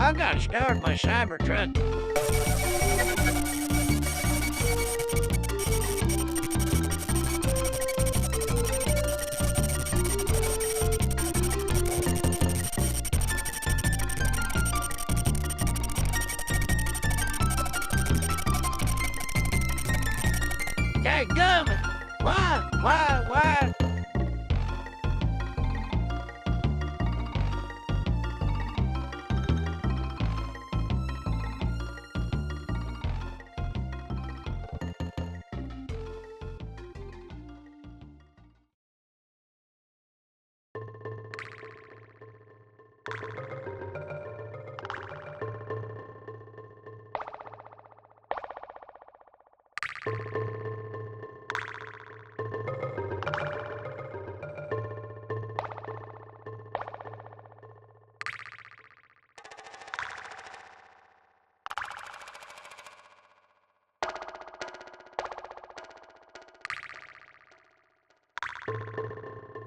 I gotta start my Cybertruck. Dadgummit! Why?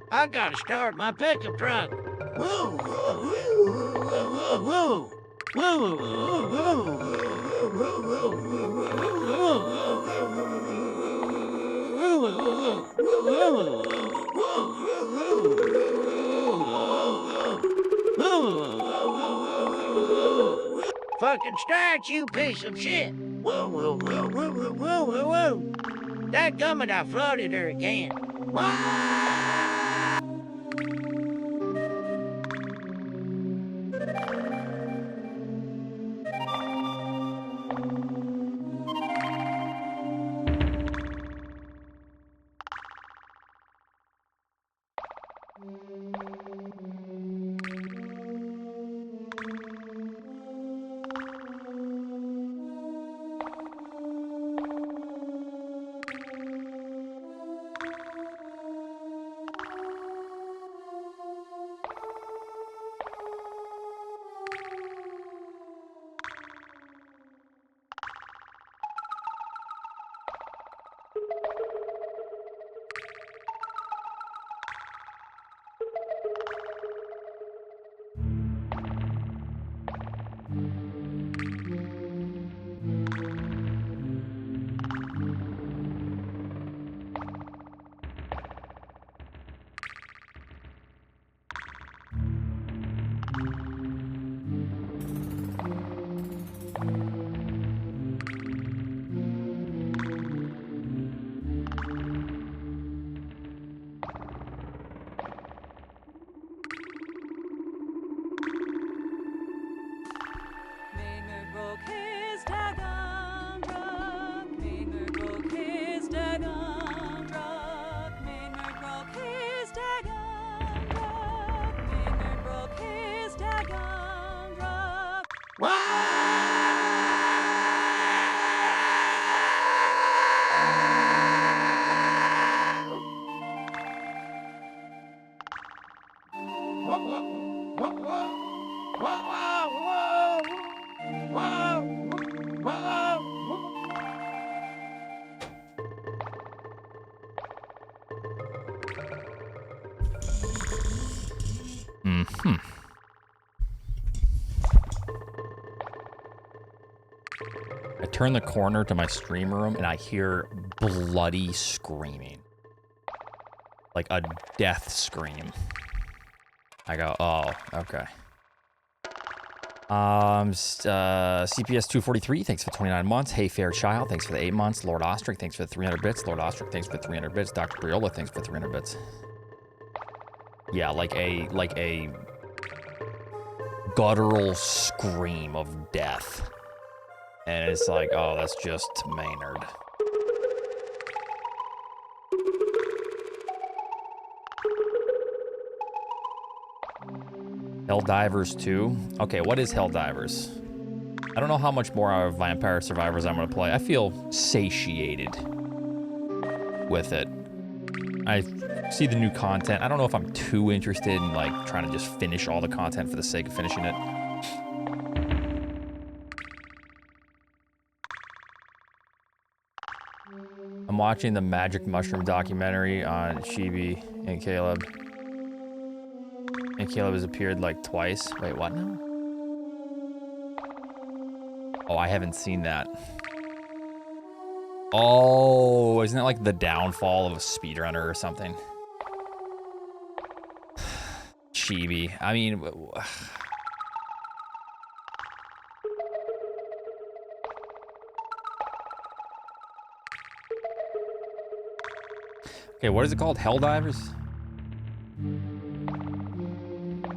I gotta start my pickup truck. Woo! Fucking start, you piece of shit! Dadgummit, I flooded her again. I turn the corner to my stream room and I hear bloody screaming. Like a death scream. I go, oh, okay. CPS 243, thanks for 29 months. Hey Fair Child, thanks for the 8 months. Lord Ostrich, thanks for the 300 bits. Lord Ostrich, thanks for the 300 bits. Dr. Briola, thanks for 300 bits. Yeah, like a guttural scream of death. And it's like, oh, that's just Maynard. Helldivers 2? Okay, what is Helldivers? I don't know how much more out of Vampire Survivors I'm gonna play. I feel satiated with it. I see the new content. I don't know if I'm too interested in like trying to just finish all the content for the sake of finishing it. I'm watching the Magic Mushroom documentary on Chibi and Caleb. And Caleb has appeared like twice. Wait, what now? Oh, I haven't seen that. Oh, isn't that like the downfall of a speedrunner or something? Chibi. I mean... Okay, what is it called? Helldivers?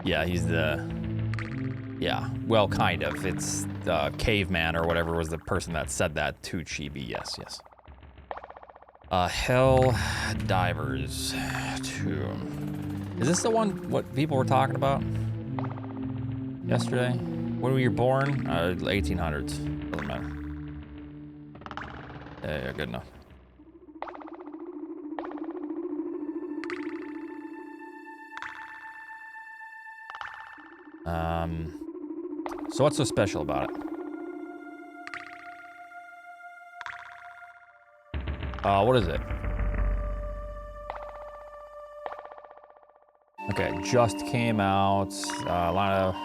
Yeah, he's the... Yeah, well, kind of. It's Caveman or whatever was the person that said that to Chibi. Yes, yes. Helldivers 2. Is this the one, what people were talking about yesterday? When were you born? 1800s. Doesn't matter. Yeah, good enough. So what's so special about it? What is it? Okay, just came out. A lot of...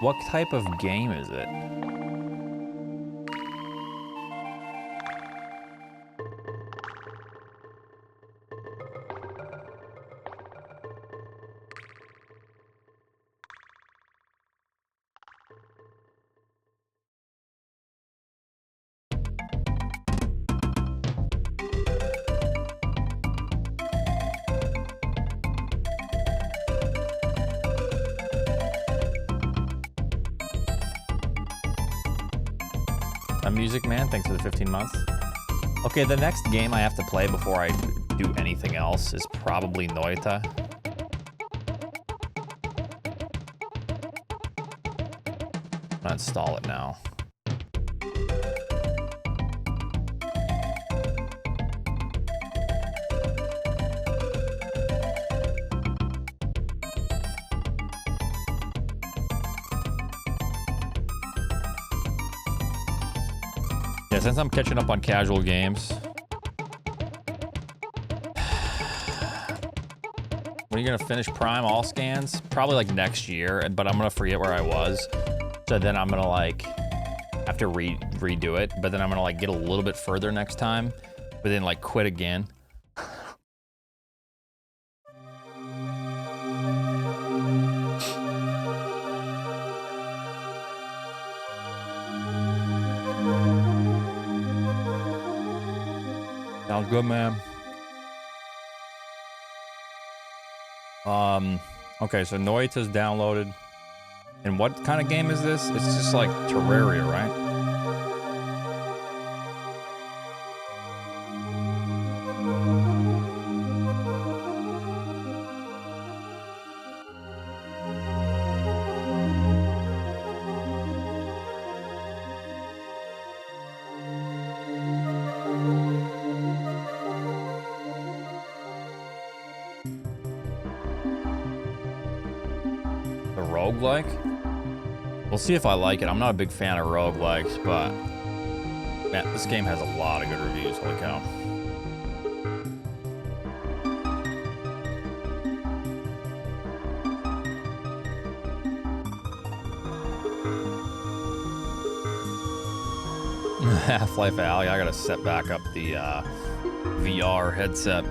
what type of game is it? Music Man, thanks for the 15 months. Okay, the next game I have to play before I do anything else is probably Noita. I'm gonna install it now. Since I'm catching up on casual games. When are you gonna finish Prime all scans? Probably like next year, but I'm gonna forget where I was. So then I'm gonna like have to redo it, but then I'm gonna like get a little bit further next time, but then like quit again. Sounds good, man. Okay, so Noita's downloaded. And what kind of game is this? It's just like Terraria, right? Roguelike? We'll see if I like it. I'm not a big fan of roguelikes, but man, this game has a lot of good reviews. Holy cow. Half-Life Alley. I gotta set back up the VR headset.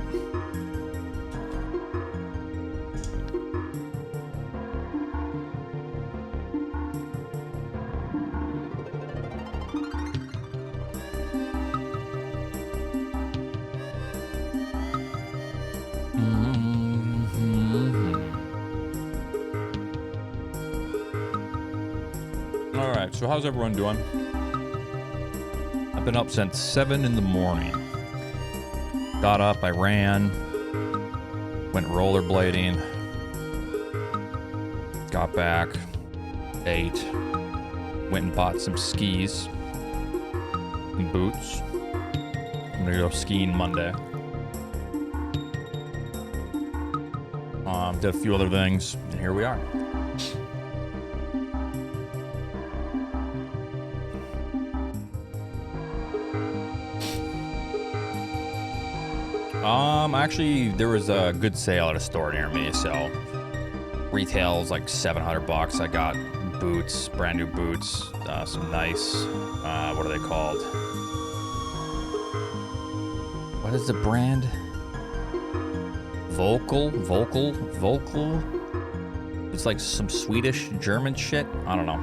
So how's everyone doing? I've been up since 7 in the morning. Got up, I ran, went rollerblading, got back, ate, went and bought some skis and boots. I'm gonna go skiing Monday. Did a few other things, and here we are. Actually, there was a good sale at a store near me, so retail's like $700. I got boots, brand new boots, some nice, what are they called? What is the brand? Vocal? It's like some Swedish, German shit. I don't know.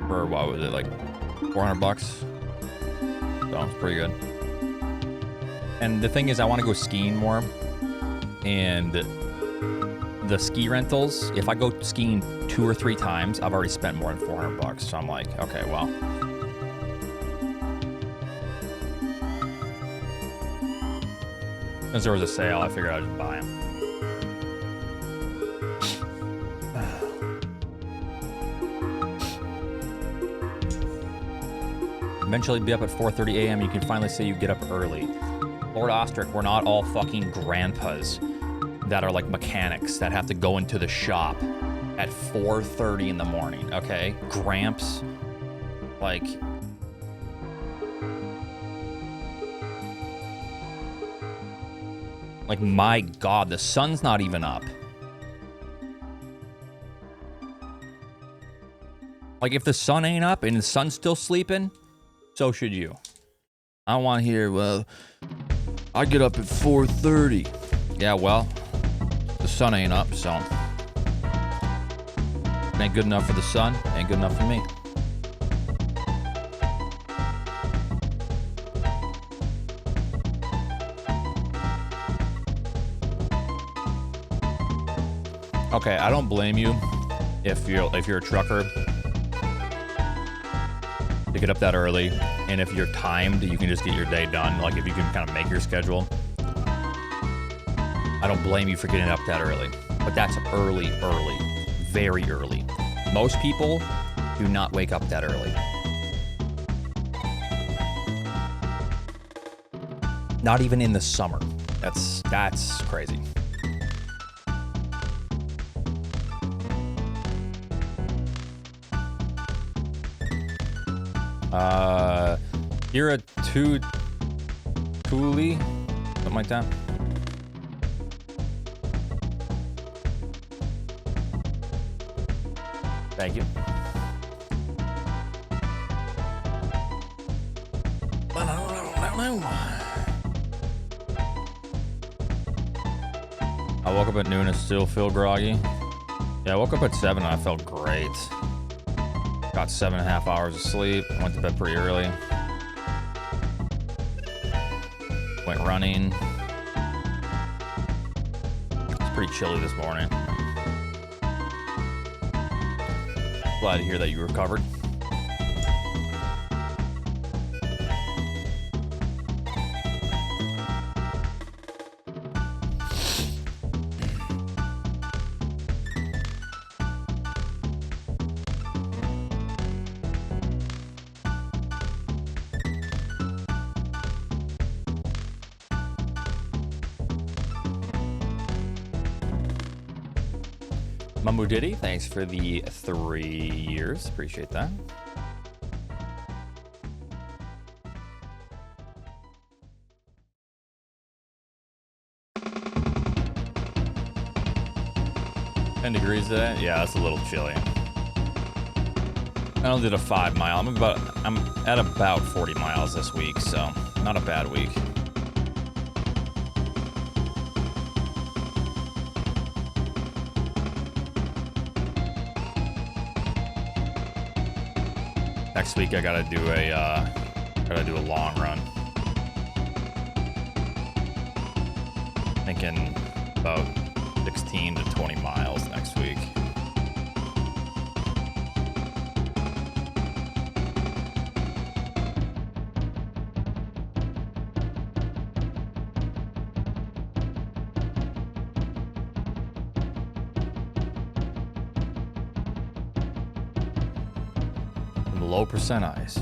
For what was it, like $400? So it's pretty good. And the thing is, I want to go skiing more. And the ski rentals, if I go skiing 2 or 3 times, I've already spent more than $400. So I'm like, okay, well. Since there was a sale, I figured I'd just buy them. Eventually be up at 4:30 a.m. You can finally say you get up early. Lord Ostrich, we're not all fucking grandpas that are like mechanics that have to go into the shop at 4:30 in the morning, okay? Gramps, like... Like, my God, the sun's not even up. Like, if the sun ain't up and the sun's still sleeping, so should you. I don't want to hear, well, I get up at 4:30. Yeah, well, the sun ain't up, so. Ain't good enough for the sun, ain't good enough for me. Okay, I don't blame you if you're a trucker to get up that early, and if you're timed, you can just get your day done. Like if you can kind of make your schedule. I don't blame you for getting up that early, but that's early, very early. Most people do not wake up that early. Not even in the summer. That's crazy. You're a Thule, something like that. Thank you. I woke up at noon and still feel groggy. Yeah, I woke up at 7 and I felt great. Got 7.5 hours of sleep. Went to bed pretty early. Went running. It's pretty chilly this morning. Glad to hear that you recovered. Mamu Diddy, thanks for the 3 years. Appreciate that. $10 today? Yeah, that's a little chilly. I only did a 5 mile. I'm at about 40 miles this week, so not a bad week. Next week I gotta do a long run. Thinking about 16 to 20 miles next week. Low percent ice.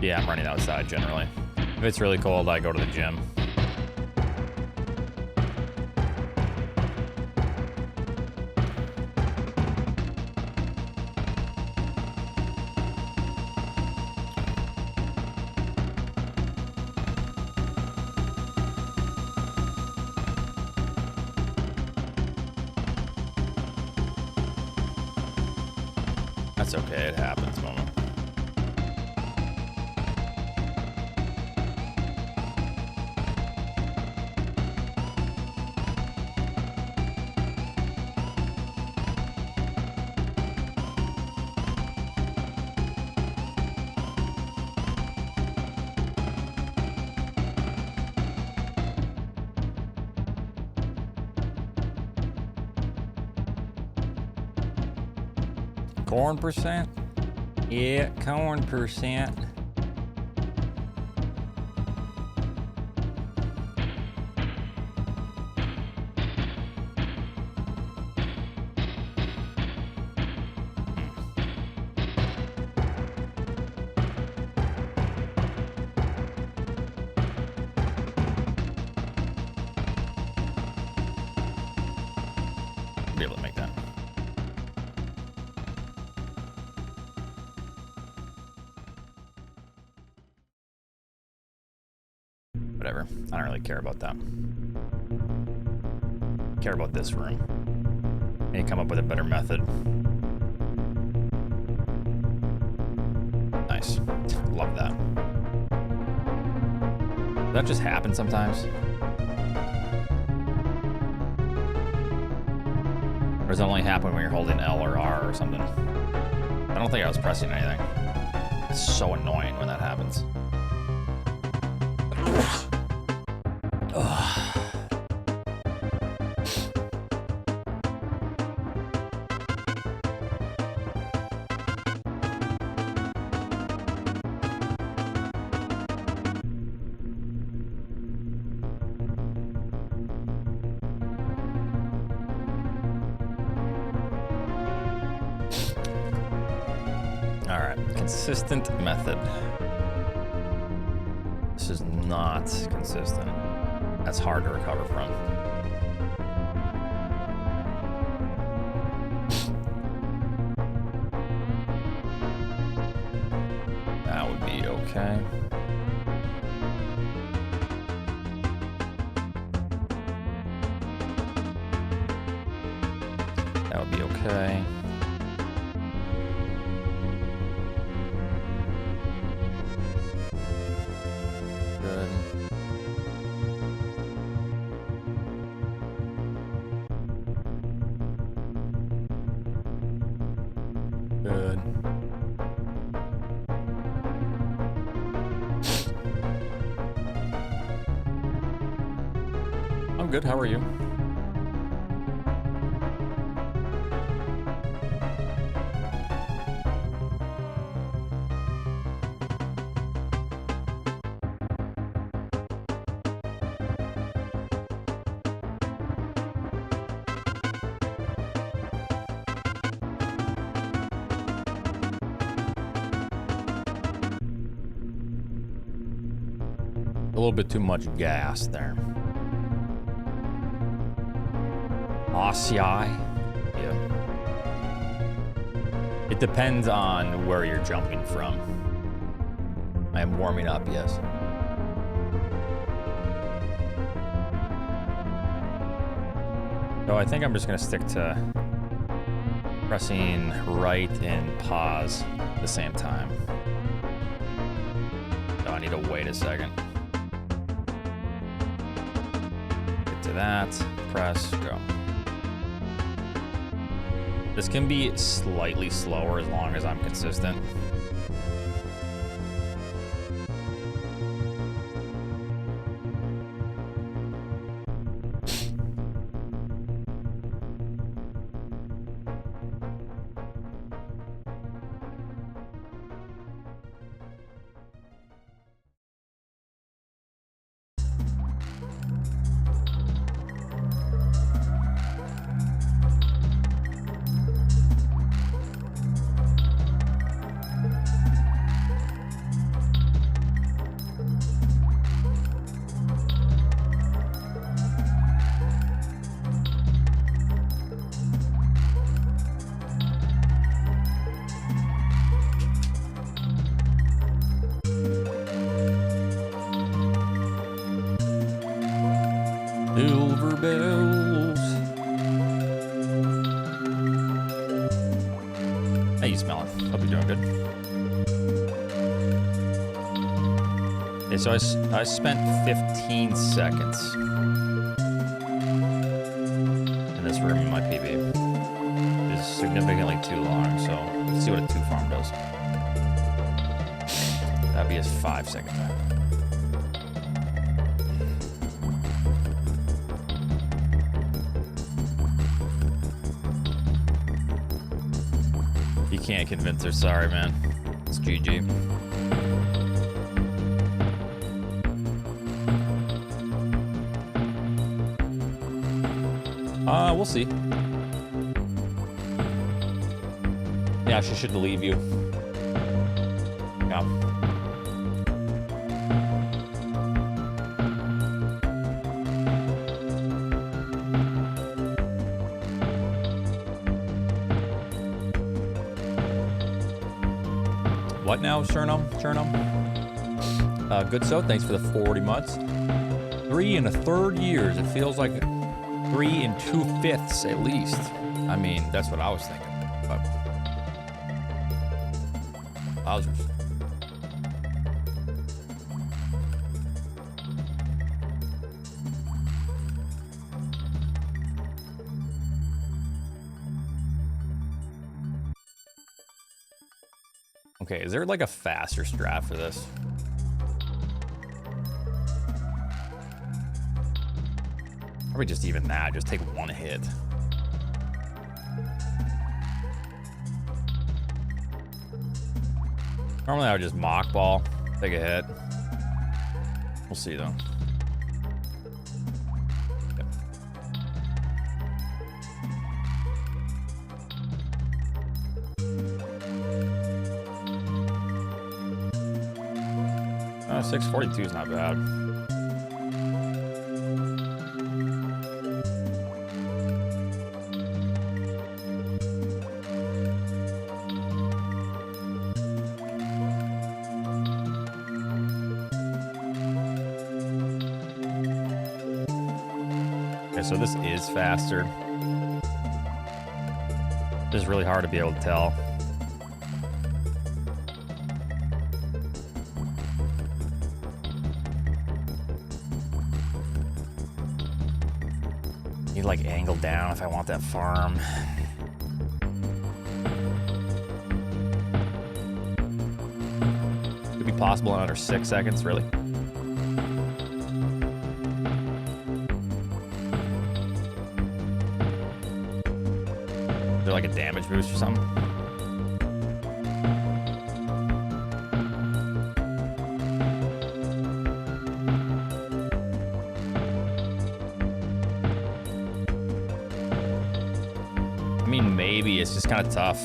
Yeah, I'm running outside generally. If it's really cold, I go to the gym. That's okay, it happens, Mama. Corn percent? Yeah, corn percent. Be able to make that. Whatever. I don't really care about that. I care about this room. I need to come up with a better method. Nice. Love that. Does that just happen sometimes? Or does it only happen when you're holding L or R or something? I don't think I was pressing anything. It's so annoying when that happens. All right, consistent method. This is not consistent. That's hard to recover from. That would be okay. That would be okay. Good. Good. I'm good. How are you? A little bit too much gas there. OCI? Yeah. It depends on where you're jumping from. I am warming up, yes. So I think I'm just gonna stick to pressing right and pause at the same time. So I need to wait a second. Get to that, press, go. This can be slightly slower as long as I'm consistent. Silver bells. How you smelling? Hope you're doing good. Okay, so I spent 15 seconds in this room in my PB. It is significantly too long, so let's see what a 2-farm does. That'd be a 5-second time. You can't convince her, sorry, man. It's GG. We'll see. Yeah, she should leave you. Yeah. What now, Chernum? Good so, thanks for the 40 months. 3 1/3 years. It feels like 3 2/5 at least. I mean, that's what I was thinking. But wowzers. Okay, is there like a faster strat for this? Probably just even that, just take 1 hit. Normally I would just mock ball, take a hit. We'll see though. Yep. 642 is not bad. So this is faster. It's really hard to be able to tell. Need like angle down if I want that farm. Could be possible in under 6 seconds, really. Like a damage boost or something. I mean, maybe it's just kind of tough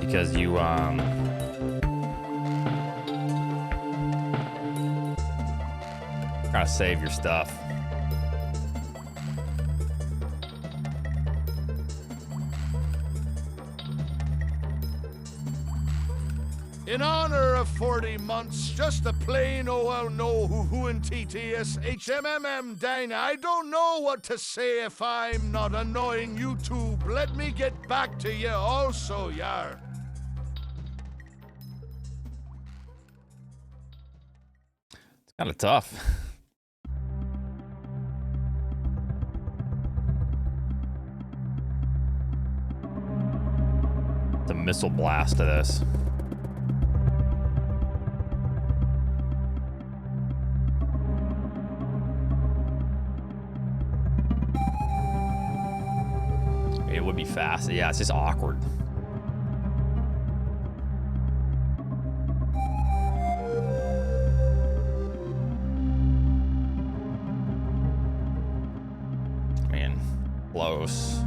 because you trying to save your stuff. In honor of 40 months, just a plain OL no hoo and TTS HMMM dang. I don't know what to say if I'm not annoying YouTube. Let me get back to you also, yar. It's kind of tough. It's a missile blast to this. It would be fast. Yeah, it's just awkward. Man, close.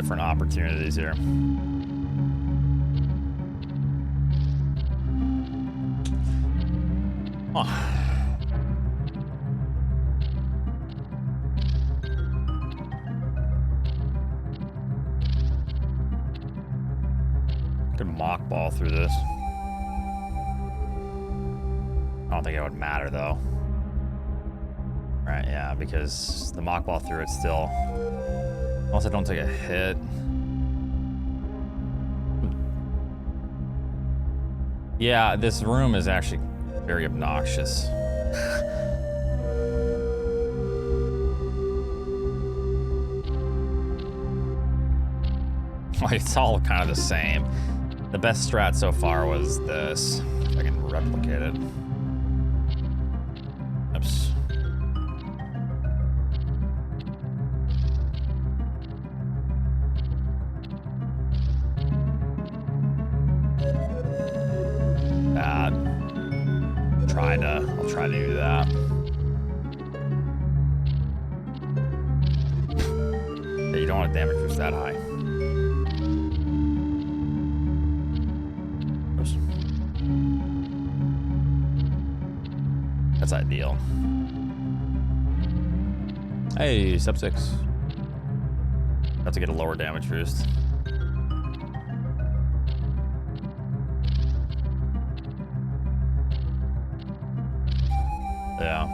different opportunities here. Oh. Could mock ball through this. I don't think it would matter though. Right, yeah, because the mock ball through it still. Unless I don't take a hit. Yeah, this room is actually very obnoxious. Like, it's all kind of the same. The best strat so far was this. If I can replicate it. Oops. Bad. I'll try to do that. Yeah, you don't want to damage boost that high. Oops. That's ideal. Hey, sub 6. Have to get a lower damage boost. Yeah.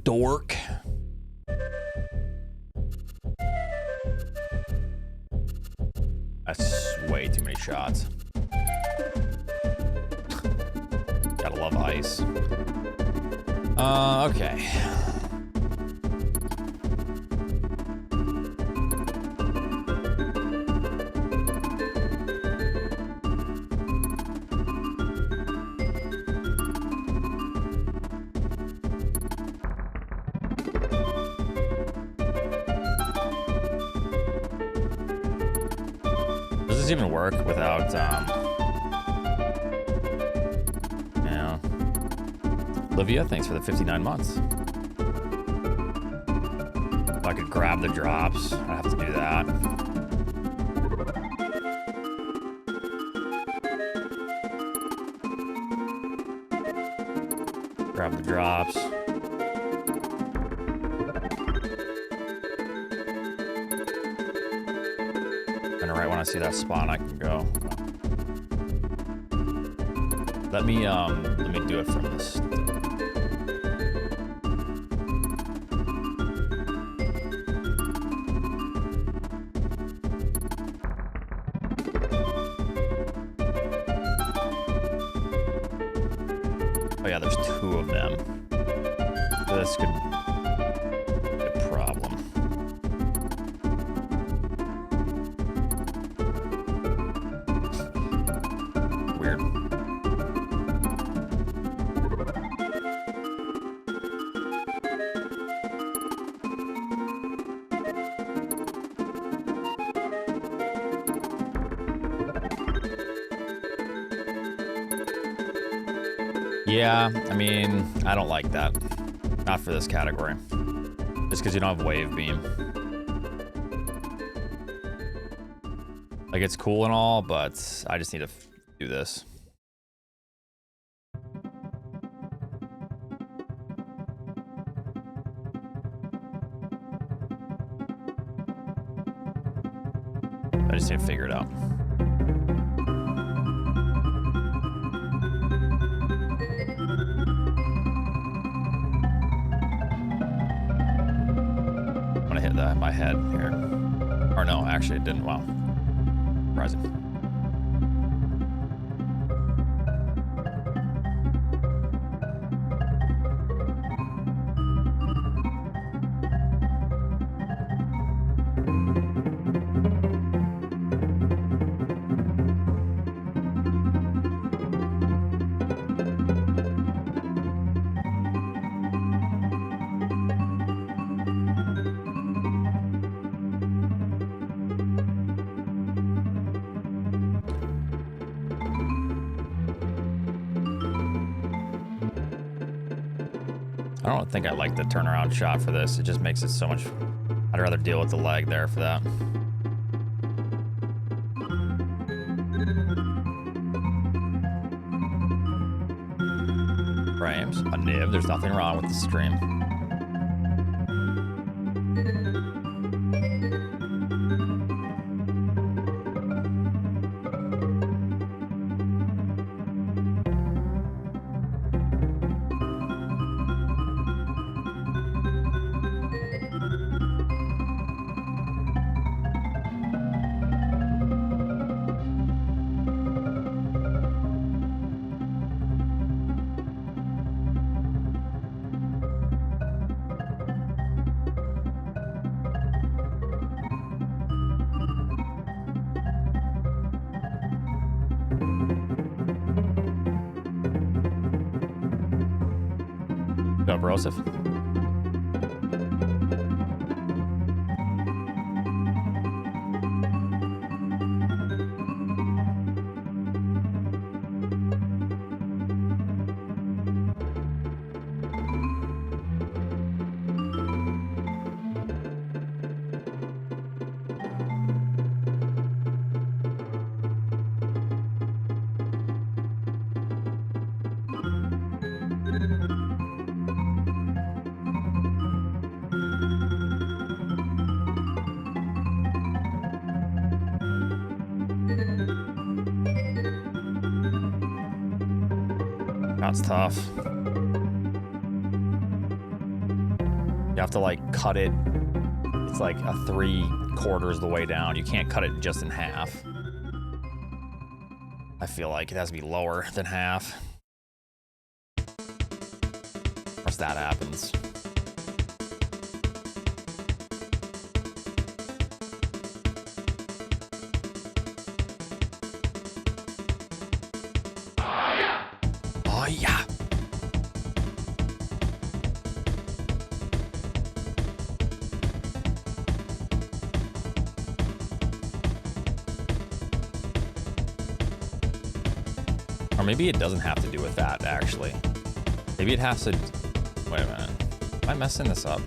Dork. That's way too many shots. Gotta love ice. Okay. Does this even work without, yeah. Olivia, thanks for the 59 months. If I could grab the drops, I have to do that. Grab the drops. And right when I see that spot, I can go. Let me do it from this. Oh yeah, there's 2 of them. This could be a problem. Weird. Yeah, I mean, I don't like that. Not for this category. Just because you don't have wave beam. Like, it's cool and all, but I just need to do this. I just need to figure it out. My head here. Or no, actually it didn't. Wow. Surprising. don't think I like the turnaround shot for this. It just makes it so much... I'd rather deal with the lag there for that. Frames. A nib. There's nothing wrong with the stream. Broseph. That's tough. You have to like cut it. It's like a 3/4 the way down. You can't cut it just in half. I feel like it has to be lower than half. Once that happens. Yeah. Or maybe it doesn't have to do with that, actually. Maybe it has to... Wait a minute. Am I messing this up?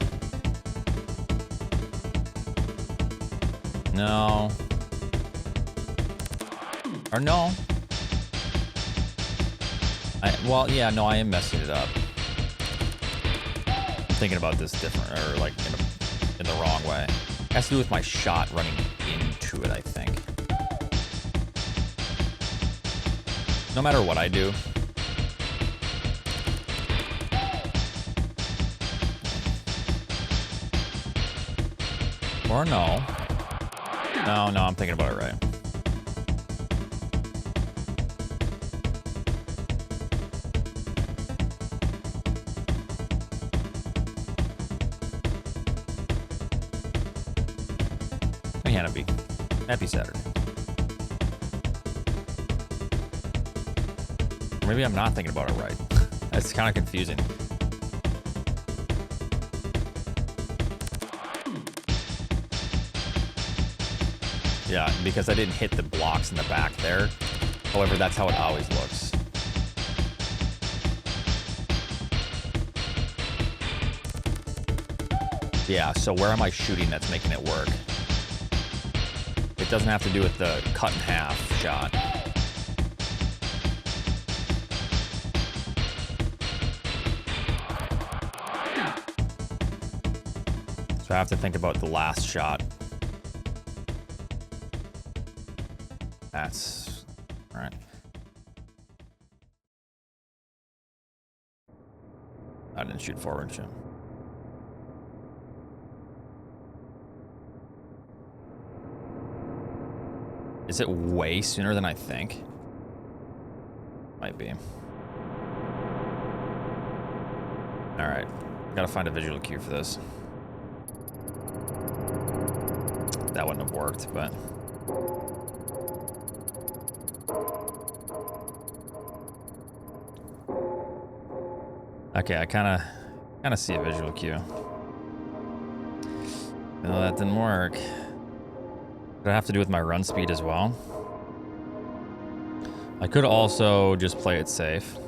No. Or no. Well, yeah, no, I am messing it up. I'm thinking about this different, or like in the wrong way. It has to do with my shot running into it, I think. No matter what I do. Or no. No, I'm thinking about it right. Happy Saturday. Or maybe I'm not thinking about it right. That's kind of confusing. Yeah, because I didn't hit the blocks in the back there. However, that's how it always looks. Yeah, so where am I shooting that's making it work? It doesn't have to do with the cut in half shot. So I have to think about the last shot. That's all right. I didn't shoot forward, shit. Is it way sooner than I think? Might be. All right, gotta find a visual cue for this. That wouldn't have worked, but. Okay, I kind of see a visual cue. No, that didn't work. Did I have to do with my run speed as well? I could also just play it safe.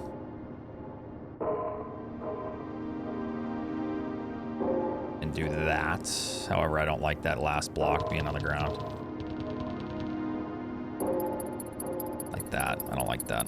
it. However, I don't like that last block being on the ground. Like that. I don't like that.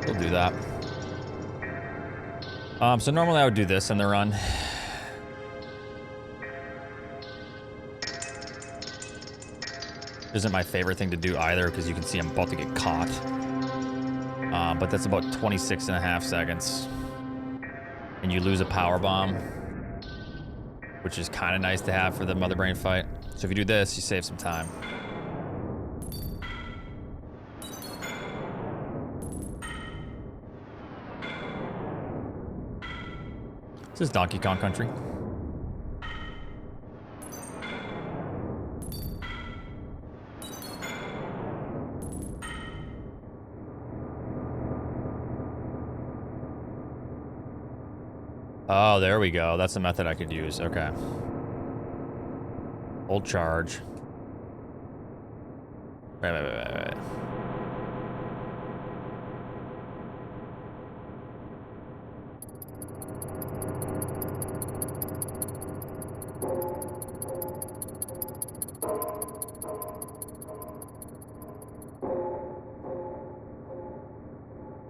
We'll do that. So normally I would do this in the run. Isn't my favorite thing to do either, because you can see I'm about to get caught. But that's about 26.5 seconds. And you lose a power bomb, which is kind of nice to have for the mother brain fight. So if you do this, you save some time. This is Donkey Kong Country. Oh, there we go. That's a method I could use. Okay. Hold charge. Wait.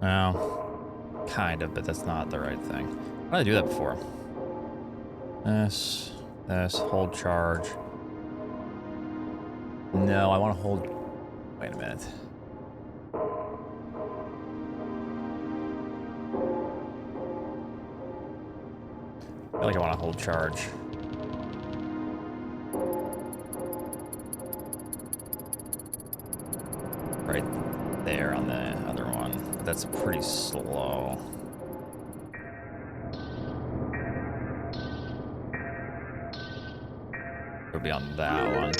No, kind of, but that's not the right thing. How did I do that before? This, hold charge. No, I want to hold. Wait a minute. I feel like I want to hold charge. Right there on the other one. That's pretty slow. It'll be on that one.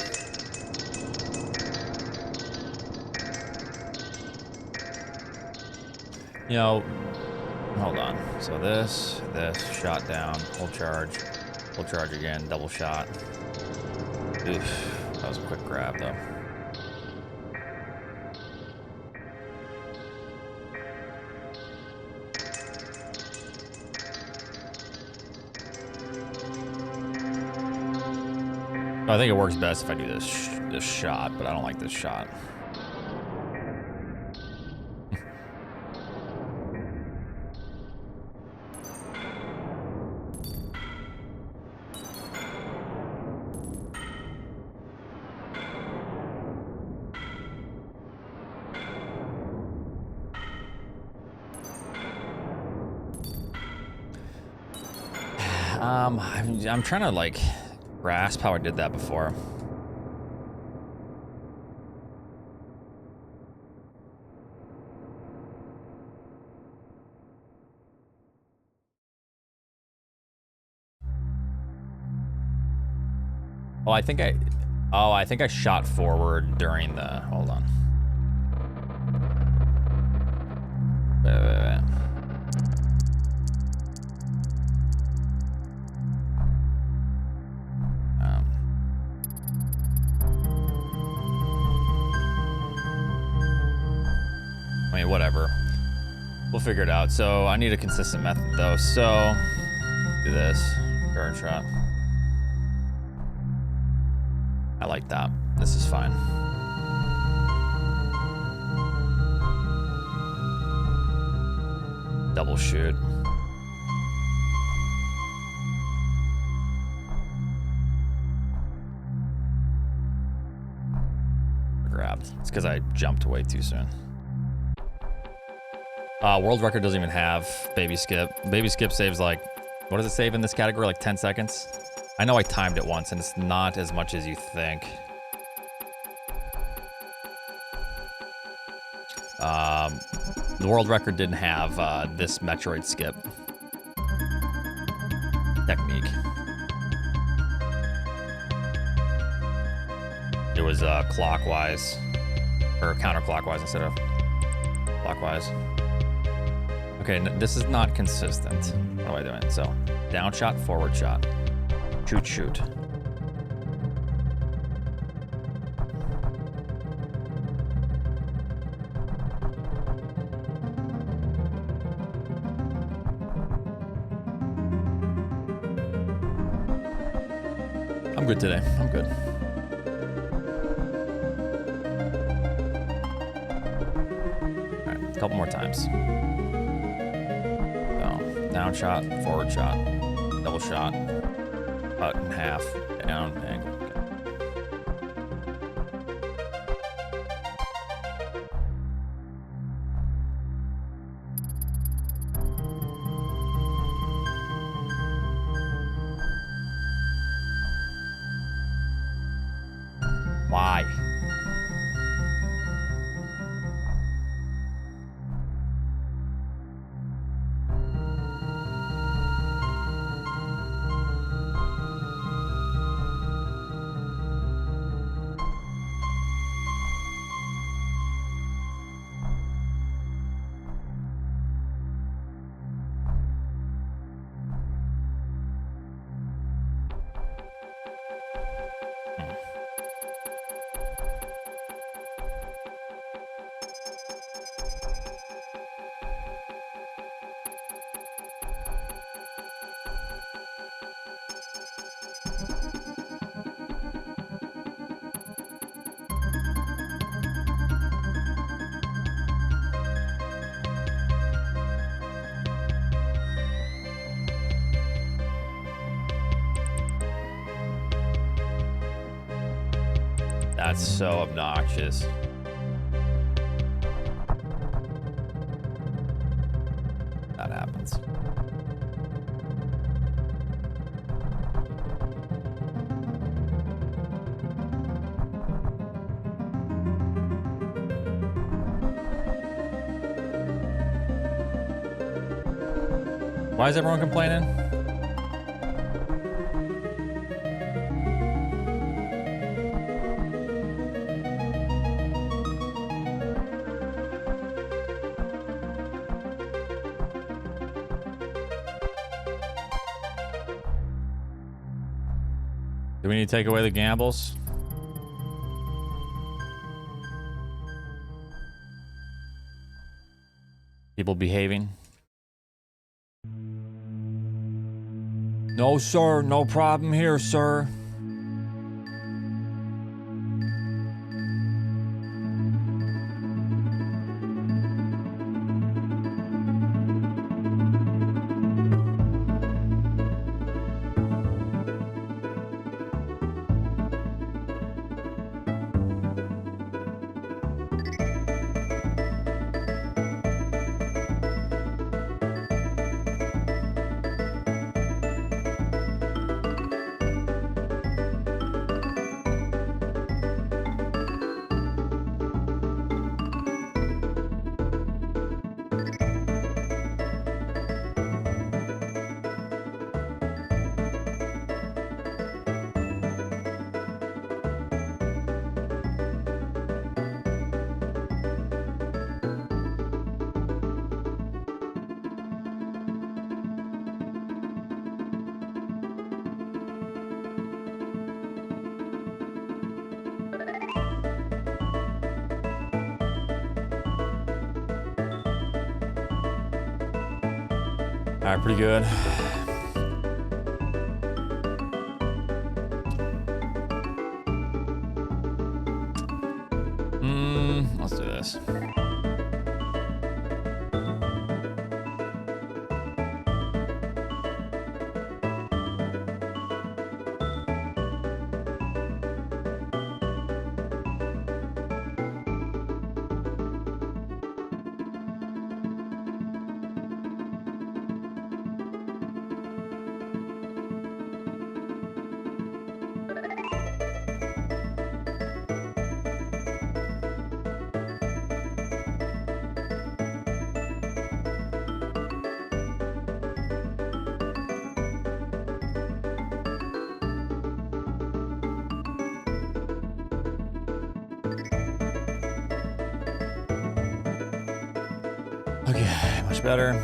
You know, hold on. So this, shot down, hold charge again, double shot. Oof, that was a quick grab though. I think it works best if I do this shot, but I don't like this shot. I'm trying to like grasp how I did that before. Oh, I think I shot forward during the, hold on. Wait. I mean, whatever. We'll figure it out. So I need a consistent method though. So do this. Guard shot. I like that. This is fine. Double shoot. Grabbed. It's because I jumped way too soon. World record doesn't even have baby skip. Baby skip saves like, what does it save in this category? Like 10 seconds? I know I timed it once and it's not as much as you think. The world record didn't have this Metroid skip technique. it was clockwise or counterclockwise instead of clockwise. Okay, this is not consistent. What am I doing? So, down shot, forward shot, shoot, shoot. I'm good today. I'm good. All right, a couple more times. So, down shot, forward shot, double shot, cut in half, down, angle. Why? That's so obnoxious. That happens. Why is everyone complaining? Do we need to take away the gambles? People behaving? No, sir. No problem here, sir. All right, pretty good. Let's do this. Much better.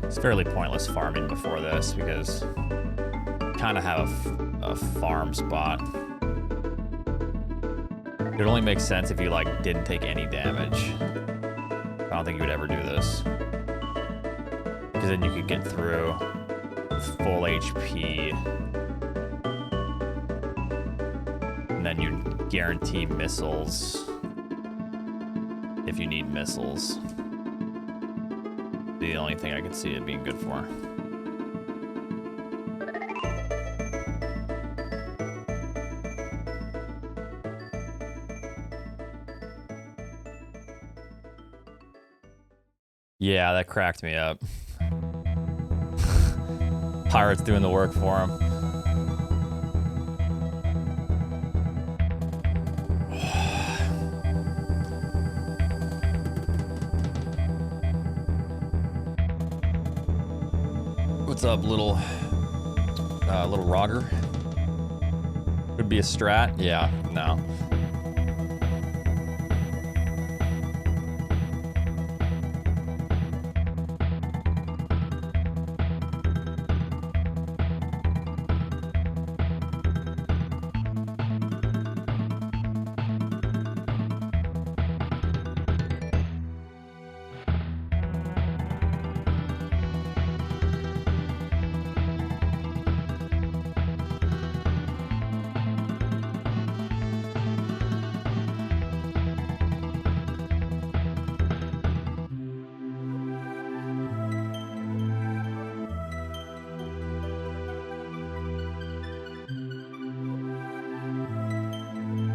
It's fairly pointless farming before this because you kind of have a farm spot. It would only make sense if you like didn't take any damage. I don't think you would ever do this because then you could get through with full HP, and then you'd guarantee missiles if you need missiles. The only thing I could see it being good for. Yeah, that cracked me up. Pirates doing the work for him. What's up, little Roger? Could be a strat. Yeah, no.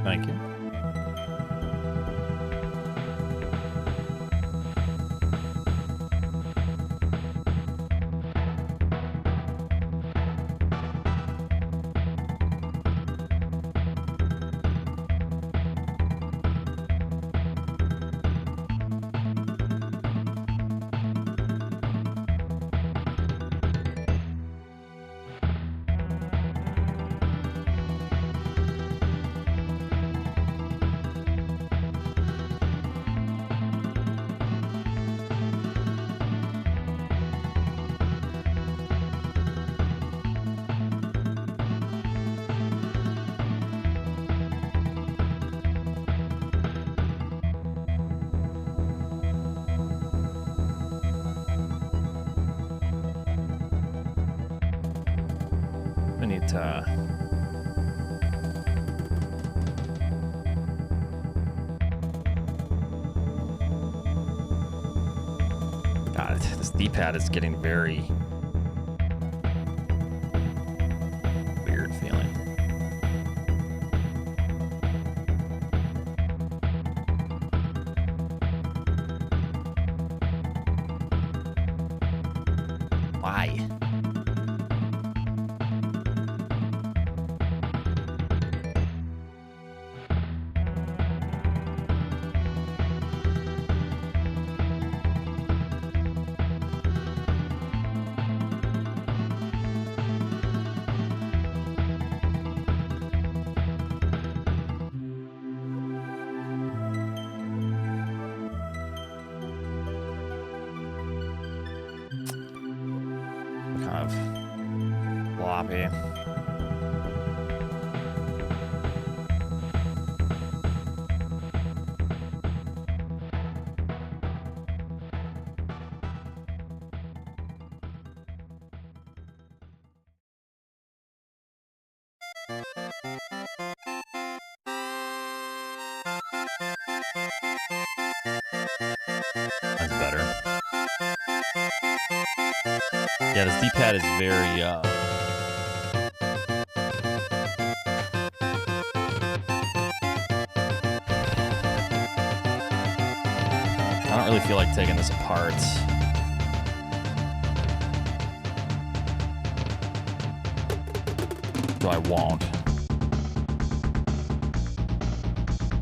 Thank you. I need to... God, this D-pad is getting very weird feeling. Why? Kind of floppy. That's better. Yeah, this D-pad is very, I don't really feel like taking this apart. so I won't.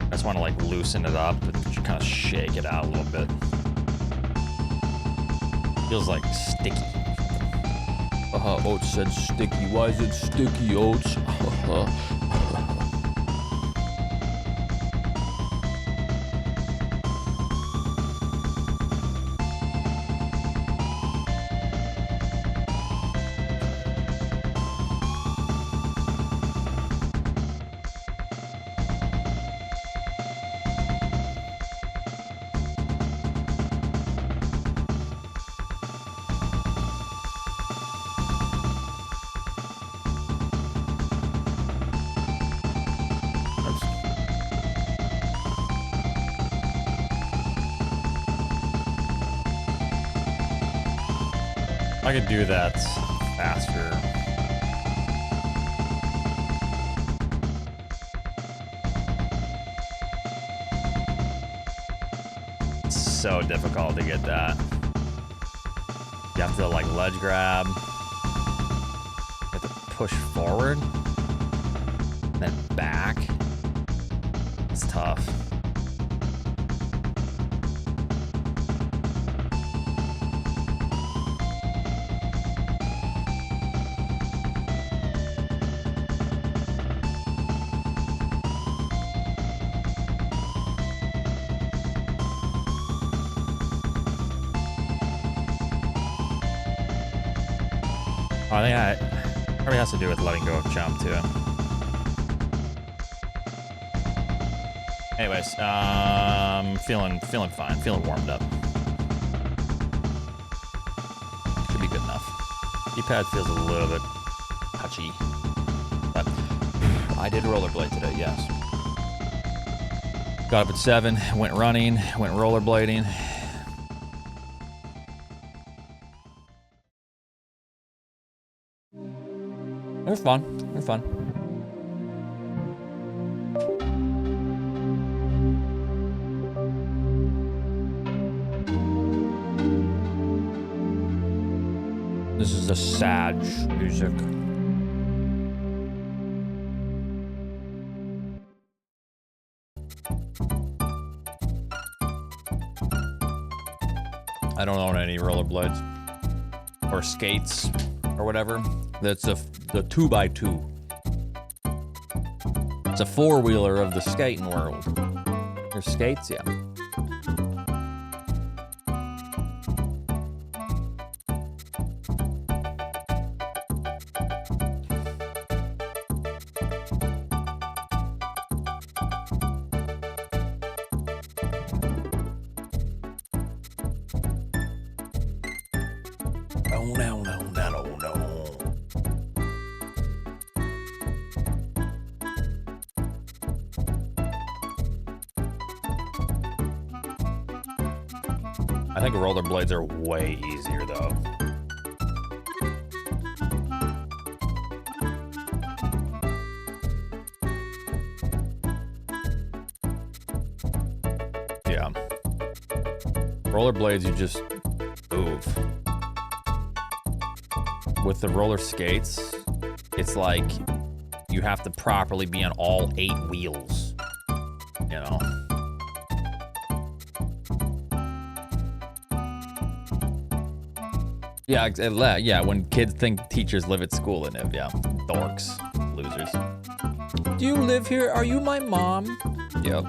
I just want to like loosen it up and kind of shake it out a little bit. Feels like sticky. Oats said sticky. Why is it sticky, Oats? I could do that faster. It's so difficult to get that. You have to like ledge grab. You have to push forward. Then back. It's tough. I think that probably has to do with letting go of jump too. Anyways, feeling fine, feeling warmed up. Should be good enough. D-pad feels a little bit touchy, but I did rollerblade today. Yes. Got up at 7, went running, went rollerblading. It was fun. It was fun. This is the sad music. I don't own any rollerblades or skates or whatever. That's the 2x2. It's a four-wheeler of the skating world. There's skates, yeah. I think rollerblades are way easier though. Yeah. Rollerblades, you just move. With the roller skates, it's like you have to properly be on all 8 wheels, you know? Yeah, when kids think teachers live at school and yeah, dorks, losers. Do you live here? Are you my mom? Yep.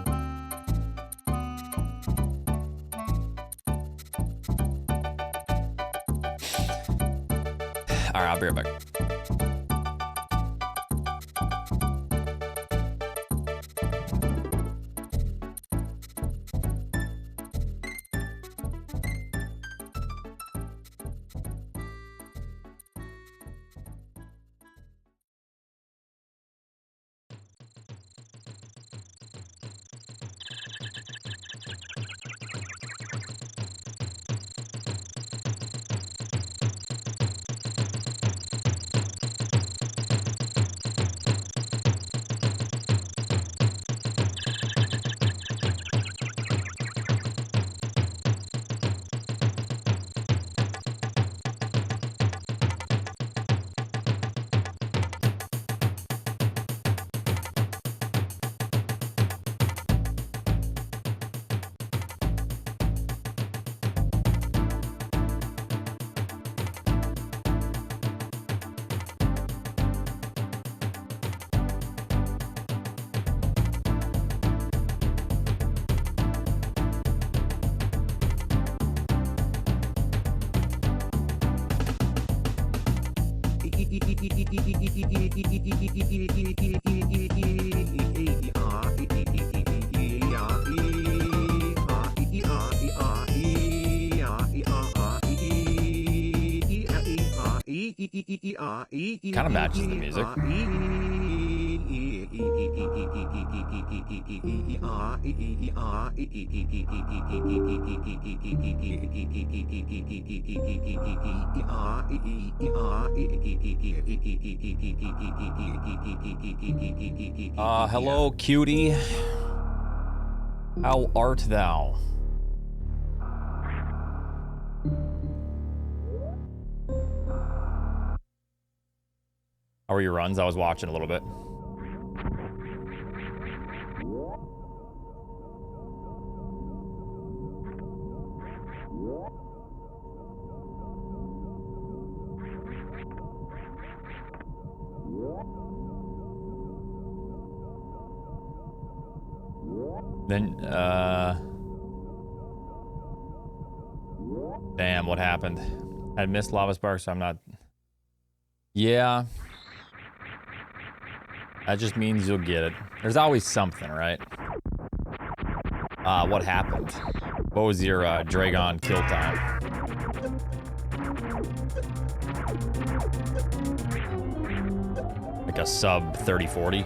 All right, I'll be right back. Kind of matches the music. Hello, cutie. How art thou? How are your runs? I was watching a little bit. Then, damn, what happened? I missed Lava Spark, so I'm not... Yeah. That just means you'll get it. There's always something, right? What happened? What was your, Dragon kill time? Like a sub 30-40?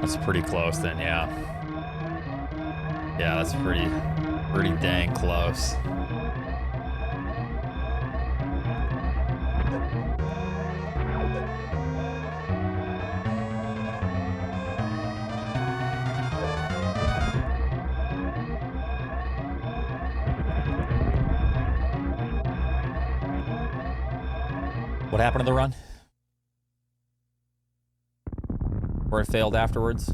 That's pretty close then, yeah. Yeah, that's pretty dang close. What happened to the run? Or it failed afterwards?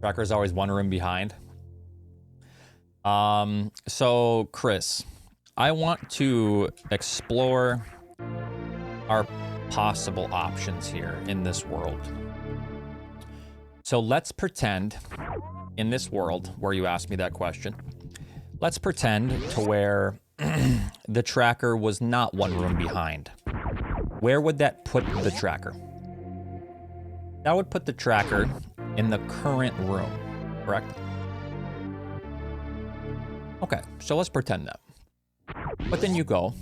Tracker's always one room behind. So Chris, I want to explore our possible options here in this world. So let's pretend in this world where you asked me that question, let's pretend to where the tracker was not one room behind. Where would that put the tracker? That would put the tracker in the current room, correct? Okay, so let's pretend that. But then you go,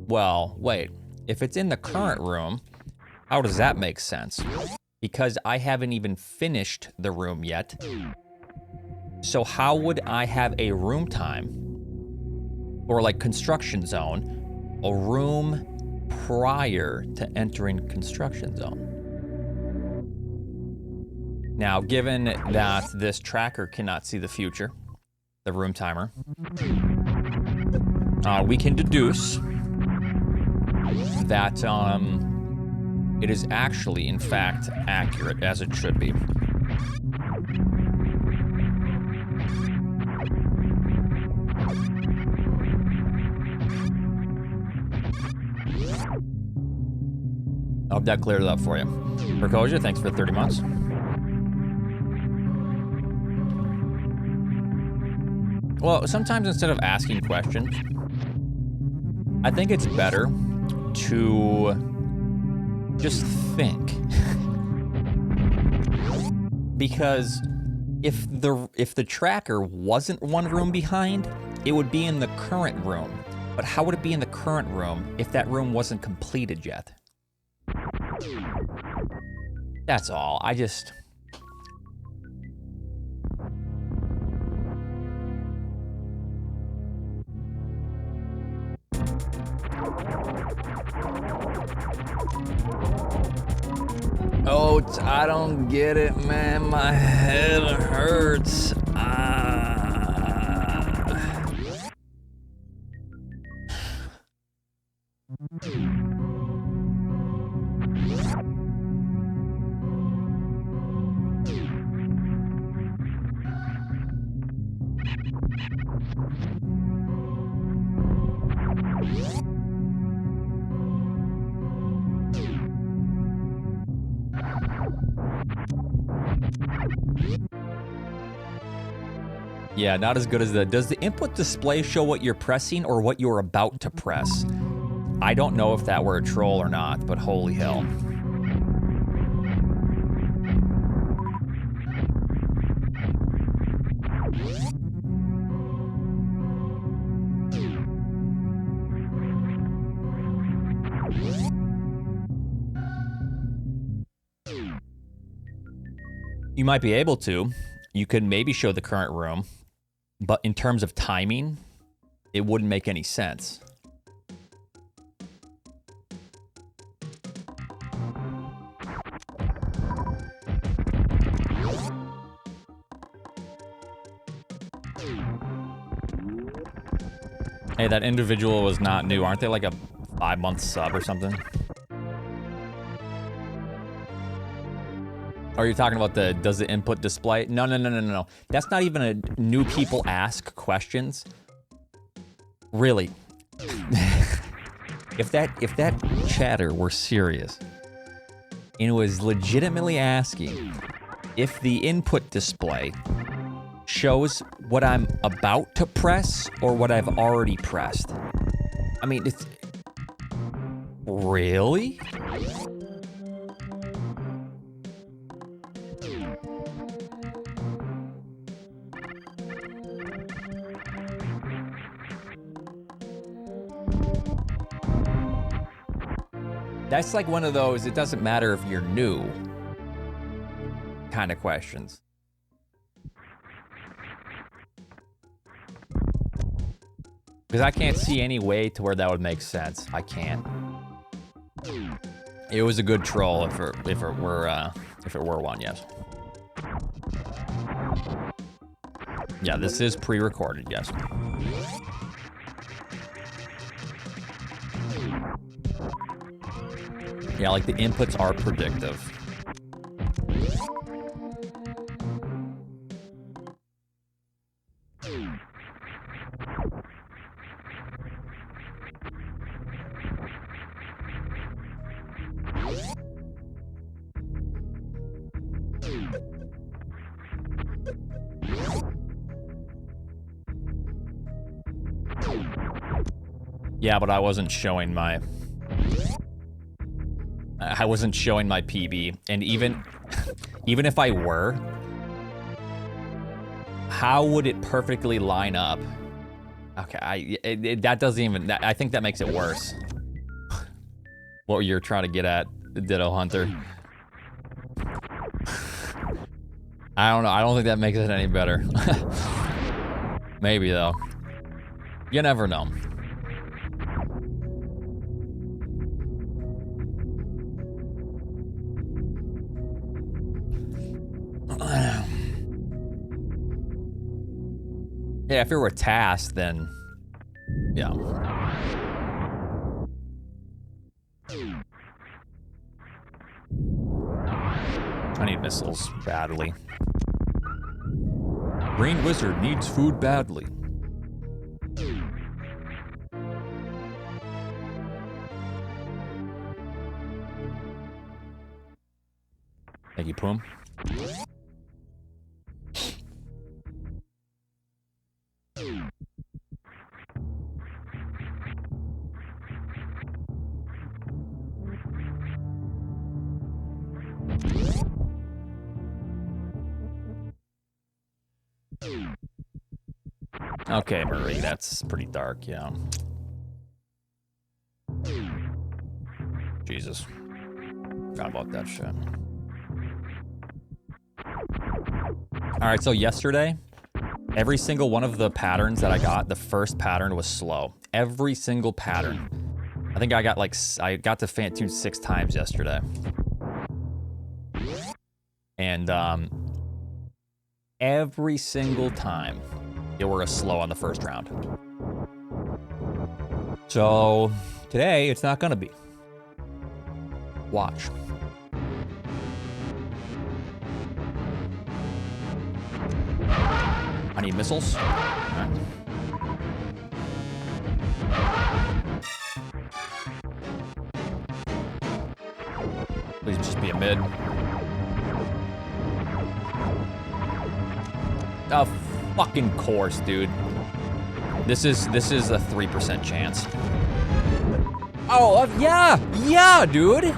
well, wait, if it's in the current room, how does that make sense? Because I haven't even finished the room yet. So how would I have a room time, or like construction zone, a room prior to entering construction zone? Now, given that this tracker cannot see the future, the room timer, we can deduce that it is actually, in fact, accurate, as it should be. I hope that cleared it up for you. Percosia, thanks for 30 months. Well, sometimes instead of asking questions, I think it's better to just think. Because if the tracker wasn't one room behind, it would be in the current room. But how would it be in the current room if that room wasn't completed yet? That's all. I just... Oh, I don't get it, man. My head hurts. Yeah, not as good as the... Does the input display show what you're pressing or what you're about to press? I don't know if that were a troll or not, but holy hell. You might be able to. You could maybe show the current room, but in terms of timing, it wouldn't make any sense. Hey, that individual was not new. Aren't they like a 5-month sub or something? Are you talking about the, does the input display? No. That's not even a new people ask questions. Really. If that chatter were serious and was legitimately asking if the input display shows what I'm about to press or what I've already pressed. I mean, it's... Really? That's like one of those, it doesn't matter if you're new kind of questions. Because I can't see any way to where that would make sense. I can't. It was a good troll if it were one, yes. Yeah, this is pre-recorded, yes. Yeah, like the inputs are predictive. Yeah, but I wasn't showing my... I wasn't showing my PB, and even if I were, how would it perfectly line up? Okay, that doesn't even... I think that makes it worse. What you're trying to get at, Ditto Hunter. I don't know. I don't think that makes it any better. Maybe, though. You never know. Yeah, if it were a task, then... Yeah. I need missiles badly. Green Wizard needs food badly. Thank you, Poom. Okay, Marie, that's pretty dark, yeah. Jesus. Forgot about that shit. Alright, so yesterday, every single one of the patterns that I got, the first pattern was slow. Every single pattern. I think I got to Fantune 6 times yesterday. And, every single time, they were a slow on the first round. So, today, it's not gonna be. Watch. I need missiles. Right. Please just be a mid. Oh, fucking course, dude. This is a 3% chance. Oh, yeah, dude.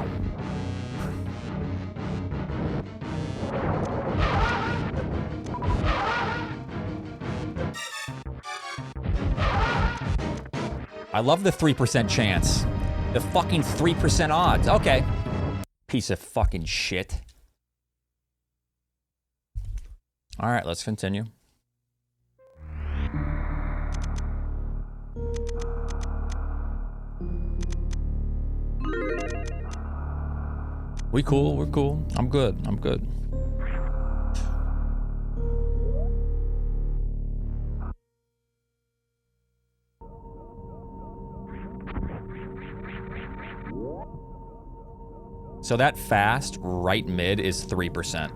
I love the 3% chance. The fucking 3% odds. Okay. Piece of fucking shit. All right, let's continue. We're cool. I'm good. So that fast right mid is 3%.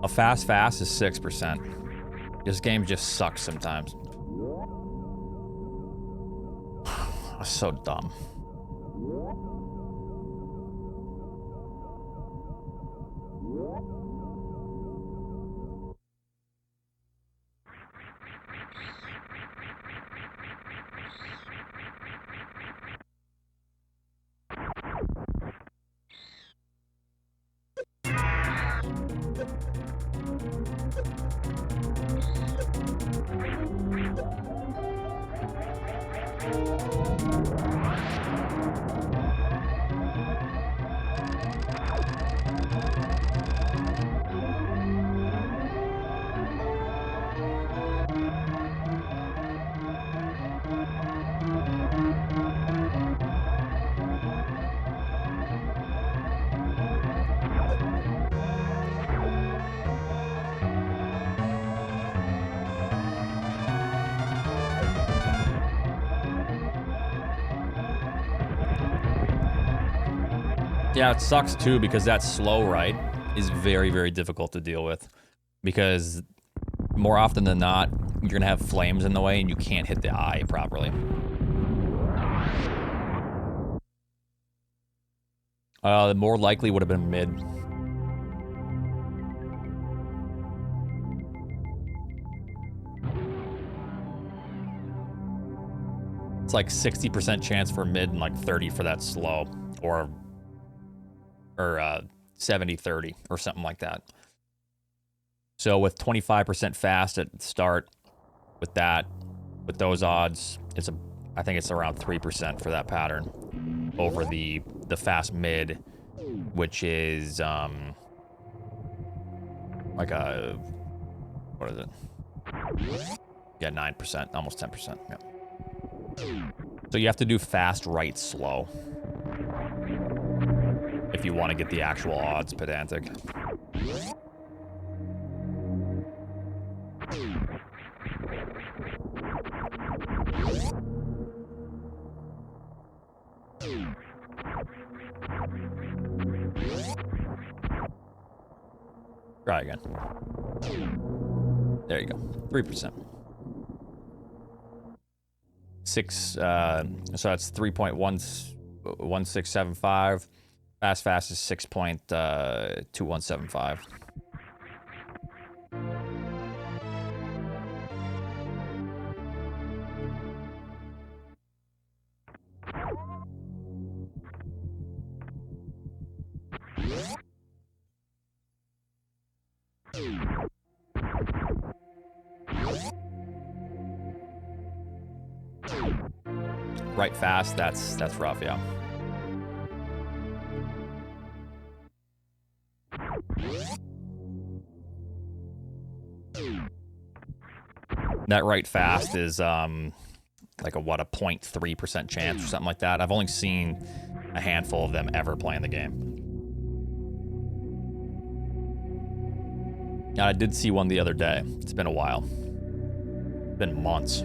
A fast is 6%. This game just sucks sometimes. So dumb. Yeah, it sucks too because that slow right is very, very difficult to deal with because more often than not, you're gonna have flames in the way and you can't hit the eye properly. The more likely would have been mid. It's like 60% chance for mid and like 30 for that slow, or 70-30 or something like that. So with 25% fast at the start, with those odds, I think it's around 3% for that pattern over the fast mid, which is like a, what is it? Yeah, 9%, almost 10%. Yeah. So you have to do fast, right, slow if you want to get the actual odds, pedantic. Try again. There you go. 3%. 6, so that's 3.1675. Fast is 6.2175. Right fast, that's rough, yeah. That right fast is like a 0.3% chance or something like that. I've only seen a handful of them ever playing the game. And I did see one the other day. It's been a while. It's been months.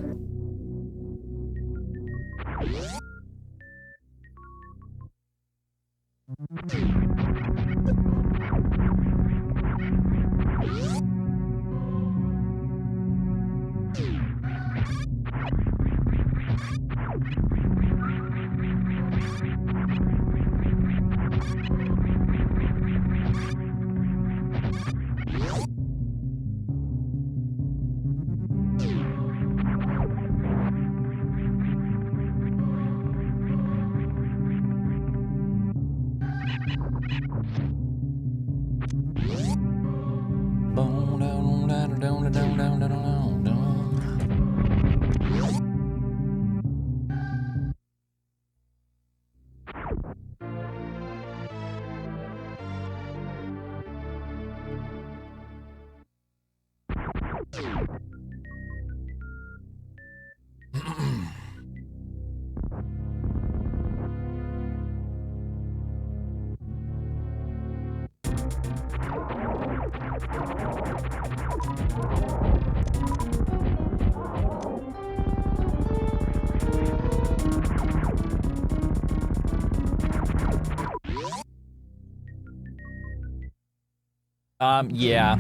Yeah.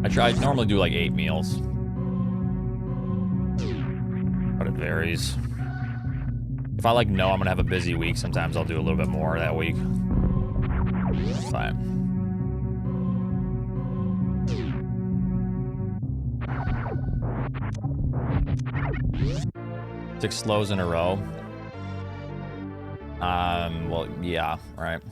I normally do like 8 meals. But it varies. If I like know I'm gonna have a busy week, sometimes I'll do a little bit more that week. But six slows in a row. Well, yeah, right.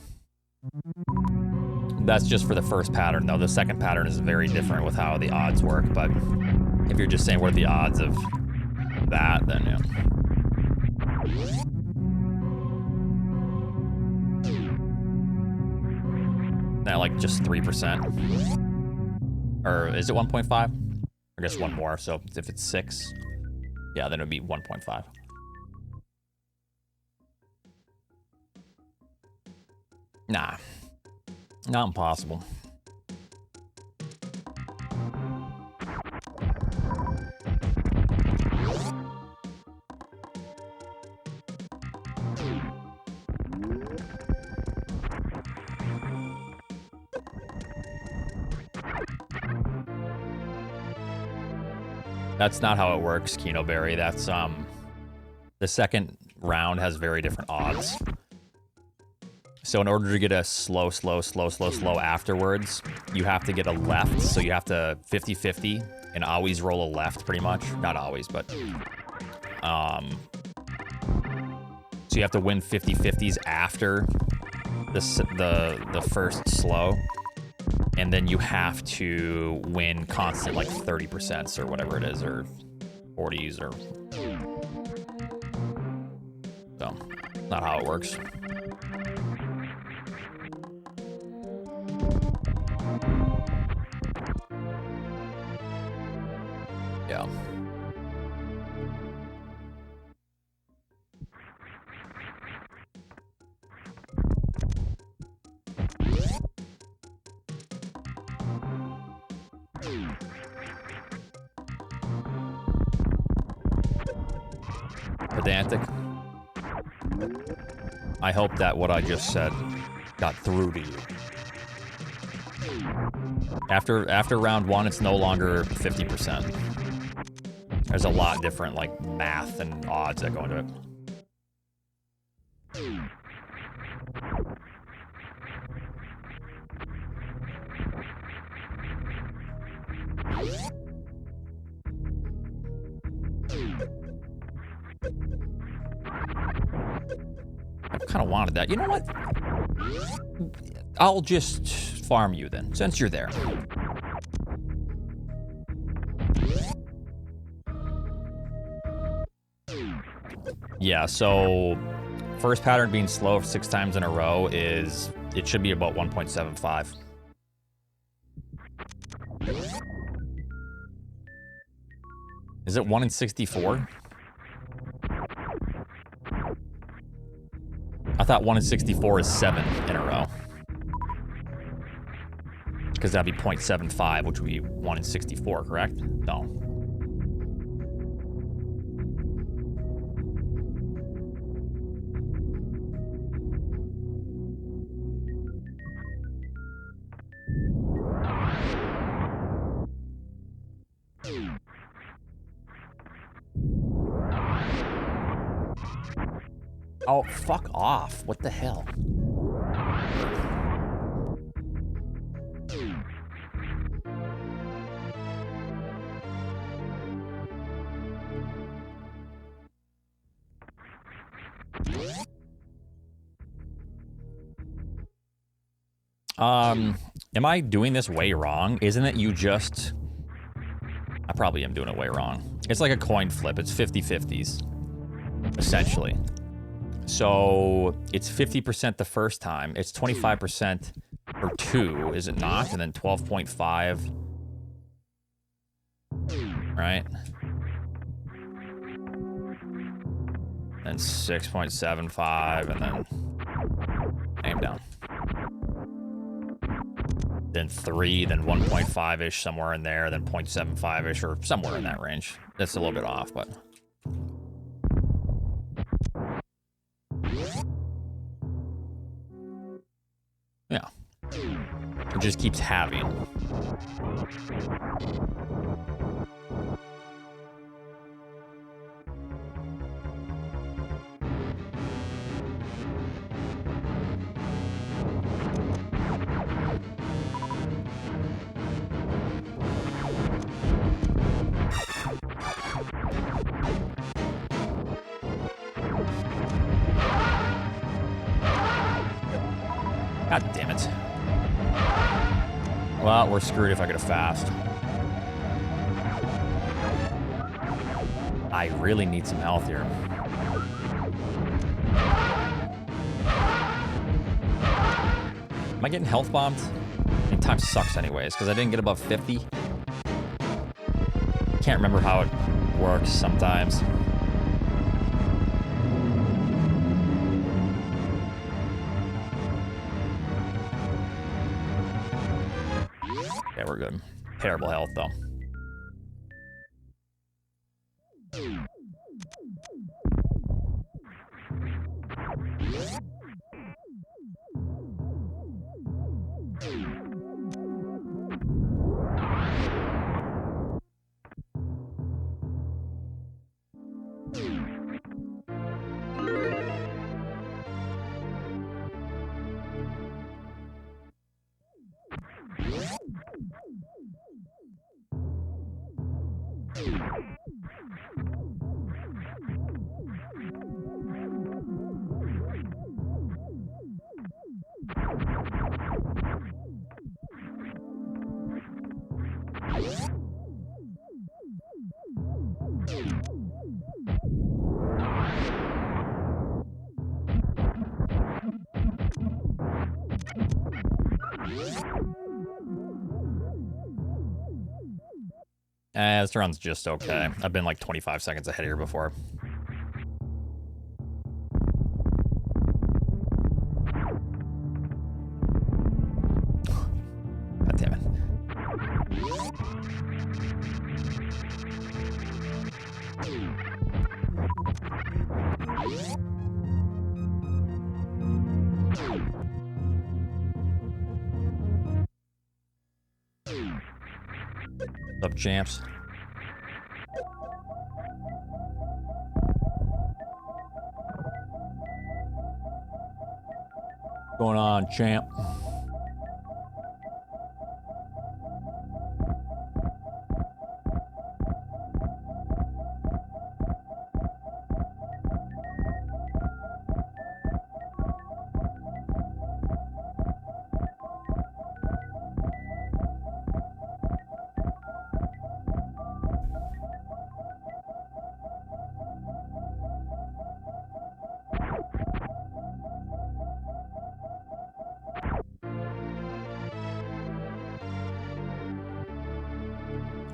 That's just for the first pattern, though. The second pattern is very different with how the odds work, but if you're just saying what are the odds of that, then yeah. That like just 3%. Or is it 1.5? I guess one more, so if it's 6, yeah, then it would be 1.5. Nah. Not impossible. That's not how it works, Kino Berry. That's the second round has very different odds. So in order to get a slow afterwards, you have to get a left. So you have to 50-50 and always roll a left, pretty much. Not always, but so you have to win 50-50s after the first slow, and then you have to win constant like 30% or whatever it is, or 40s, or so. Not how it works. Yeah. Pedantic. I hope that what I just said got through to you. After round 1, it's no longer 50%. There's a lot different, like, math and odds that go into it. kind of wanted that. You know what? I'll just farm you then, since you're there. Yeah, so first pattern being slow 6 times in a row is, it should be about 1.75. Is it 1 in 64? I thought 1 in 64 is 7 in a row. Because that'd be 0.75, which would be 1 in 64, correct? No. Oh, fuck off. What the hell? Am I doing this way wrong? Isn't it you just... I probably am doing it way wrong. It's like a coin flip. It's 50-50s, essentially. So it's 50% the first time. It's 25% for 2, is it not? And then 12.5. Right? And 6.75, and then aim down. Then 3, then 1.5-ish, somewhere in there, then 0.75-ish, or somewhere in that range. That's a little bit off, but... yeah. It just keeps having. God damn it. Well, we're screwed if I get a fast. I really need some health here. Am I getting health bombed? I mean, time sucks anyways, because I didn't get above 50. Can't remember how it works sometimes. Yeah, we're good. Terrible health, though. This round's just okay. I've been like 25 seconds ahead here before. God damn it. What's up, champs? What's going on, champ?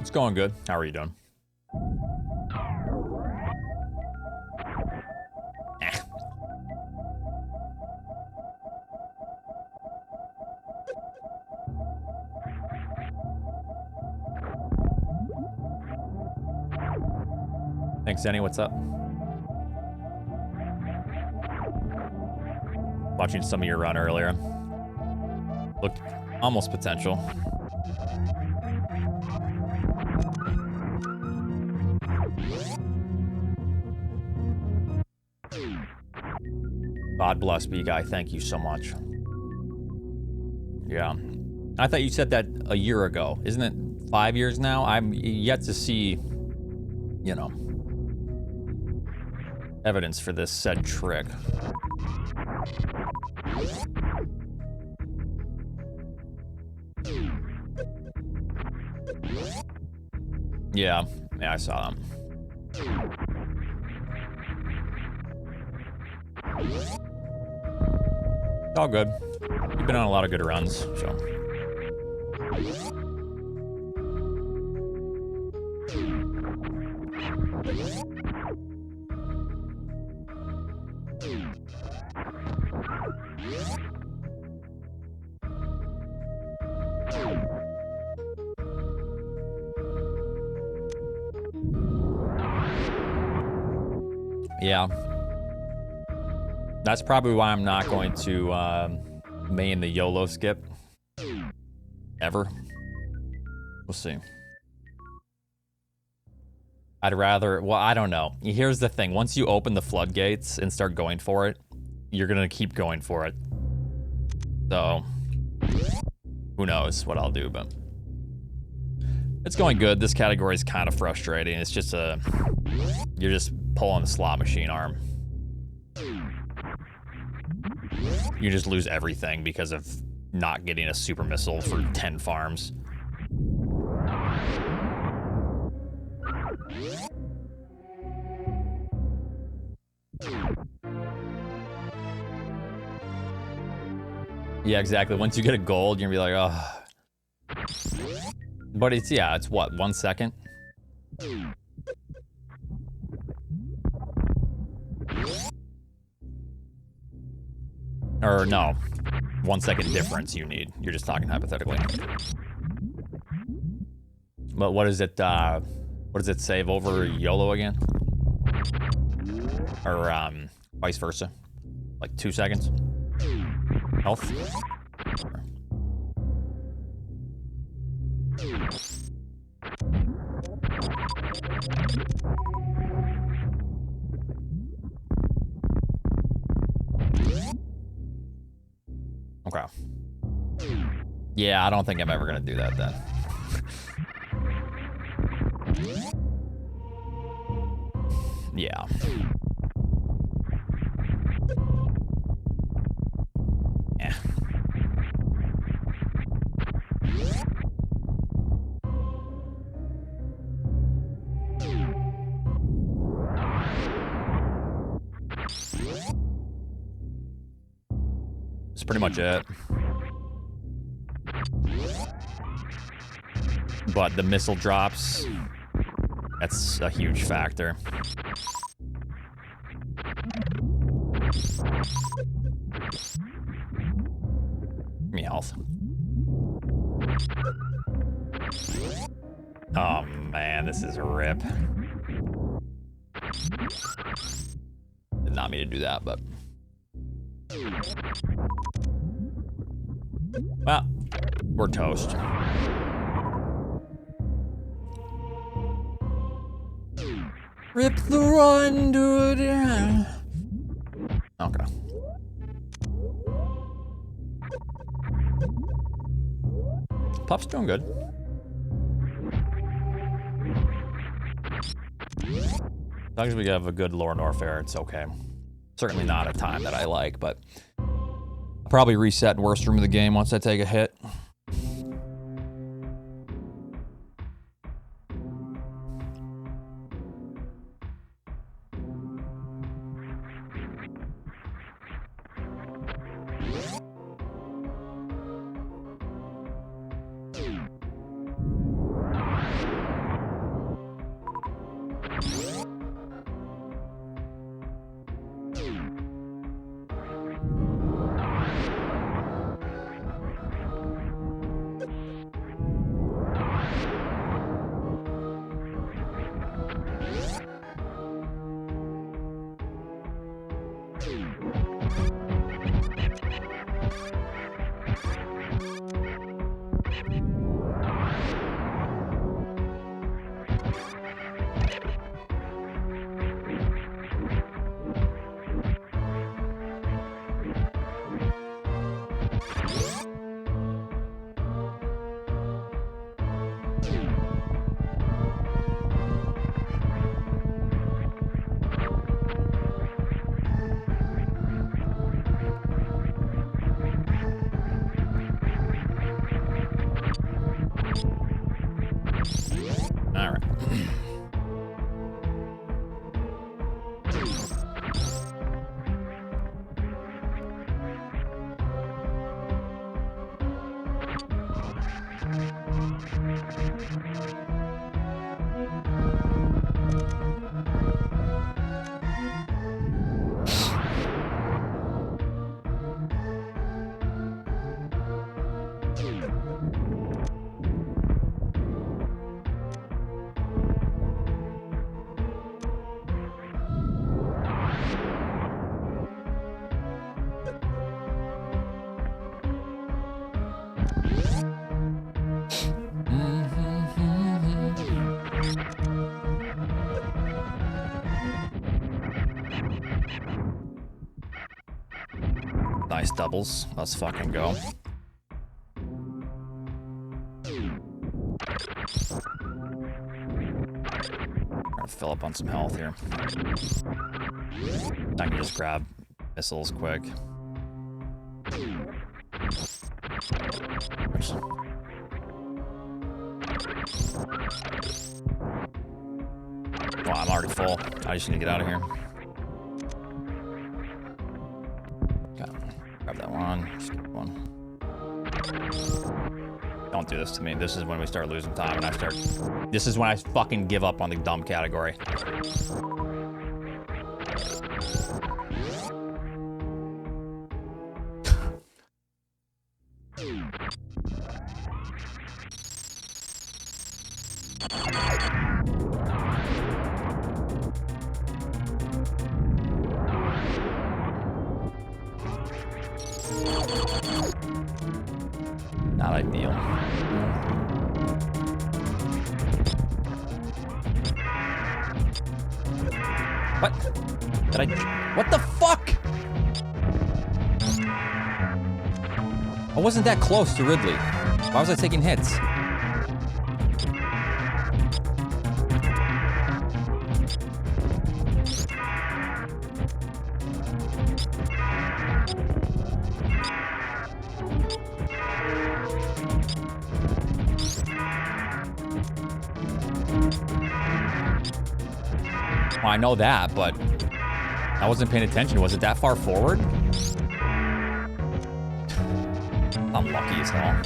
It's going good. How are you doing? Thanks, Zenny. What's up? Watching some of your run earlier. Looked almost potential. God bless me, guy. Thank you so much. Yeah. I thought you said that a year ago. Isn't it 5 years now? I'm yet to see, you know, evidence for this said trick. Yeah, I saw them. It's all good. You've been on a lot of good runs, so. Yeah. That's probably why I'm not going to main the YOLO skip. Ever. We'll see. I'd rather, well, I don't know. Here's the thing. Once you open the floodgates and start going for it, you're going to keep going for it. So, who knows what I'll do, but it's going good. This category is kind of frustrating. It's just you're just pulling the slot machine arm. You just lose everything because of not getting a super missile for 10 farms. Yeah, exactly. Once you get a gold, you're gonna be like, oh. But it's, yeah, it's what, 1 second? Or no, 1 second difference you need. You're just talking hypothetically. But what is it, what does it save over YOLO again? Or, vice versa? Like 2 seconds? Health? Okay. Yeah, I don't think I'm ever gonna do that then. Yeah. Yeah. That's pretty much it. But the missile drops, that's a huge factor. Give me health. Oh man, this is a rip. Did not mean to do that, but. Well, we're toast. Rip the run, dude. Okay. Pup's doing good. As long as we have a good lore Norfair, it's okay. Certainly not a time that I like, but I'll probably reset worst room of the game once I take a hit. Nice doubles. Let's fucking go. Gonna fill up on some health here. I can just grab missiles quick. Oops. Wow, I'm already full. I just need to get out of here. Okay. Grab that one. Just get one. Don't do this to me. This is when we start losing time and this is when I fucking give up on the dumb category. Not ideal. What? What the fuck? I wasn't that close to Ridley. Why was I taking hits? Well, I know that, but I wasn't paying attention. Was it that far forward? I'm lucky as hell.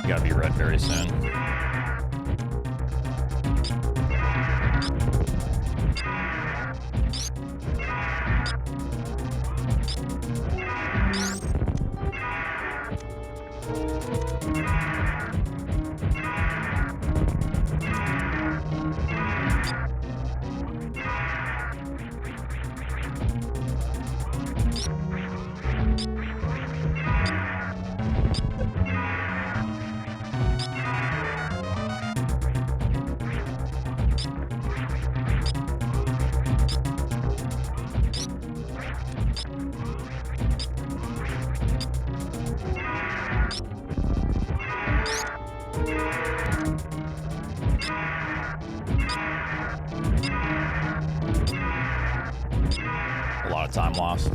You gotta be red very soon. A lot of time lost.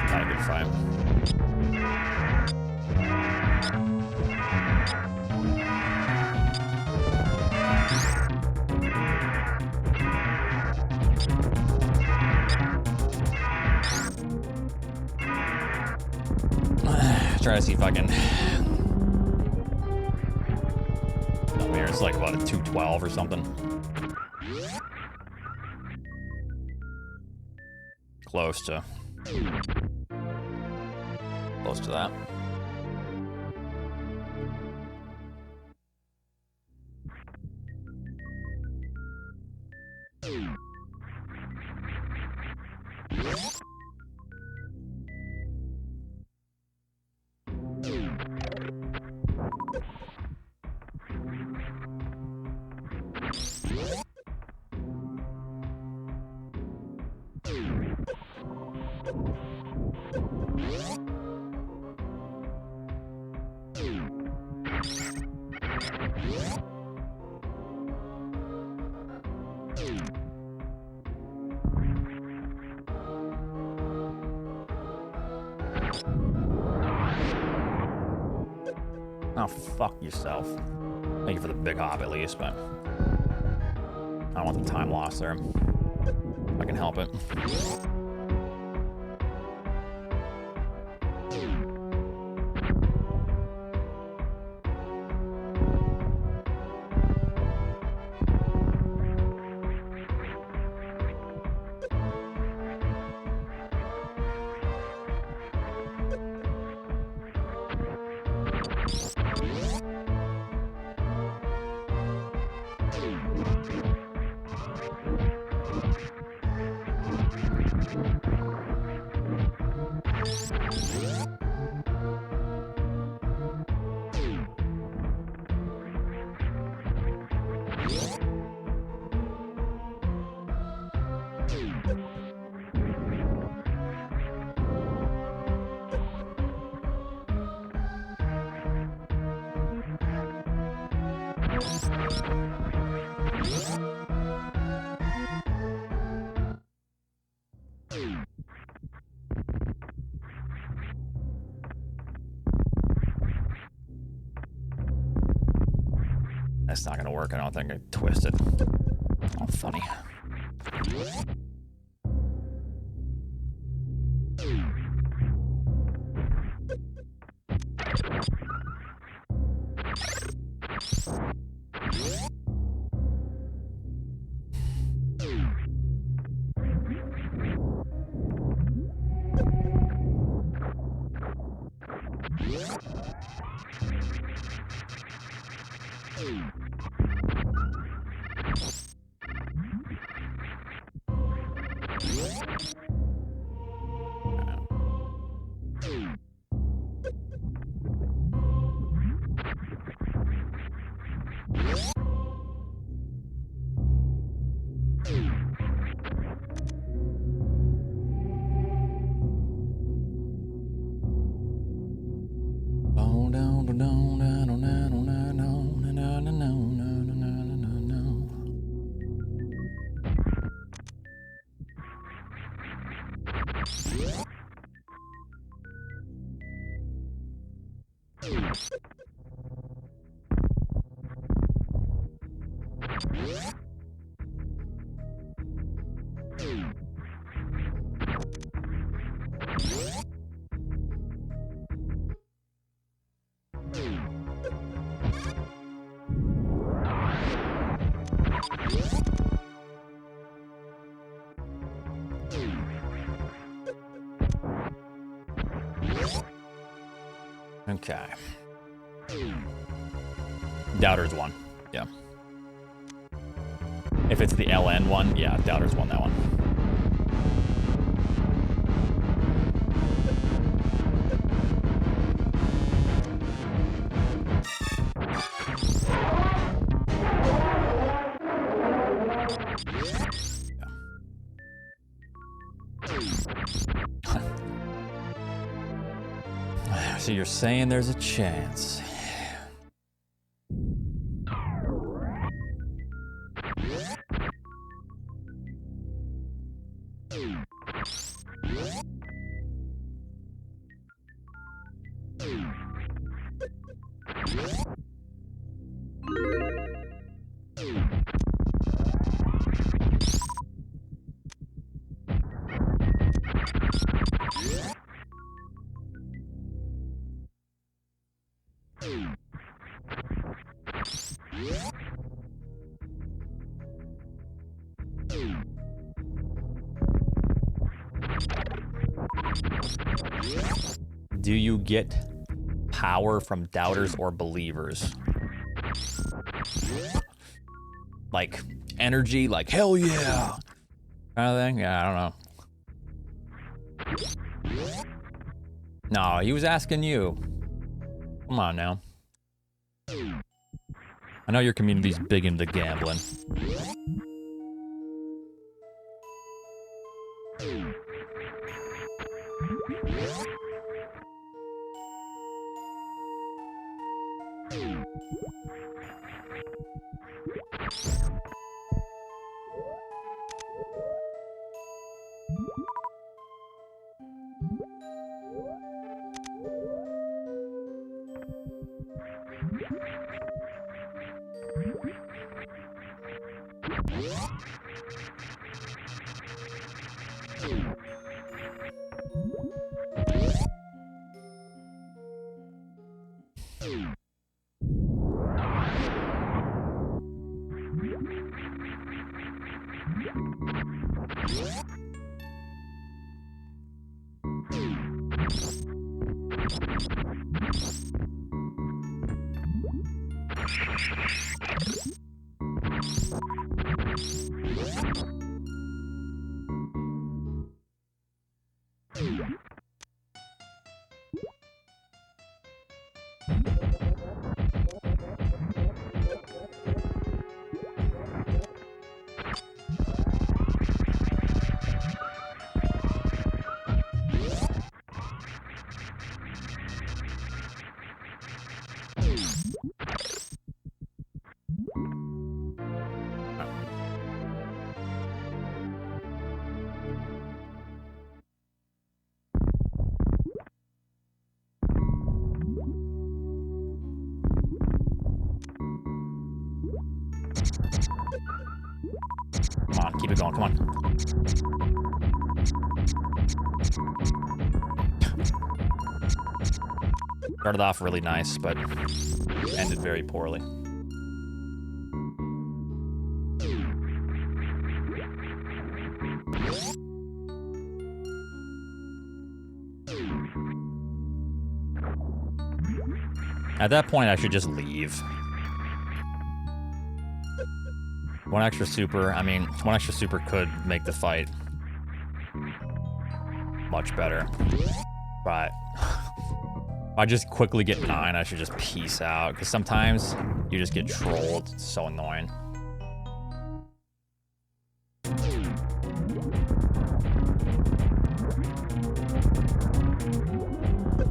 Not a good fight. Try to see if I can. No, here it's like about a 212 or something. Close to that. Oh, fuck yourself. Thank you for the big hop at least, but I don't want the time lost there. I can help it. That's not gonna work. I don't think I twisted. Oh, funny. Okay. Doubters won. Yeah. If it's the LN one, yeah, Doubters won that one. So you're saying there's a chance. Do you get power from doubters or believers? Like energy, like hell yeah, kind of thing? Yeah, I don't know. No, he was asking you. Come on now. I know your community's big into gambling. Come on, keep it going, come on. Started off really nice, but ended very poorly. At that point, I should just leave. One extra super, I mean, one extra super could make the fight much better. But if I just quickly get 9, I should just peace out. Because sometimes you just get trolled. It's so annoying.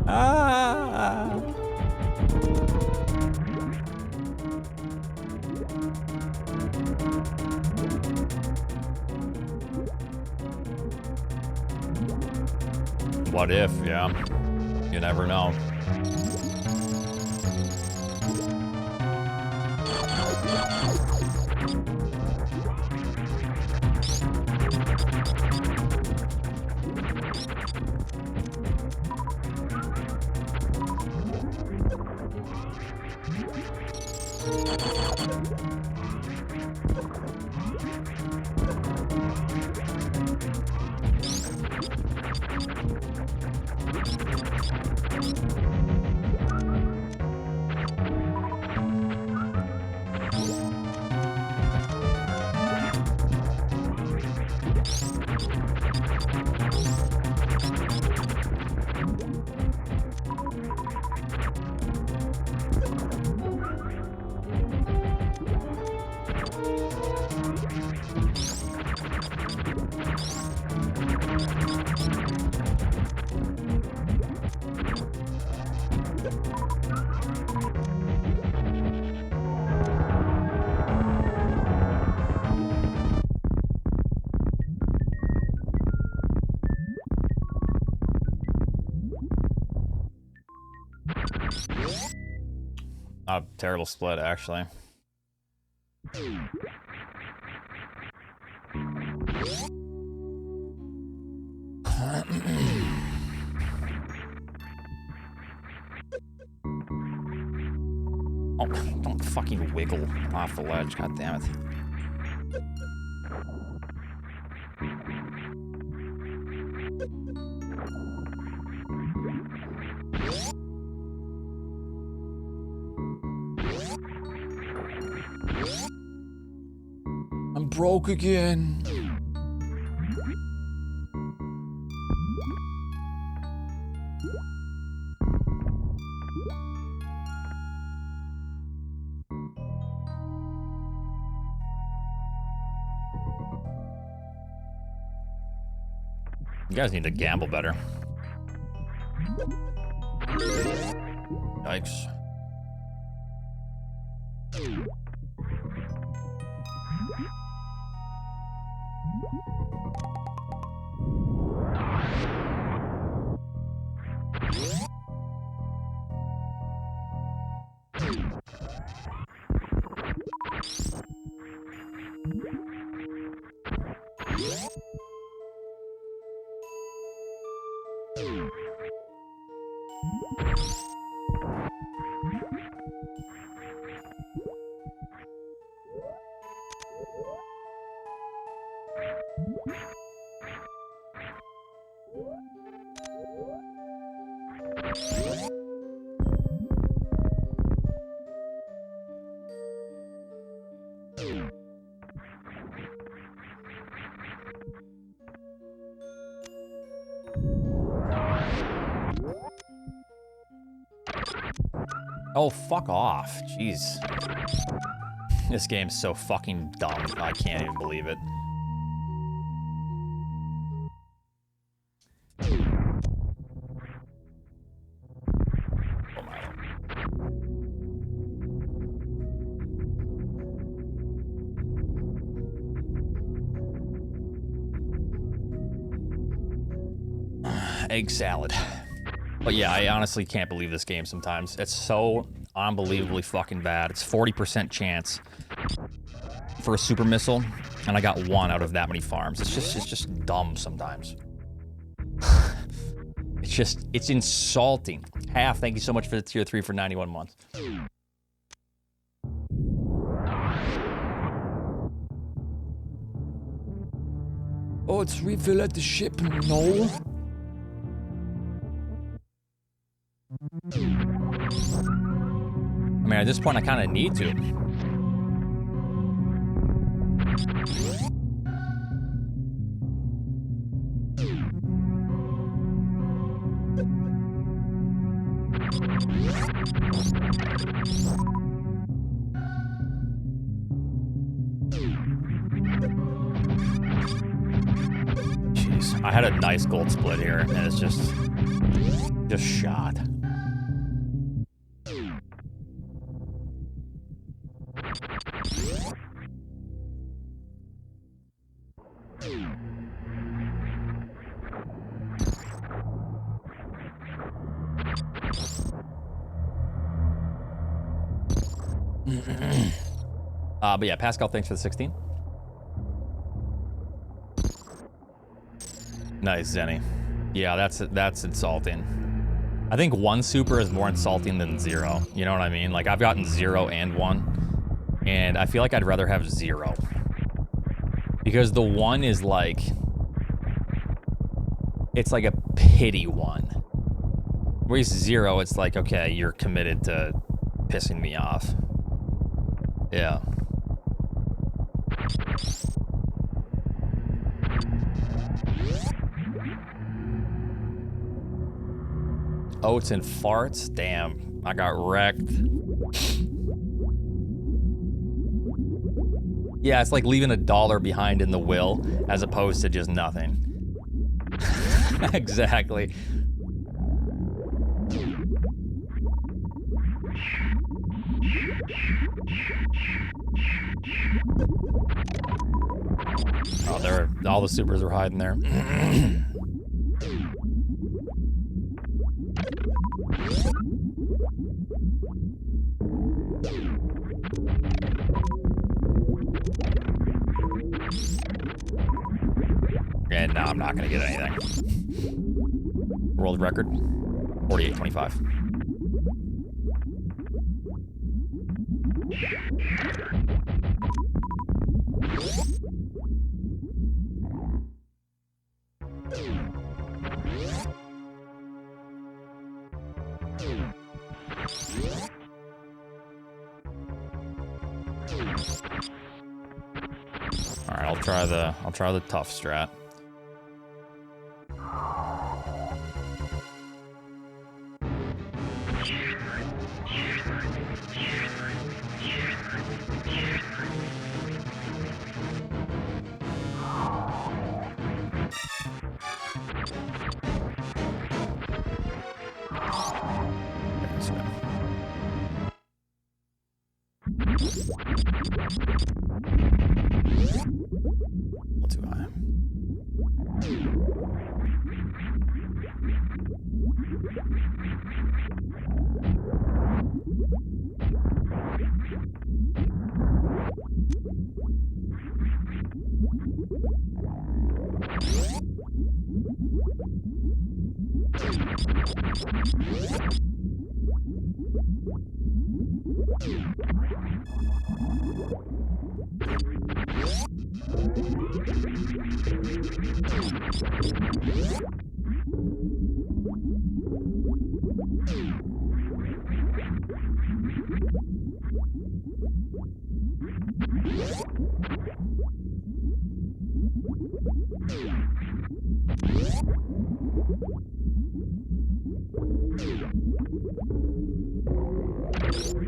Ah! What if, yeah. You never know. A terrible split, actually. Oh, don't fucking wiggle off the ledge, god damn it. I'm broke again. You guys need to gamble better. Yikes. Oh, fuck off. Jeez. This game's so fucking dumb. I can't even believe it. Egg salad. But yeah, I honestly can't believe this game sometimes. It's so unbelievably fucking bad. It's 40% chance for a super missile, and I got 1 out of that many farms. It's just dumb sometimes. It's insulting. Half, thank you so much for the tier 3 for 91 months. Oh, it's refill at the ship. No. I mean, at this point, I kind of need to. Jeez, I had a nice gold split here, and it's just shot. But yeah, Pascal, thanks for the 16. Nice, Zenny. Yeah, that's insulting. I think 1 super is more insulting than 0. You know what I mean? Like, I've gotten 0 and 1, and I feel like I'd rather have 0. Because the 1 is like... It's like a pity 1. Whereas 0, it's like, okay, you're committed to pissing me off. Yeah. Oats and farts? Damn, I got wrecked. Yeah, it's like leaving $1 behind in the will, as opposed to just nothing. Exactly. Oh, all the supers are hiding there. And no, I'm not gonna get anything. World record, 48.25. All right, I'll try the tough strat. Too high.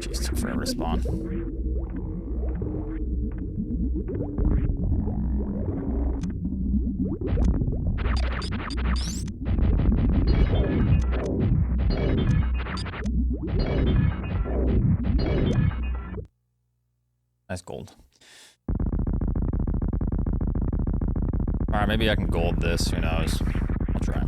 Jeez, took forever to spawn. Nice gold. Alright, maybe I can gold this, who knows. I'll try.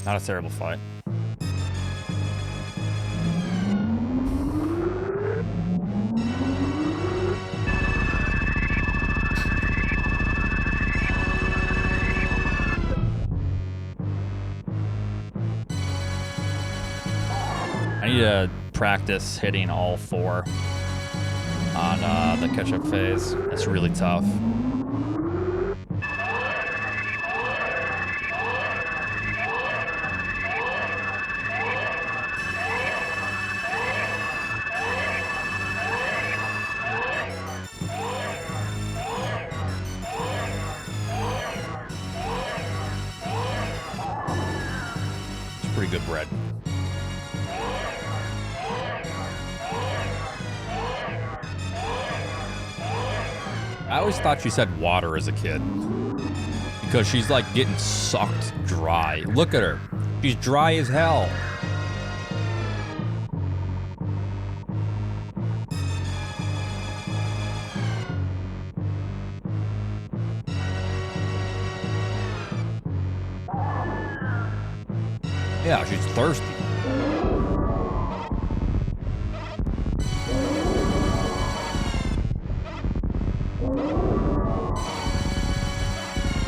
Not a terrible fight. need to practice hitting all 4 on the catch-up phase. It's really tough. It's pretty good bread. I always thought she said water as a kid because she's like getting sucked dry. Look at her. She's dry as hell. Yeah, she's thirsty.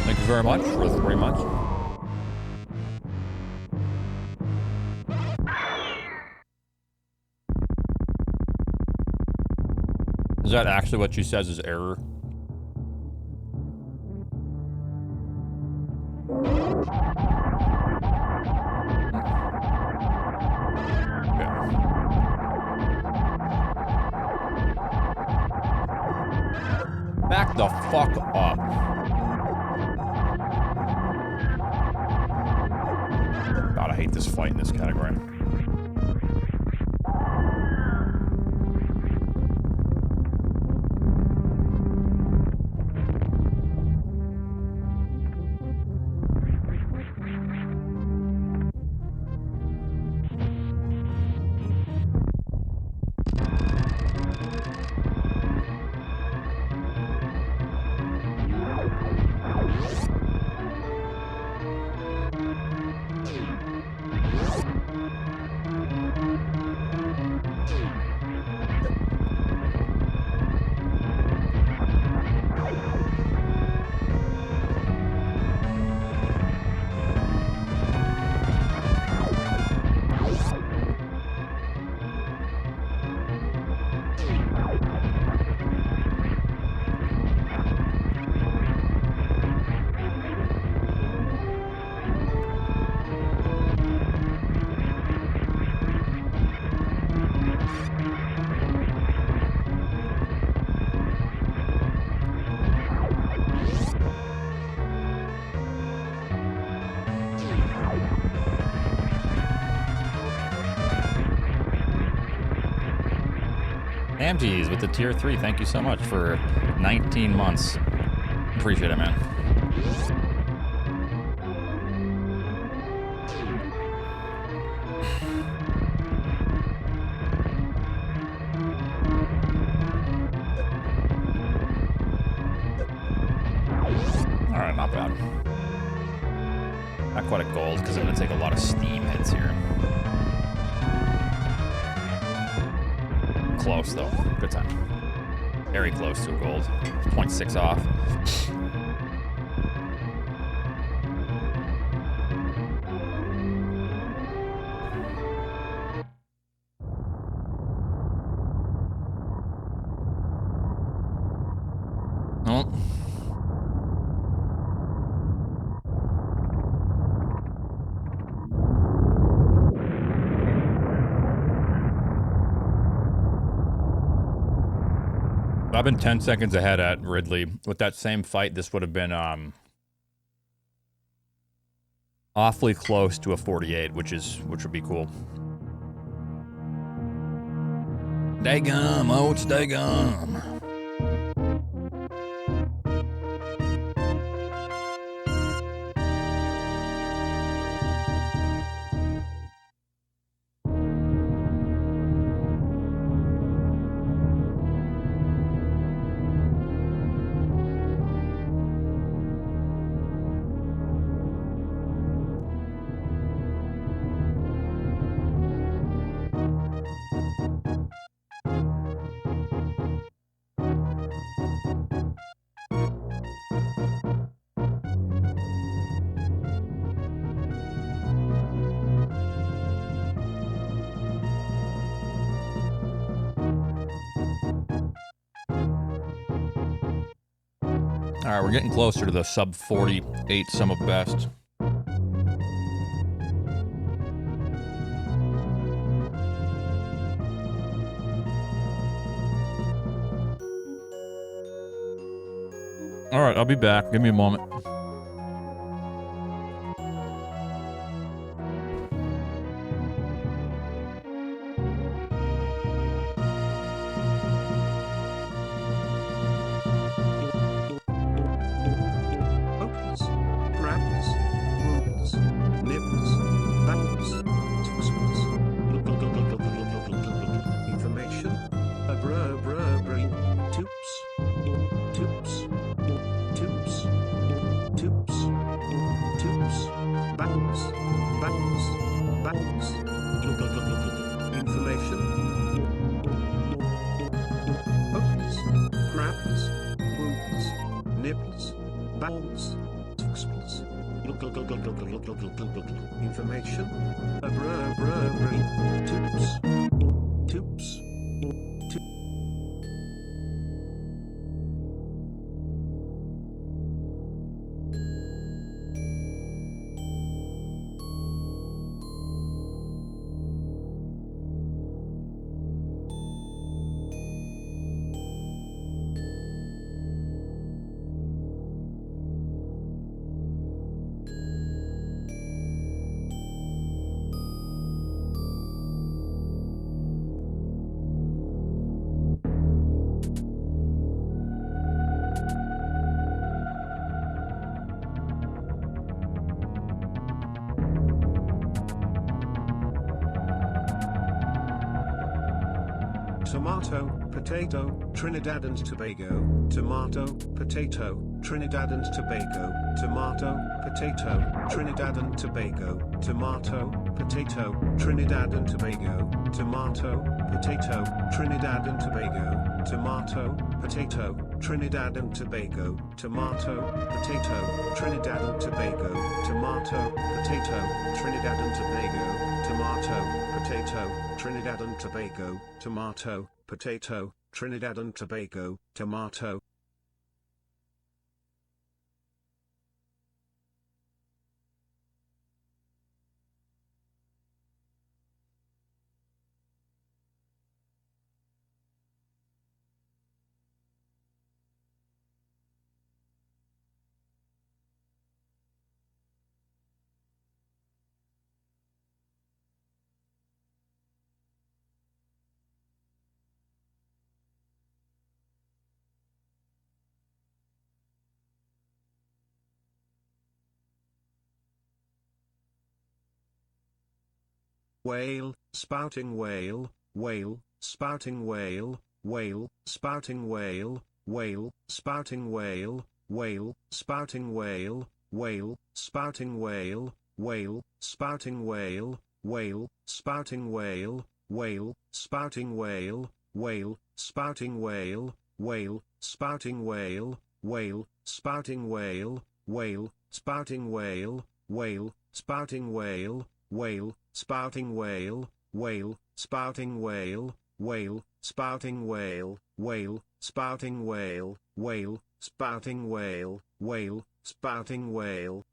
Thank you very much for the 3 months. Is that actually what she says is error? Back the fuck up. God, I hate this fight in this category. Amties with the tier 3. Thank you so much for 19 months. Appreciate it, man. All right, not bad. Not quite a gold because I'm going to take a lot of steam hits here. Close though. Good time. Very close to a gold. 0.6 off. Oh. I've been 10 seconds ahead at Ridley. With that same fight, this would have been awfully close to a 48, which would be cool. Daggum, Oats, daggum. right, we're getting closer to the sub 48 sum of best. All right, I'll be back. Give me a moment. Opens, grabs, moves, nibbles, babbles, twists, information, brain, toops, toops, toops, toops, toops, babbles, babbles, babbles, information, opens, grabs, moves, nibbles, babbles, twists, information, brain, toops, toops, tomato, potato, Trinidad and Tobago, tomato, potato, Trinidad and Tobago, tomato, potato, Trinidad and Tobago, tomato, potato, Trinidad and Tobago, tomato, potato, Trinidad and Tobago, tomato, potato, Trinidad and Tobago, tomato, potato, Trinidad and Tobago, tomato, potato, Trinidad and Tobago, tomato, potato, Trinidad and Tobago, tomato, potato, Trinidad and Tobago, tomato. Whale, spouting whale, whale, spouting whale, whale, spouting whale, whale, spouting whale, whale, spouting whale, whale, spouting whale, whale, spouting whale, whale, spouting whale, whale, spouting whale, whale, spouting whale, whale, spouting whale, whale, spouting whale, whale, spouting whale, whale, spouting whale, whale, spouting whale, whale, spouting whale, whale, spouting whale, whale, spouting whale, whale, spouting whale, whale, spouting whale.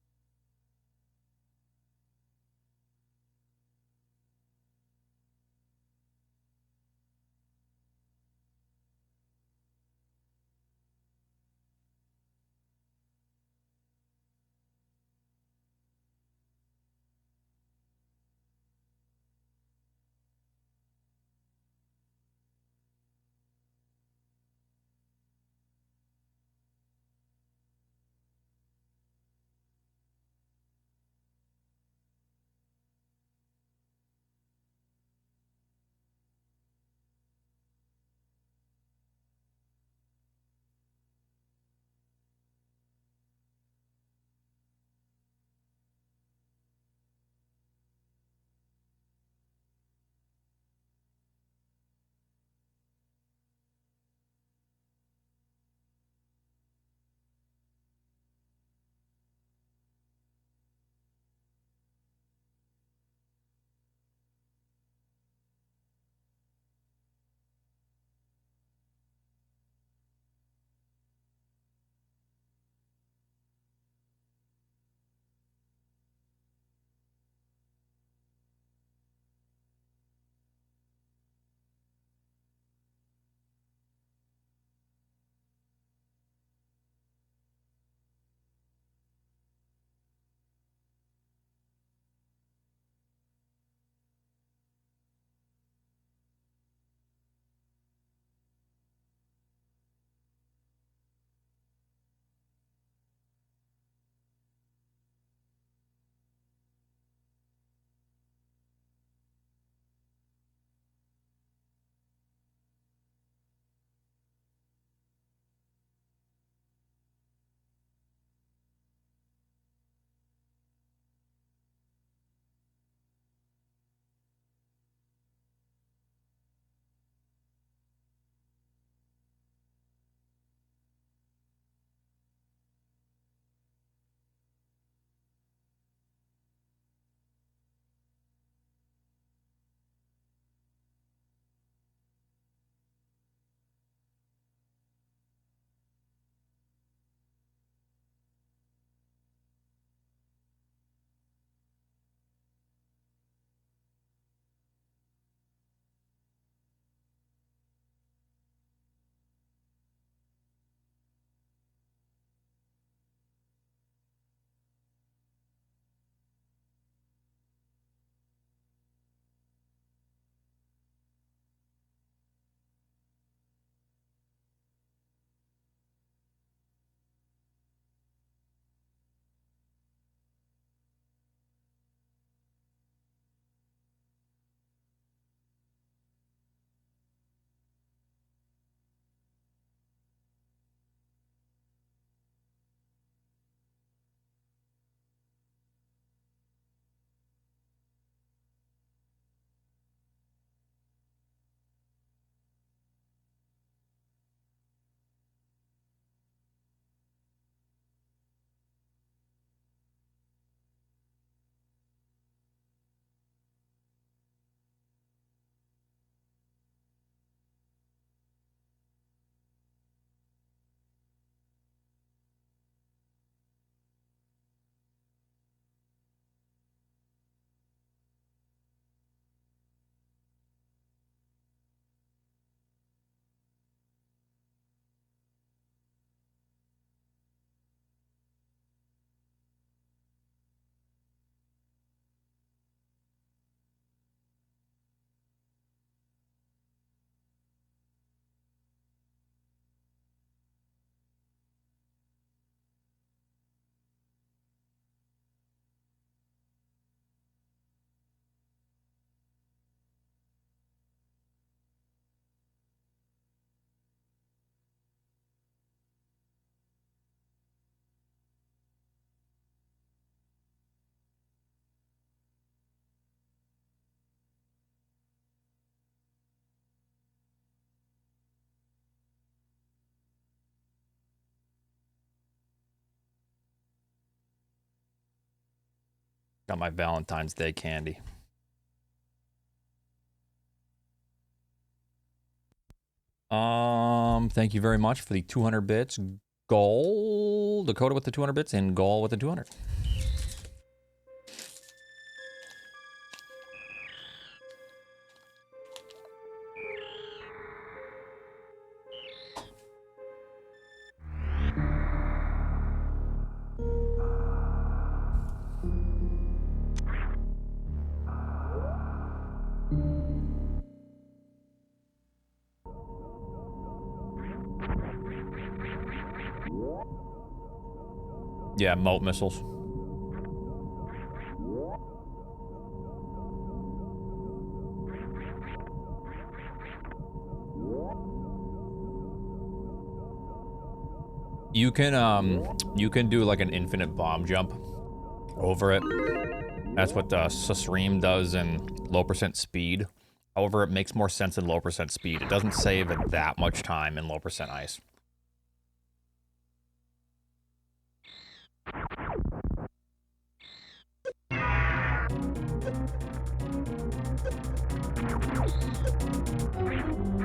Got my Valentine's Day candy. Thank you very much for the 200 bits. Goal, Dakota with the 200 bits, and Goal with the 200. Yeah, moat missiles. You can do like an infinite bomb jump over it. That's what Sasream does in low percent speed. However, it makes more sense in low percent speed. It doesn't save it that much time in low percent ice.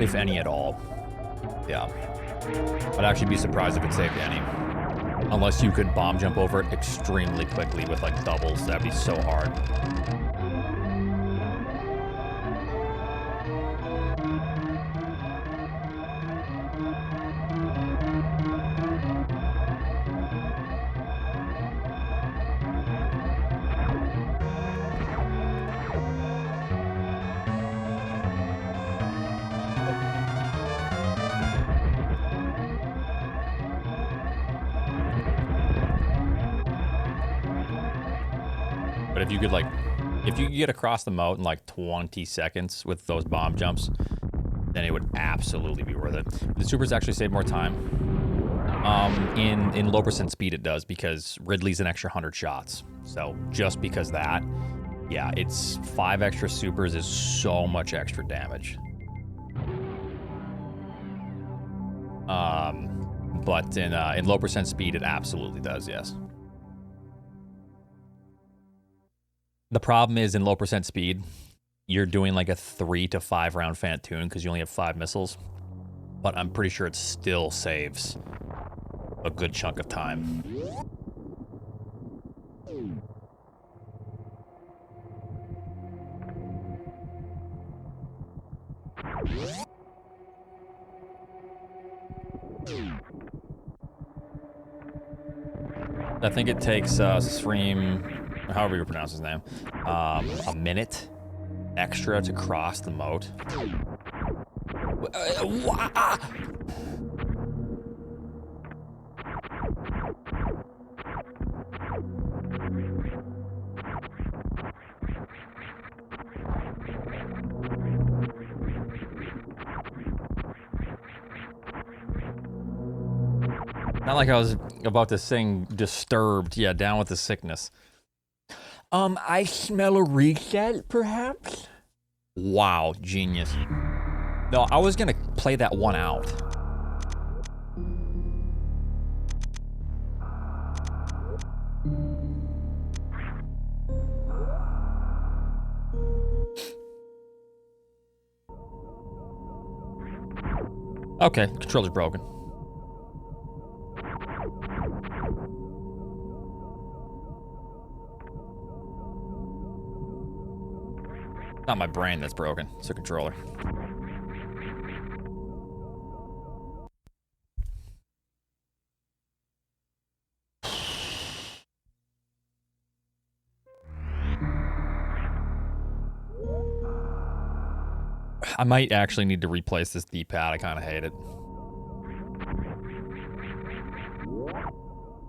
If any at all. Yeah. I'd actually be surprised if it saved any. Unless you could bomb jump over it extremely quickly with like doubles. That'd be so hard. But if you could like, if you could get across the moat in like 20 seconds with those bomb jumps, then it would absolutely be worth it. The supers actually save more time. In low percent speed it does, because Ridley's an extra 100 shots. So just because that, yeah, it's 5 extra supers is so much extra damage. But in low percent speed it absolutely does, yes. The problem is in low percent speed, you're doing like a 3 to 5 round Fantoon because you only have 5 missiles. But I'm pretty sure it still saves a good chunk of time. I think it takes Sreem, however you pronounce his name, a minute extra to cross the moat. Not like I was about to sing Disturbed. Yeah, Down with the Sickness. I smell a reset, perhaps? Wow, genius. No, I was gonna play that one out. Okay, controller's broken. Not my brain that's broken, it's a controller. I might actually need to replace this D-pad, I kind of hate it.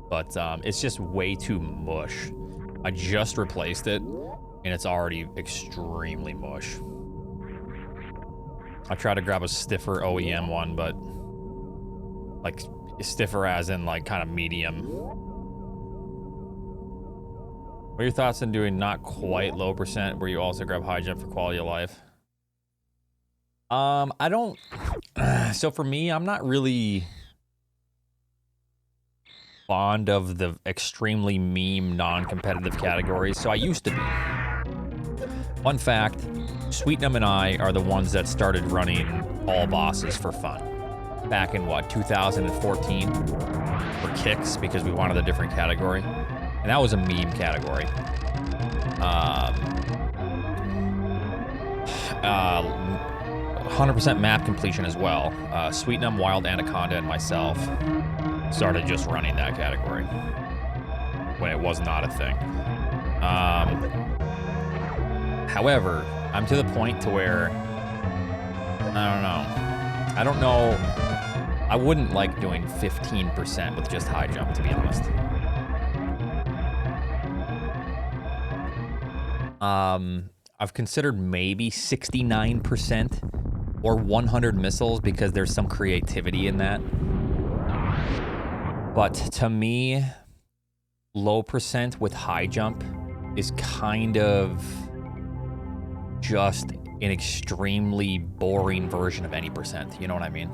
But it's just way too mush. I just replaced it, and it's already extremely mush. I tried to grab a stiffer OEM one, but like stiffer as in like kind of medium. What are your thoughts on doing not quite low percent where you also grab high jump for quality of life? I don't, so for me, I'm not really fond of the extremely meme, non-competitive categories, so I used to be. Fun fact, Sweetnum and I are the ones that started running all bosses for fun. Back in, what, 2014? For kicks, because we wanted a different category. And that was a meme category. 100% map completion as well. Sweetnum, Wild Anaconda, and myself started just running that category when it was not a thing. However, I'm to the point to where I don't know. I wouldn't like doing 15% with just high jump, to be honest. I've considered maybe 69% or 100 missiles because there's some creativity in that. But to me, low percent with high jump is kind of just an extremely boring version of any percent. You know what I mean?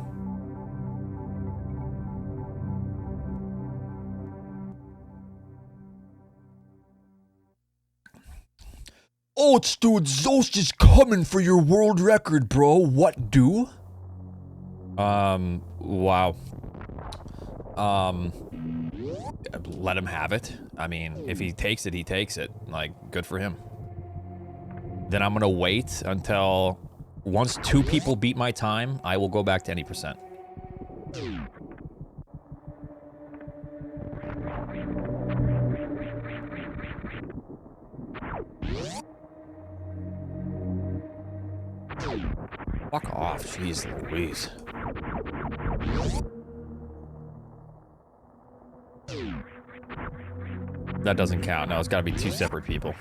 Oatsngoats is coming for your world record, bro. What do? Wow. Let him have it. I mean, if he takes it, he takes it. Like, good for him. Then I'm gonna wait until once 2 people beat my time, I will go back to any percent. Fuck off, jeez Louise. That doesn't count. No, it's gotta be 2 separate people.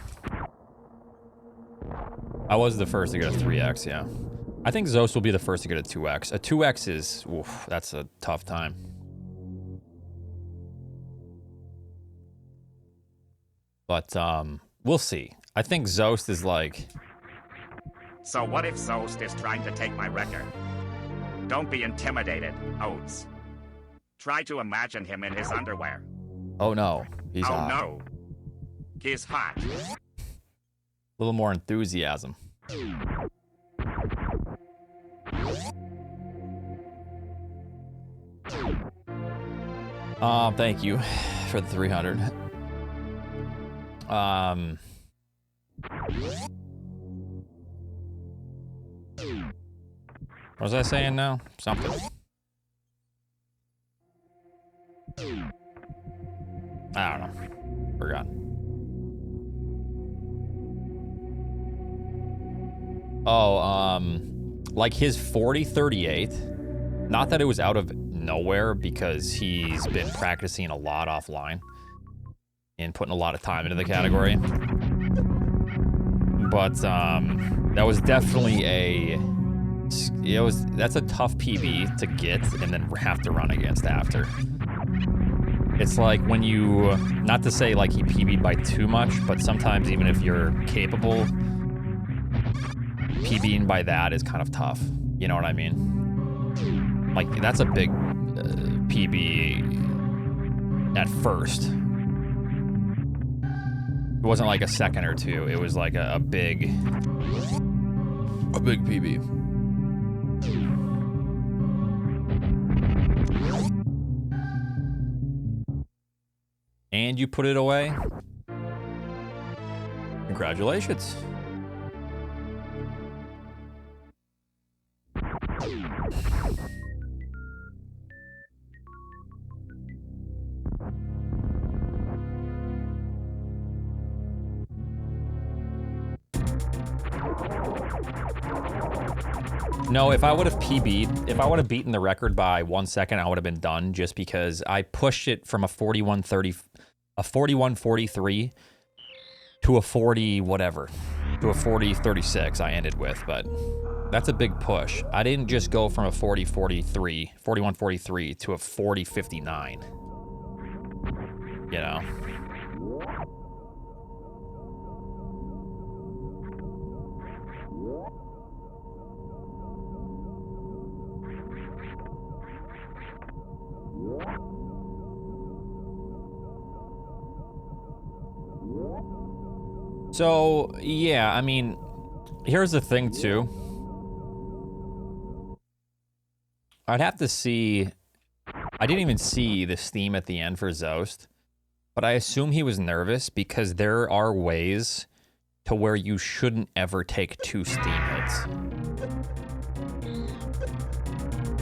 I was the first to get a 3x, yeah. I think Zos will be the first to get a 2x. A 2x is, oof, that's a tough time. But, we'll see. I think Zost is like... So what if Zost is trying to take my record? Don't be intimidated, Oats. Try to imagine him in his underwear. Oh no, he's hot. Oh no, he's hot. A little more enthusiasm. Thank you for the 300. What was I saying now? Something. I don't know. Forgot. Oh, like his 40-38. Not that it was out of nowhere, because he's been practicing a lot offline and putting a lot of time into the category. But that was definitely that's a tough PB to get and then have to run against after. It's like when you, not to say like he PB'd by too much, but sometimes even if you're capable, PBing by that is kind of tough. You know what I mean? Like, that's a big PB at first. It wasn't like a second or two. It was like a big PB. And you put it away? Congratulations. No, if I would have PB'd, if I would have beaten the record by 1 second, I would have been done, just because I pushed it from a 41-43 to a 40 whatever, to a 40-36 I ended with, but that's a big push. I didn't just go from a 41-43 to a 40-59, you know? So, yeah, I mean, here's the thing, too. I'd have to see... I didn't even see the Steam at the end for Zoast, but I assume he was nervous because there are ways to where you shouldn't ever take 2 Steam hits.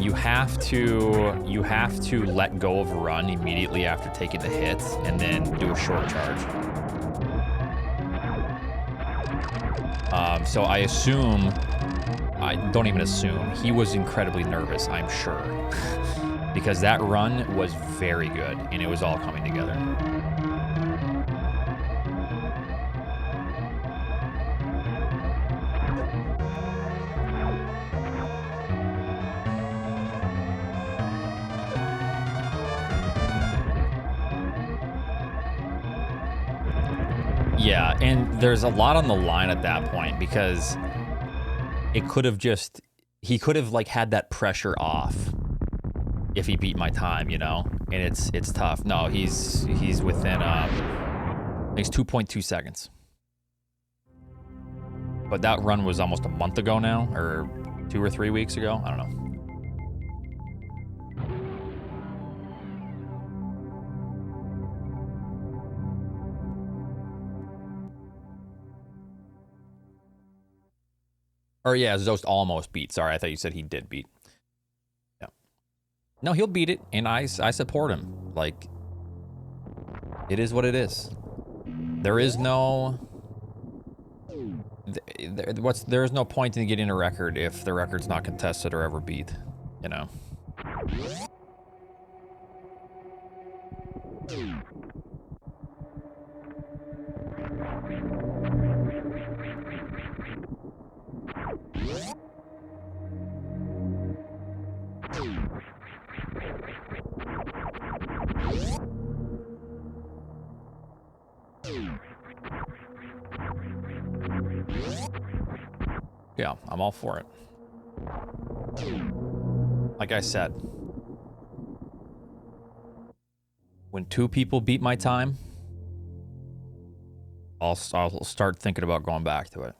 You have to let go of run immediately after taking the hit and then do a short charge. So I assume, I don't even assume, he was incredibly nervous, I'm sure. Because that run was very good and it was all coming together. Yeah, and there's a lot on the line at that point because it could have just, he could have like had that pressure off if he beat my time, you know? And it's tough. No, he's within, I think it's 2.2 seconds. But that run was almost a month ago now, or 2 or 3 weeks ago, I don't know. Or yeah, Zoast almost beat. Sorry, I thought you said he did beat. Yeah. No, he'll beat it, and I support him. Like, it is what it is. There is no... there is no point in getting a record if the record's not contested or ever beat, you know? Yeah, I'm all for it. Like I said, when 2 people beat my time, I'll start thinking about going back to it.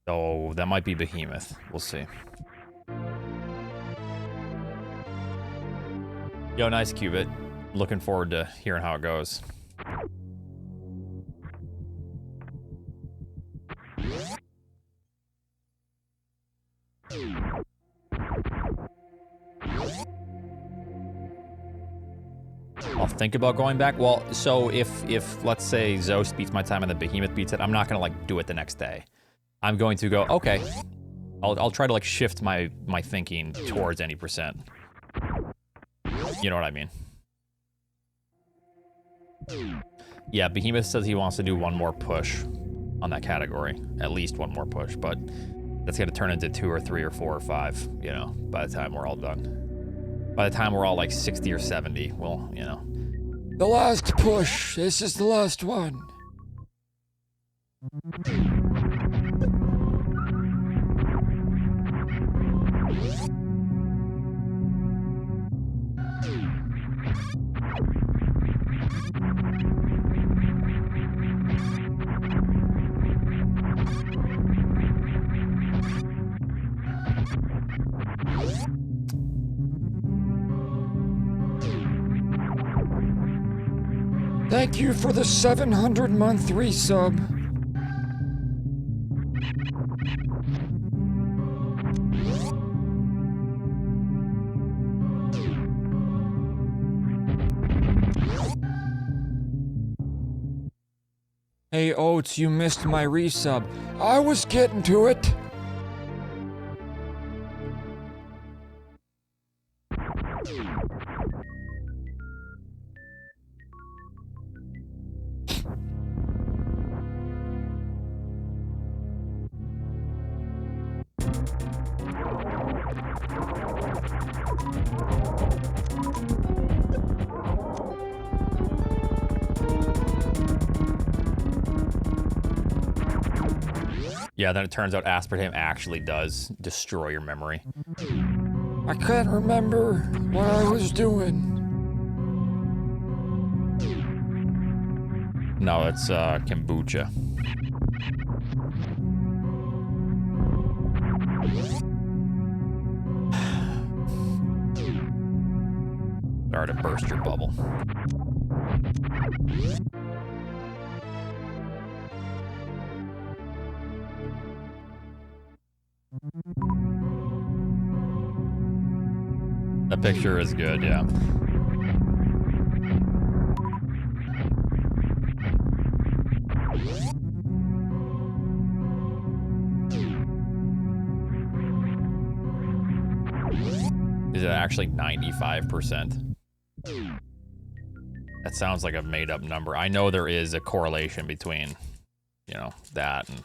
So that might be Behemoth. We'll see. Yo, nice Cubit. Looking forward to hearing how it goes. I'll think about going back. Well, so if let's say Zoast beats my time and the Behemoth beats it, I'm not gonna like do it the next day. I'm going to go, okay. I'll try to like shift my thinking towards any percent. You know what I mean? Yeah, Behemoth says he wants to do 1 more push on that category. At least 1 more push, but that's gonna turn into 2 or 3 or 4 or 5, you know, by the time we're all done. By the time we're all like 60 or 70, well, you know. The last push. This is the last one. Thank you for the 700-month resub. Hey Oats, you missed my resub. I was getting to it. Yeah, then it turns out aspartame actually does destroy your memory. I can't remember what I was doing. No, it's kombucha. Sorry to burst your bubble. That picture is good, yeah. Is it actually 95%? That sounds like a made-up number. I know there is a correlation between, you know, that and...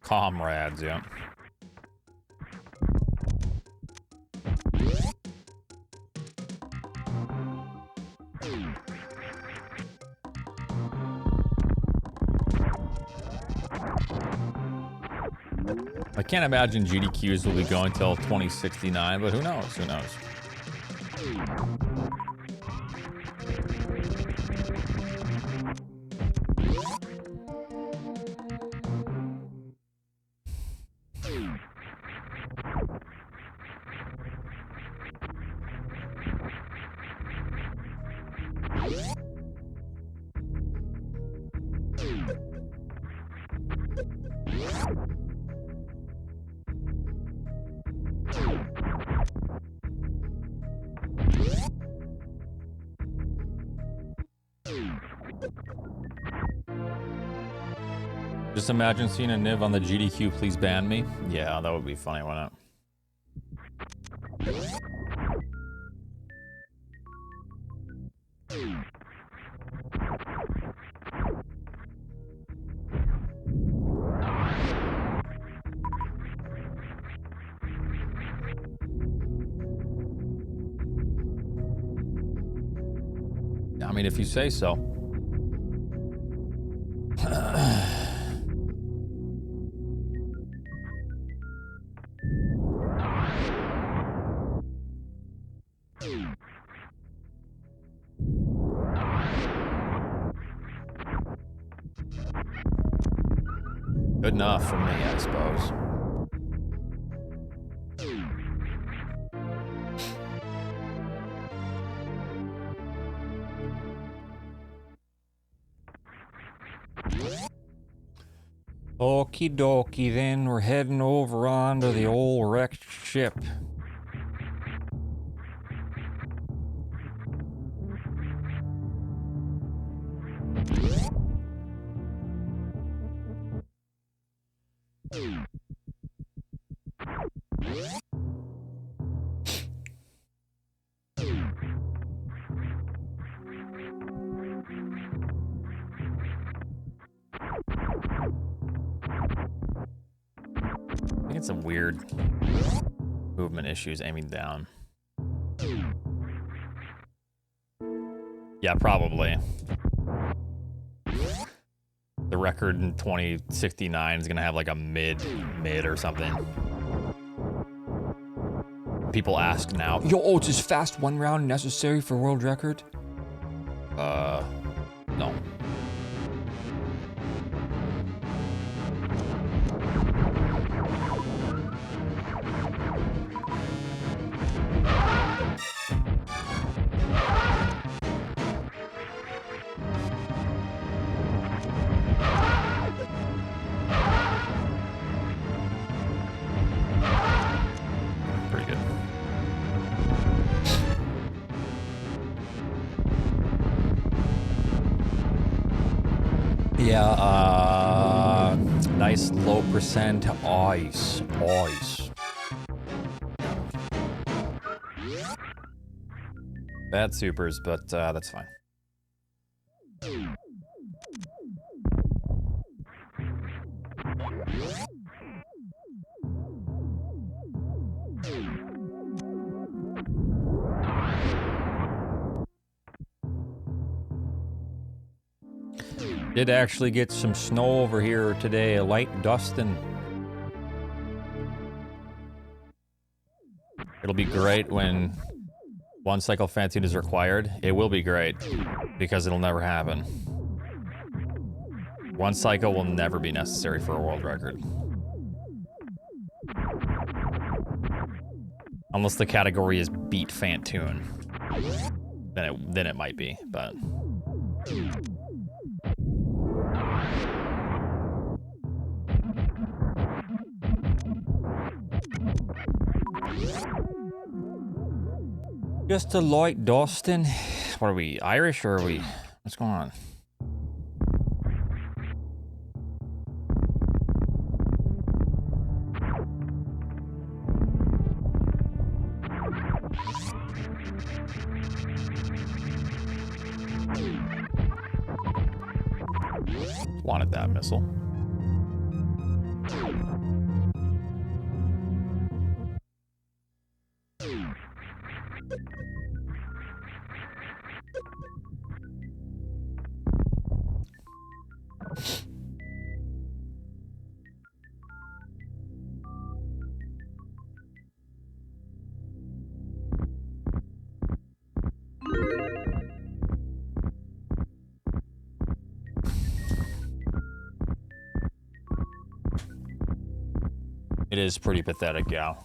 Comrades, yeah. I can't imagine GDQs will be going till 2069, but who knows? Who knows? Just imagine seeing a Niv on the GDQ, please ban me. Yeah, that would be funny, why not? I mean, if you say so. Good enough for me, I suppose. Okie dokie, then we're heading over onto the old wrecked ship. I think it's some weird movement issues aiming down. Yeah, probably. The record in 2069 is gonna have like a mid or something. People ask now, yo, Oats, is fast one round necessary for world record? No. Yeah, nice low percent ice. Ice. Bad supers, but that's fine. Did actually get some snow over here today, a light dusting. It'll be great when one cycle fantasy is required. It will be great, because it'll never happen. One cycle will never be necessary for a world record. Unless the category is beat Fantoon. Then it might be, but... Just a light dusting. What are we, Irish or are we... What's going on? Wanted that missile. It is pretty pathetic, yeah.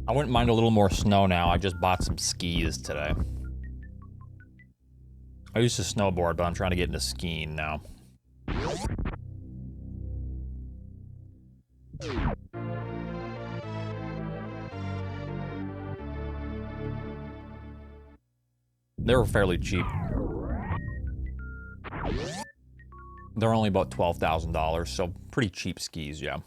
I wouldn't mind a little more snow now. I just bought some skis today. I used to snowboard, but I'm trying to get into skiing now. They were fairly cheap. They're only about $12,000, so pretty cheap skis, yeah.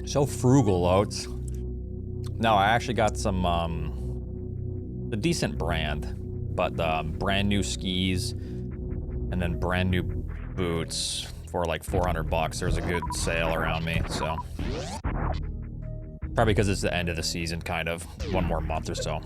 So frugal, Oats. No, I actually got some, a decent brand, but brand new skis and then brand new boots for like $400. There's a good sale around me, so. Probably because it's the end of the season, kind of. One more month or so.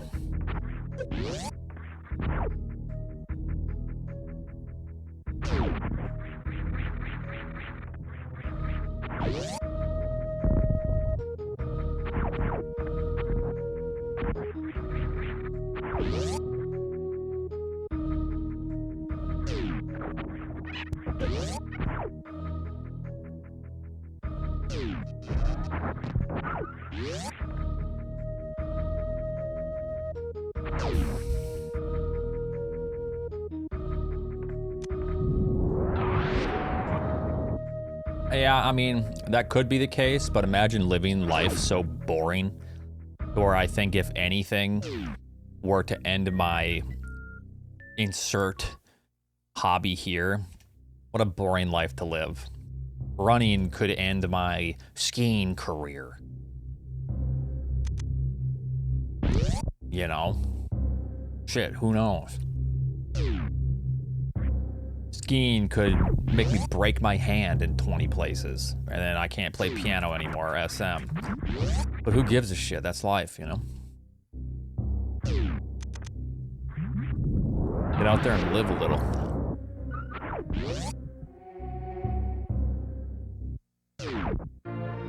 Yeah, I mean, that could be the case, but imagine living life so boring, where I think if anything were to end my insert hobby here, what a boring life to live. Running could end my skiing career. You know? Shit, who knows? Skiing could make me break my hand in 20 places, and then I can't play piano anymore, SM. But who gives a shit? That's life, you know? Get out there and live a little.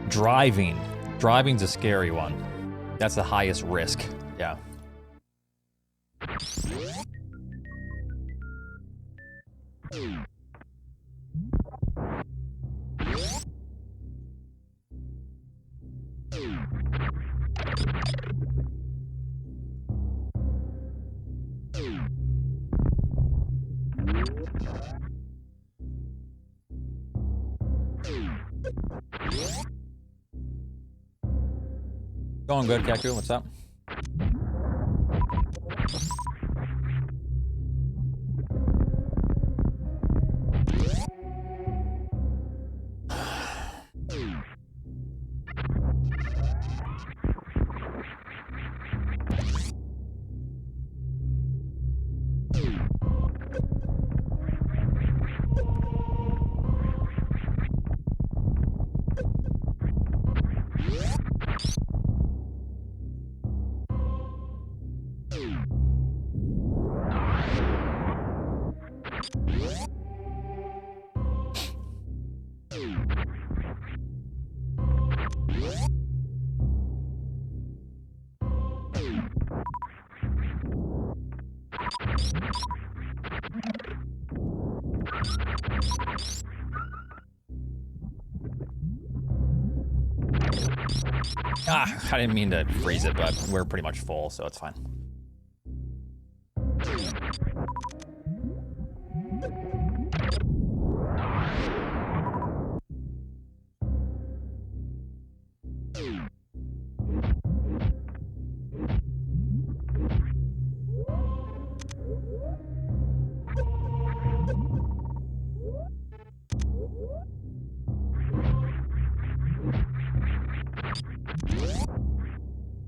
Driving. Driving's a scary one. That's the highest risk, yeah. Going good, Kaku. What's up? I didn't mean to freeze it, but we're pretty much full, so it's fine.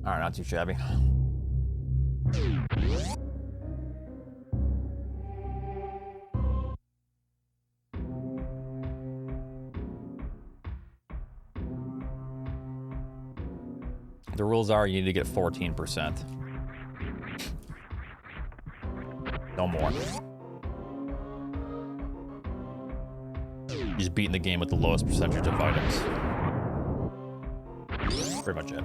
All right, not too shabby. The rules are you need to get 14%. No more. You're just beating the game with the lowest percentage of items. Pretty much it.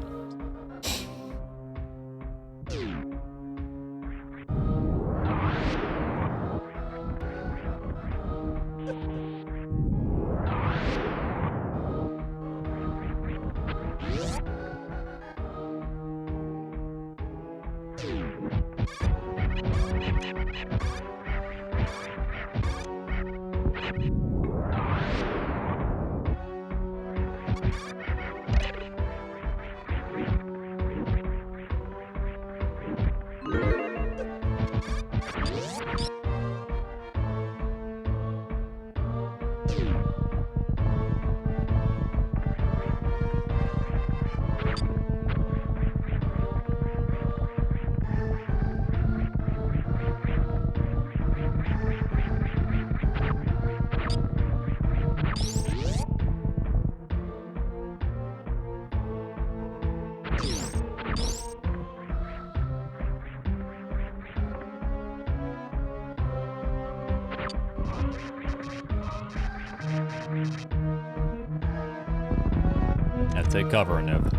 Take cover, Nib.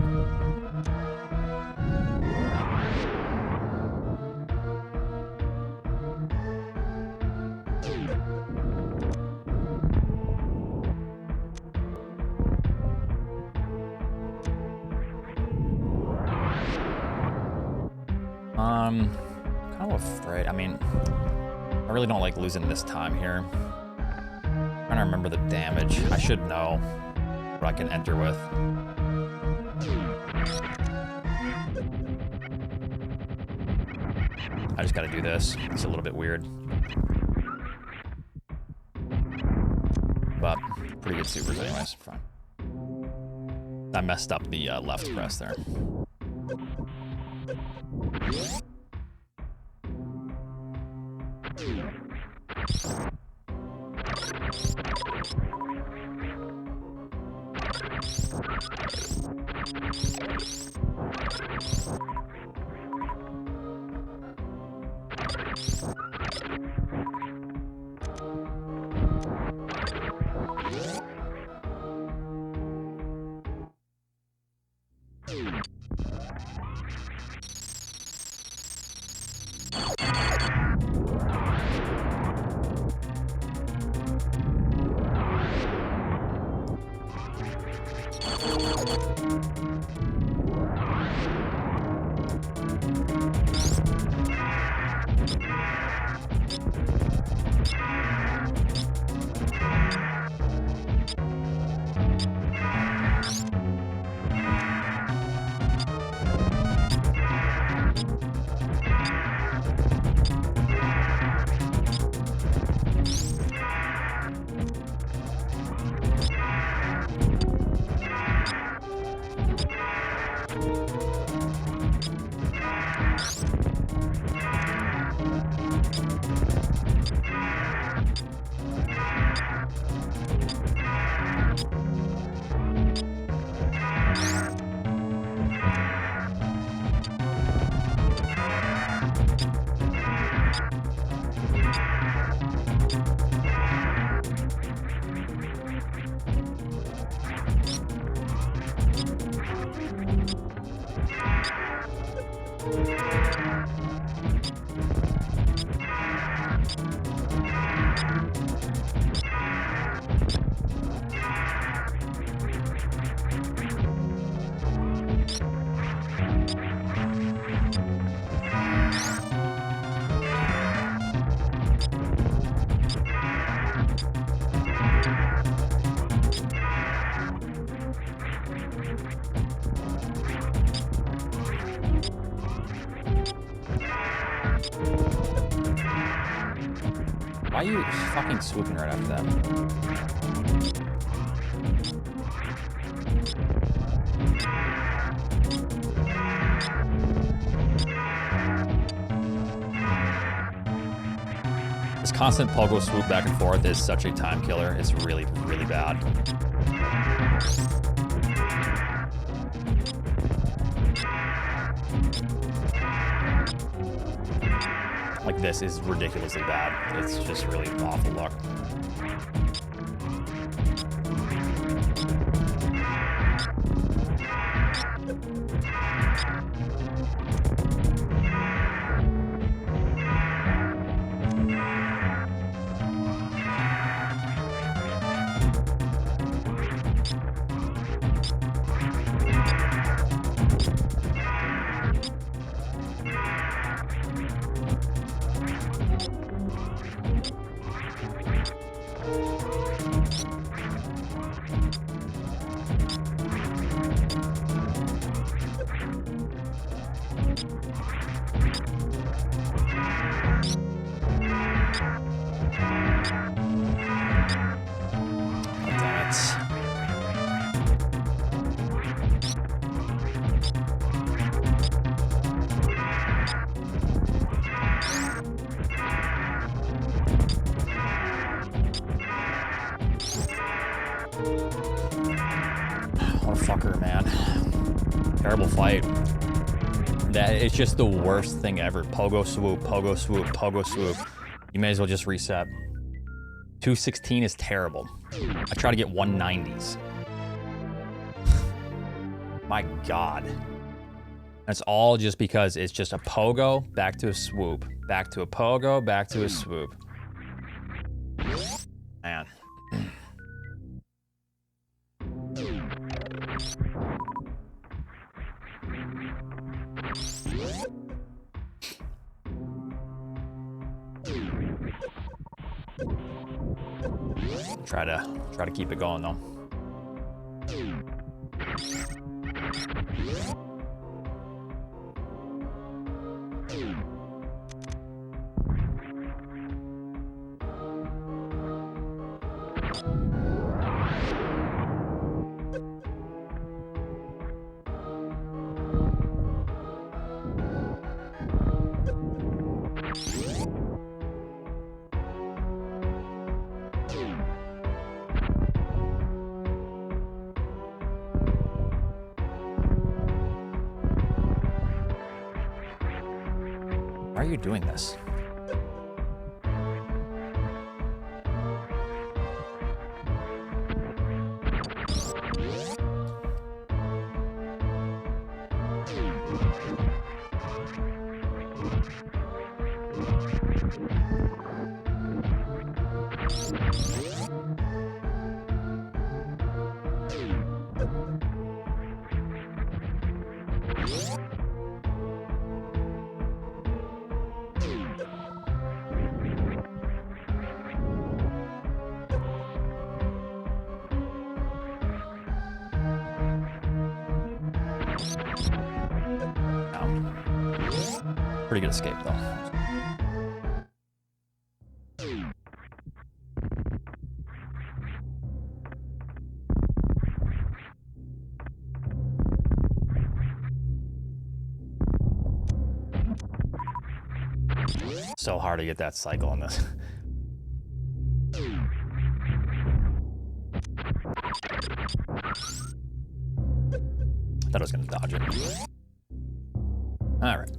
Kind of afraid. I mean, I really don't like losing this time here. I'm trying to remember the damage. I should know what I can enter with. I just gotta do this. It's a little bit weird. But pretty good supers anyways. Fine. I messed up the left press there. Why are you fucking swooping right after that? This constant pogo swoop back and forth is such a time killer. It's really, really bad. Like, this is ridiculously bad. It's just really awful luck. It's just the worst thing ever. Pogo swoop, pogo swoop, pogo swoop. You may as well just reset. 216 is terrible. I try to get 190s. My God. That's all just because it's just a pogo, back to a swoop. Back to a pogo, back to a swoop. Man. Try to keep it going though. Why are you doing this? Pretty good escape, though. So hard to get that cycle on this. Thought I was gonna dodge it. All right.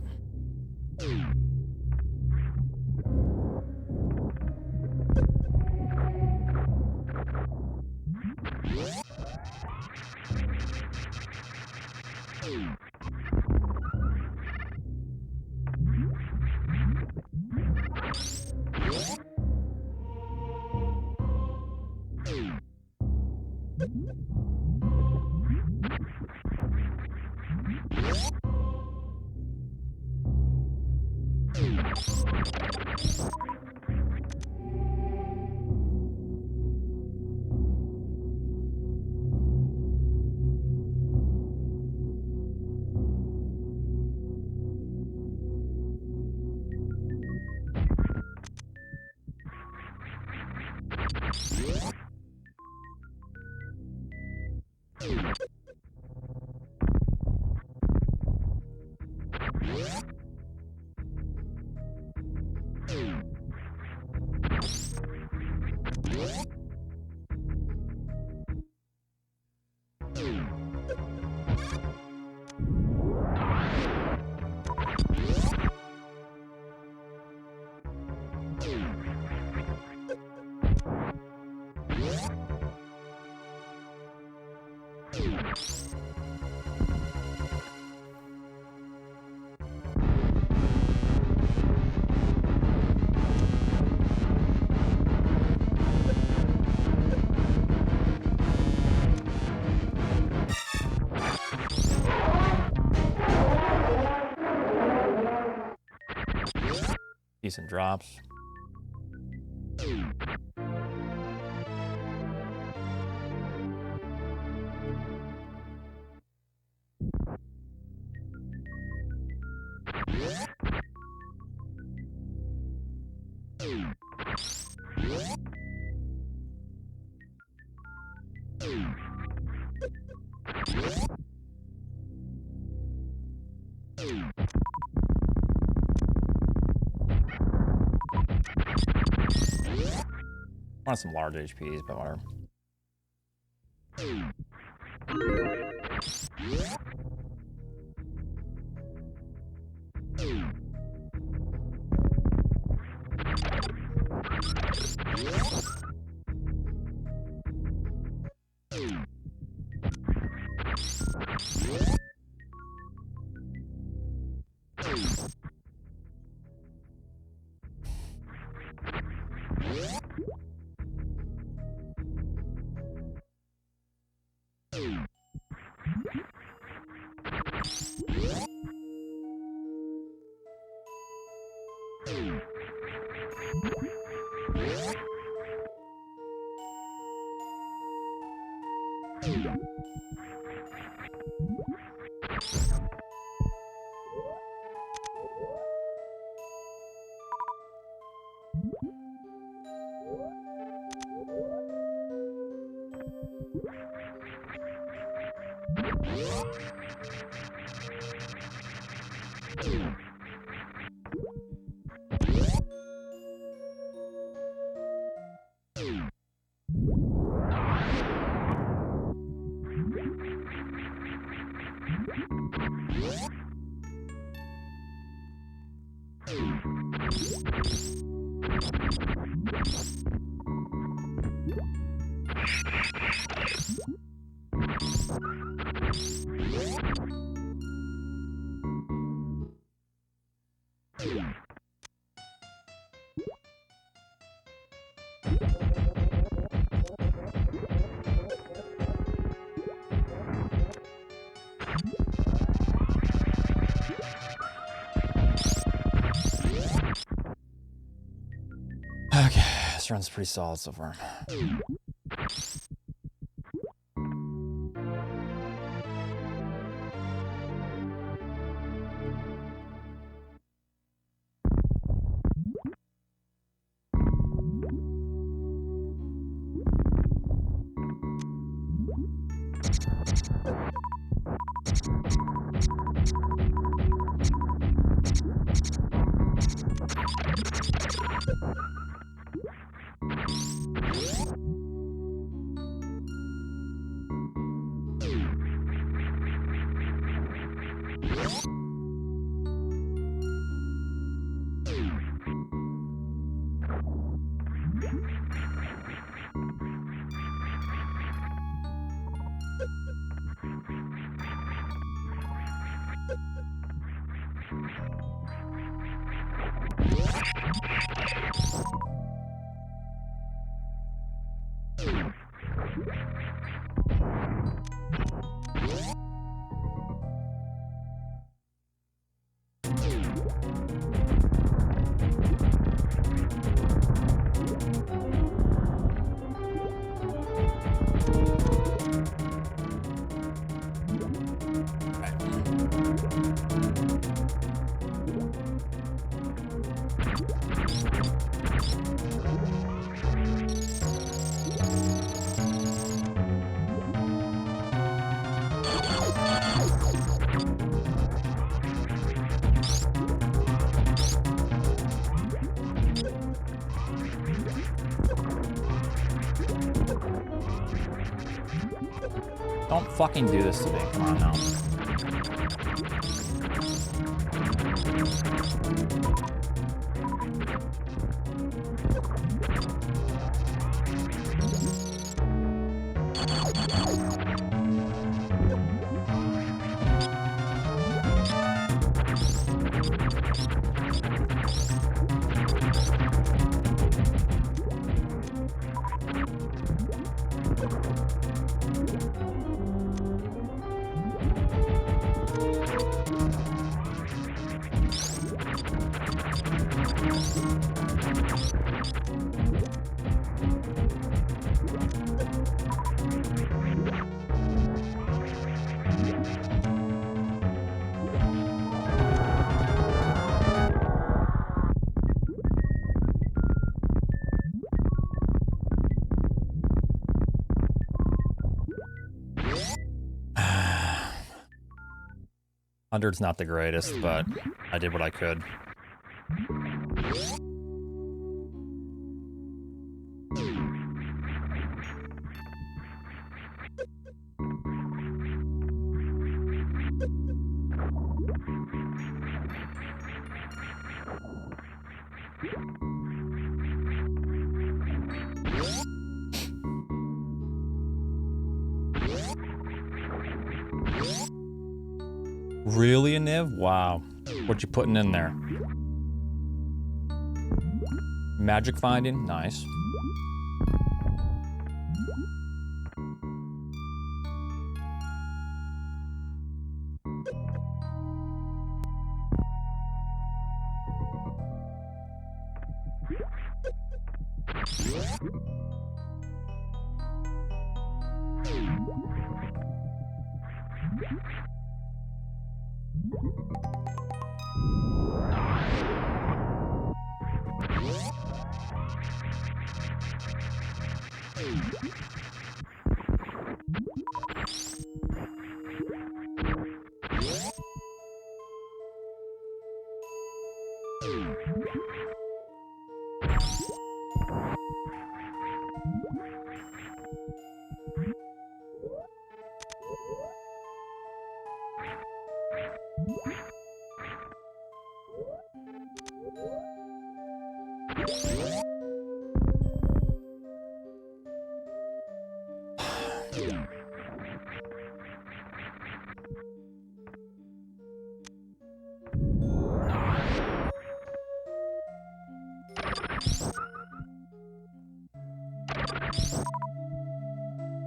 Decent drops. I want some large HPs, but whatever. Okay, this run's pretty solid so far. Don't fucking do this to me. Come on now. Hundred's not the greatest, but I did what I could. Really, Niv? Wow. What you putting in there? Magic finding? Nice.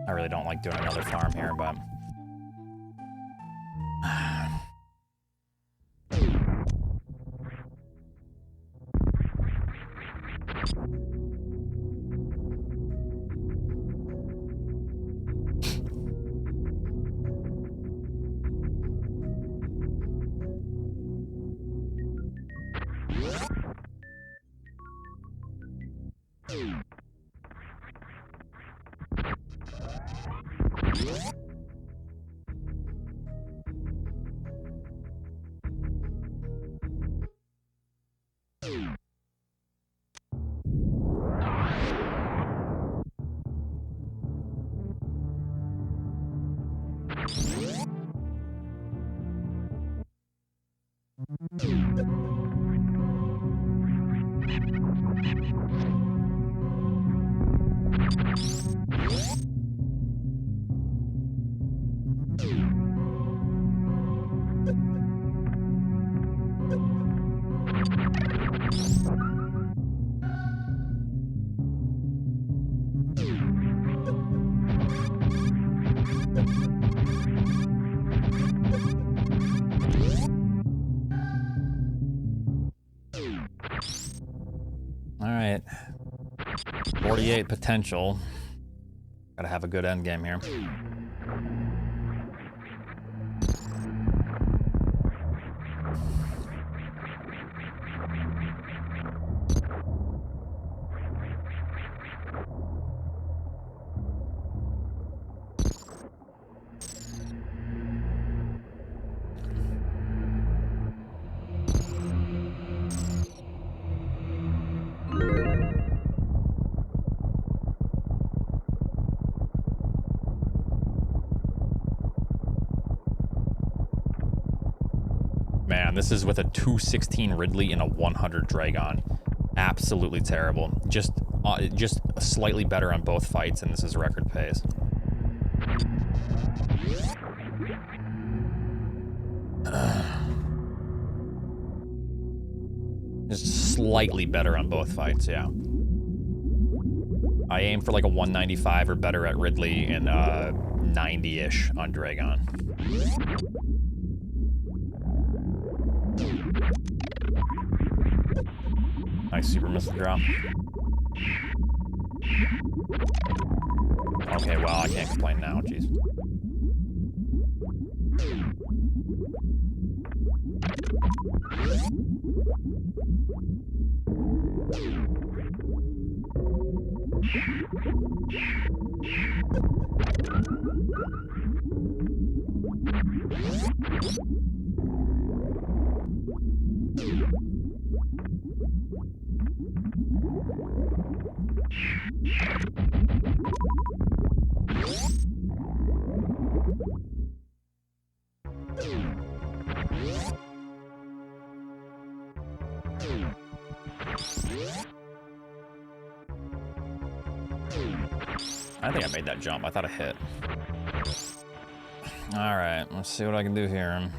I really don't like doing another farm here, but... Alright. 48 potential. Gotta have a good end game here. Man, this is with a 216 Ridley and a 100 Dragon. Absolutely terrible. Just slightly better on both fights, and this is record pace. Just slightly better on both fights, yeah. I aim for like a 195 or better at Ridley and 90-ish on Dragon. I super missed the drop. Okay, well, I can't complain now, jeez. I think I made that jump. I thought I hit. All right, let's see what I can do here.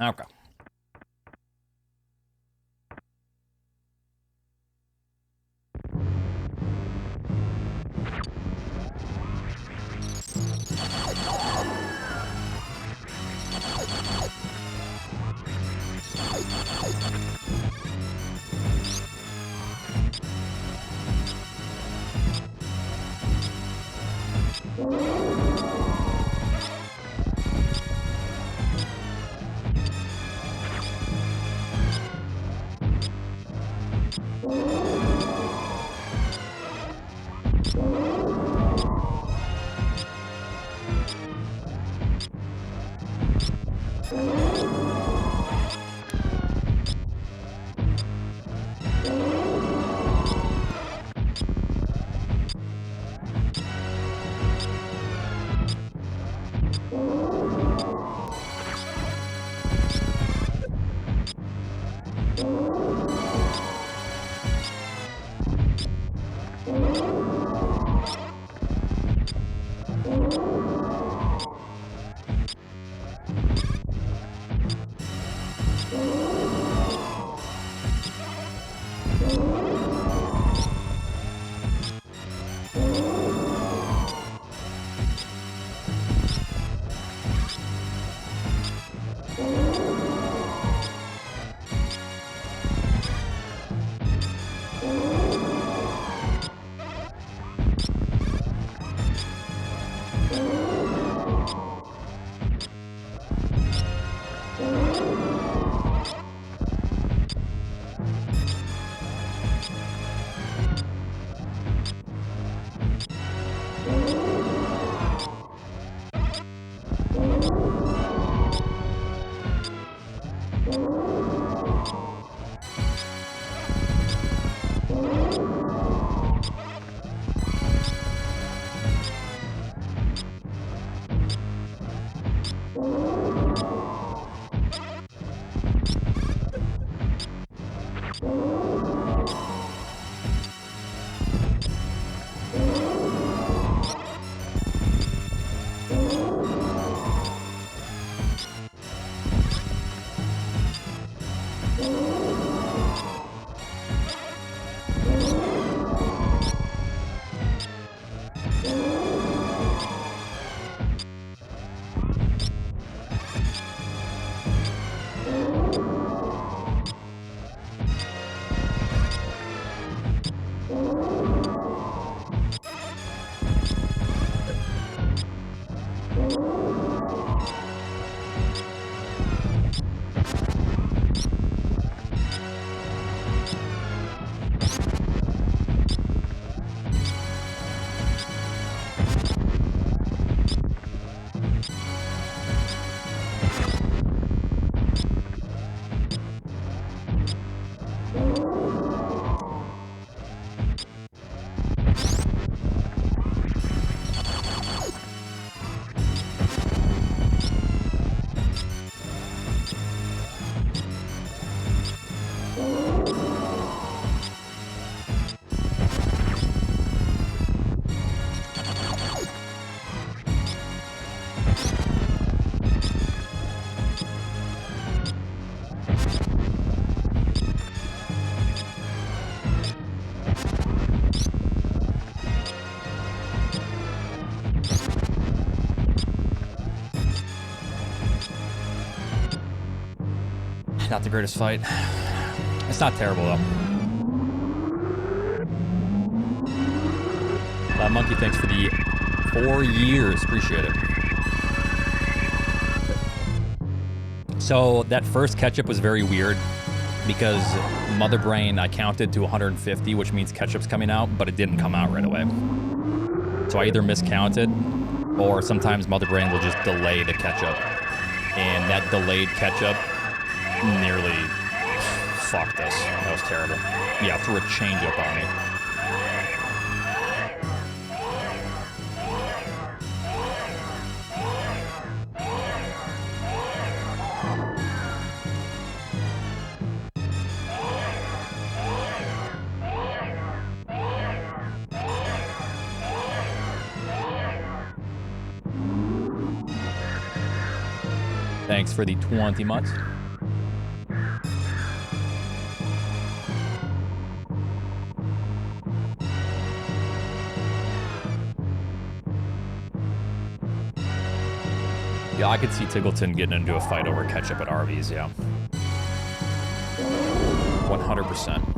Okay. Not the greatest fight. It's not terrible though. Monkey, thanks for the 4 years. Appreciate it. So that first ketchup was very weird because Mother Brain, I counted to 150, which means ketchup's coming out, but it didn't come out right away. So I either miscounted or sometimes Mother Brain will just delay the ketchup. And that delayed ketchup nearly fucked us. That was terrible. Yeah, threw a change-up on me. Thanks for the 20 months. Yeah, I could see Tiggleton getting into a fight over ketchup at Arby's, yeah. 100%.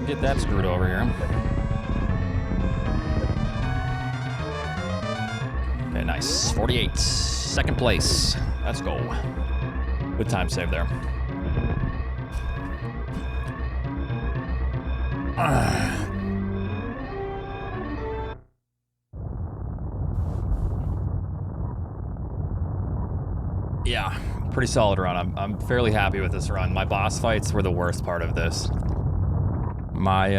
get that screwed over here. Okay, nice. 48. Second place. Let's go. Good time save there. Yeah, pretty solid run. I'm fairly happy with this run. My boss fights were the worst part of this. My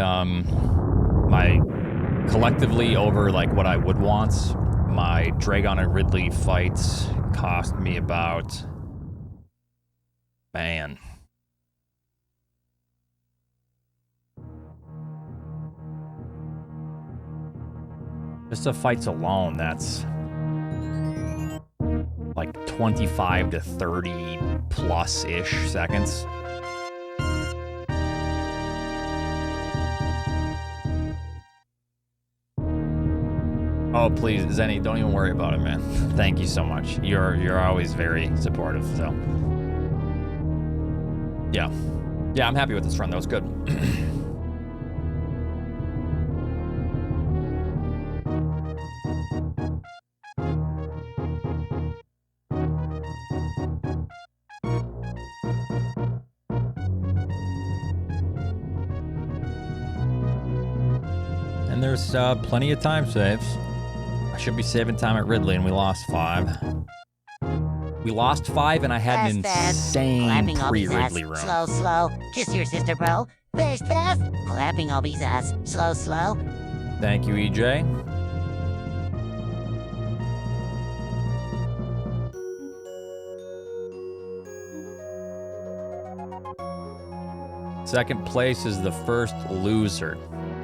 collectively over like what I would want, my Dragon and Ridley fights cost me about, man. Just the fights alone, that's like 25 to 30 plus-ish seconds. Oh, please, Zenny, don't even worry about it, man. Thank you so much. You're always very supportive, so. Yeah. Yeah, I'm happy with this run. That was good. And there's plenty of time saves. I should be saving time at Ridley, and we lost 5. We lost 5, and I had an insane pre-Ridley room. Slow, slow. Kiss your sister, bro. Fast, fast. Clapping Obi's ass. Slow, slow. Thank you, EJ. Second place is the first loser.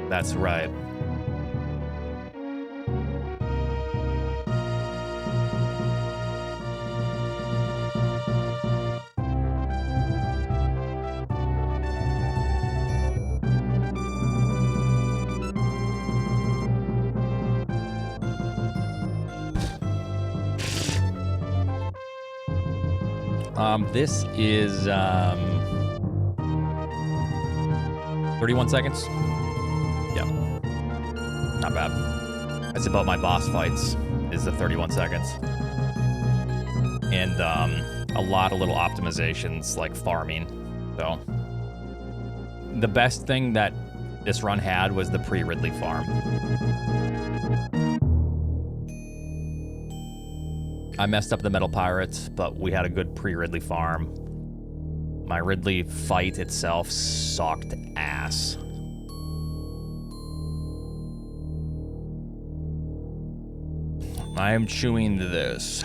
That's right. This is 31 seconds. Yeah, not bad. That's about my boss fights, is the 31 seconds. And a lot of little optimizations like farming. So the best thing that this run had was the pre-Ridley farm. I messed up the Metal Pirates, but we had a good pre-Ridley farm. My Ridley fight itself sucked ass. I am chewing this.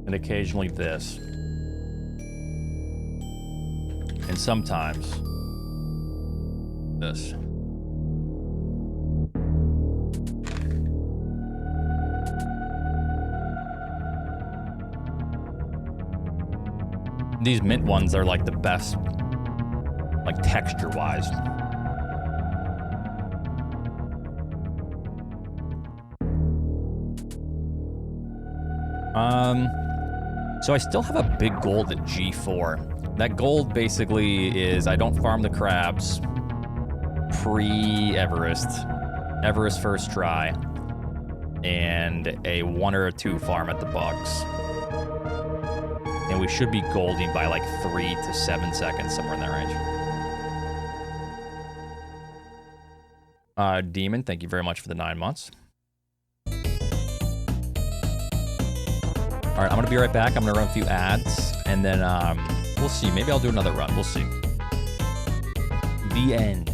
And occasionally this. And sometimes this. These mint ones are like the best, like texture-wise. So I still have a big gold at G4. That gold basically is I don't farm the crabs pre-Everest, Everest first try, and a 1 or a 2 farm at the bugs. And we should be golding by like 3 to 7 seconds, somewhere in that range. Demon, thank you very much for the 9 months. All right, I'm gonna be right back. I'm gonna run a few ads, and then we'll see. Maybe I'll do another run. We'll see. The end.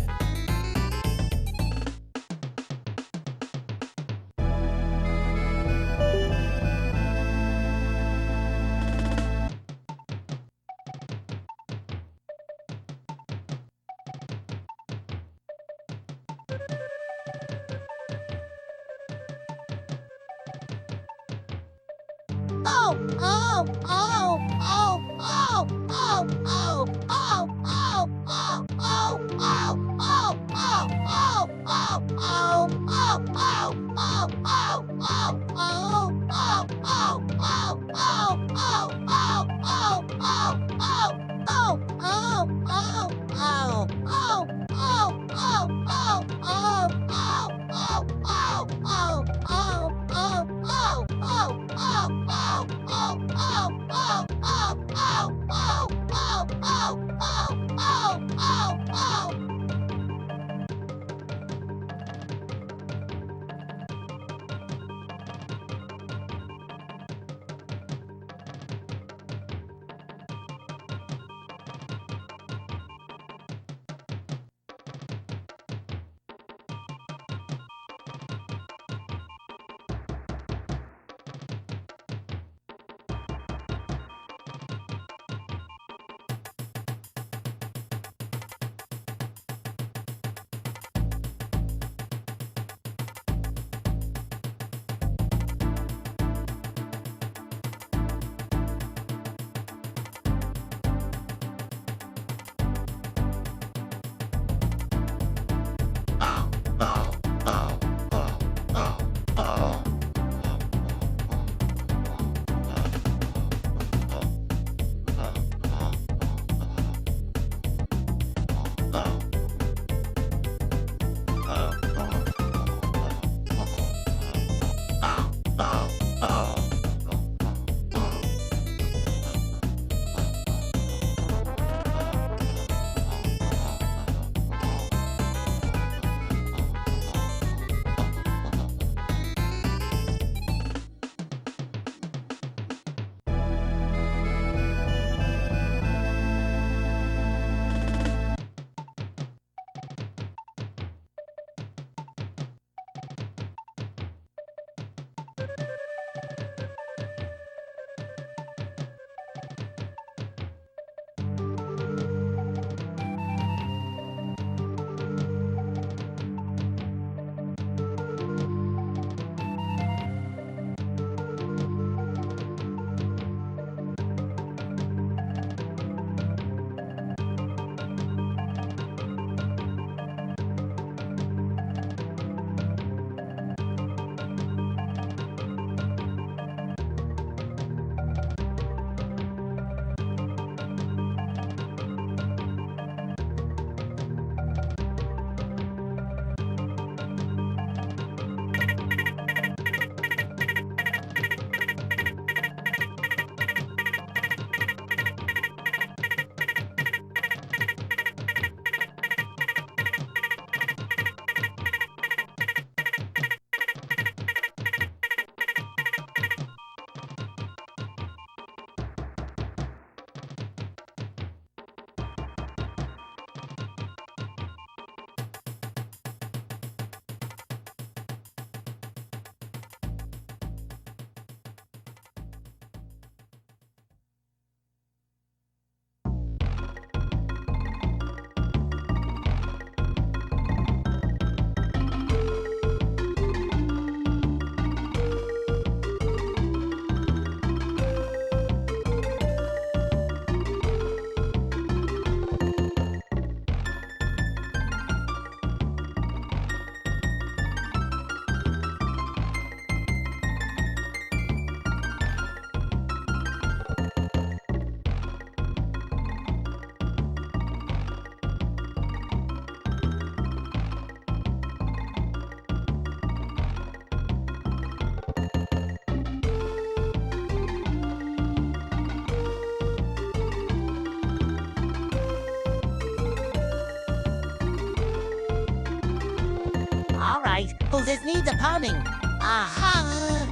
guys who just needs a pounding. Aha!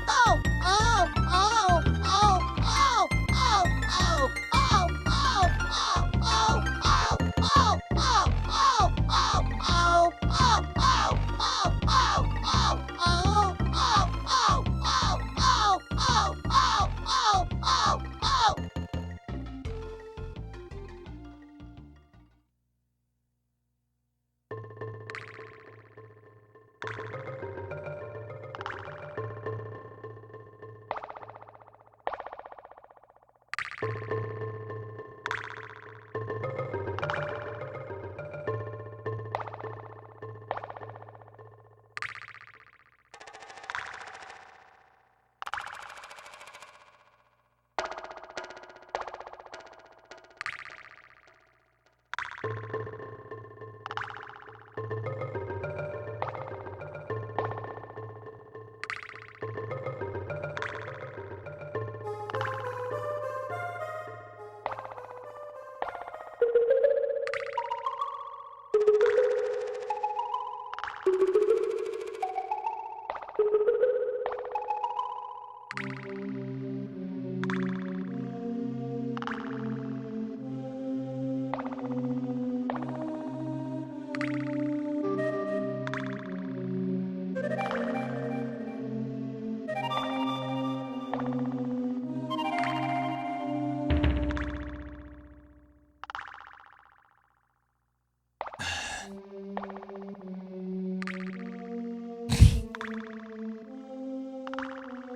Oh! Oh! Oh! Oh! Oh! Oh! Oh! Oh! Oh! Oh! Oh! Oh! Oh! Oh! Oh! Oh! Oh!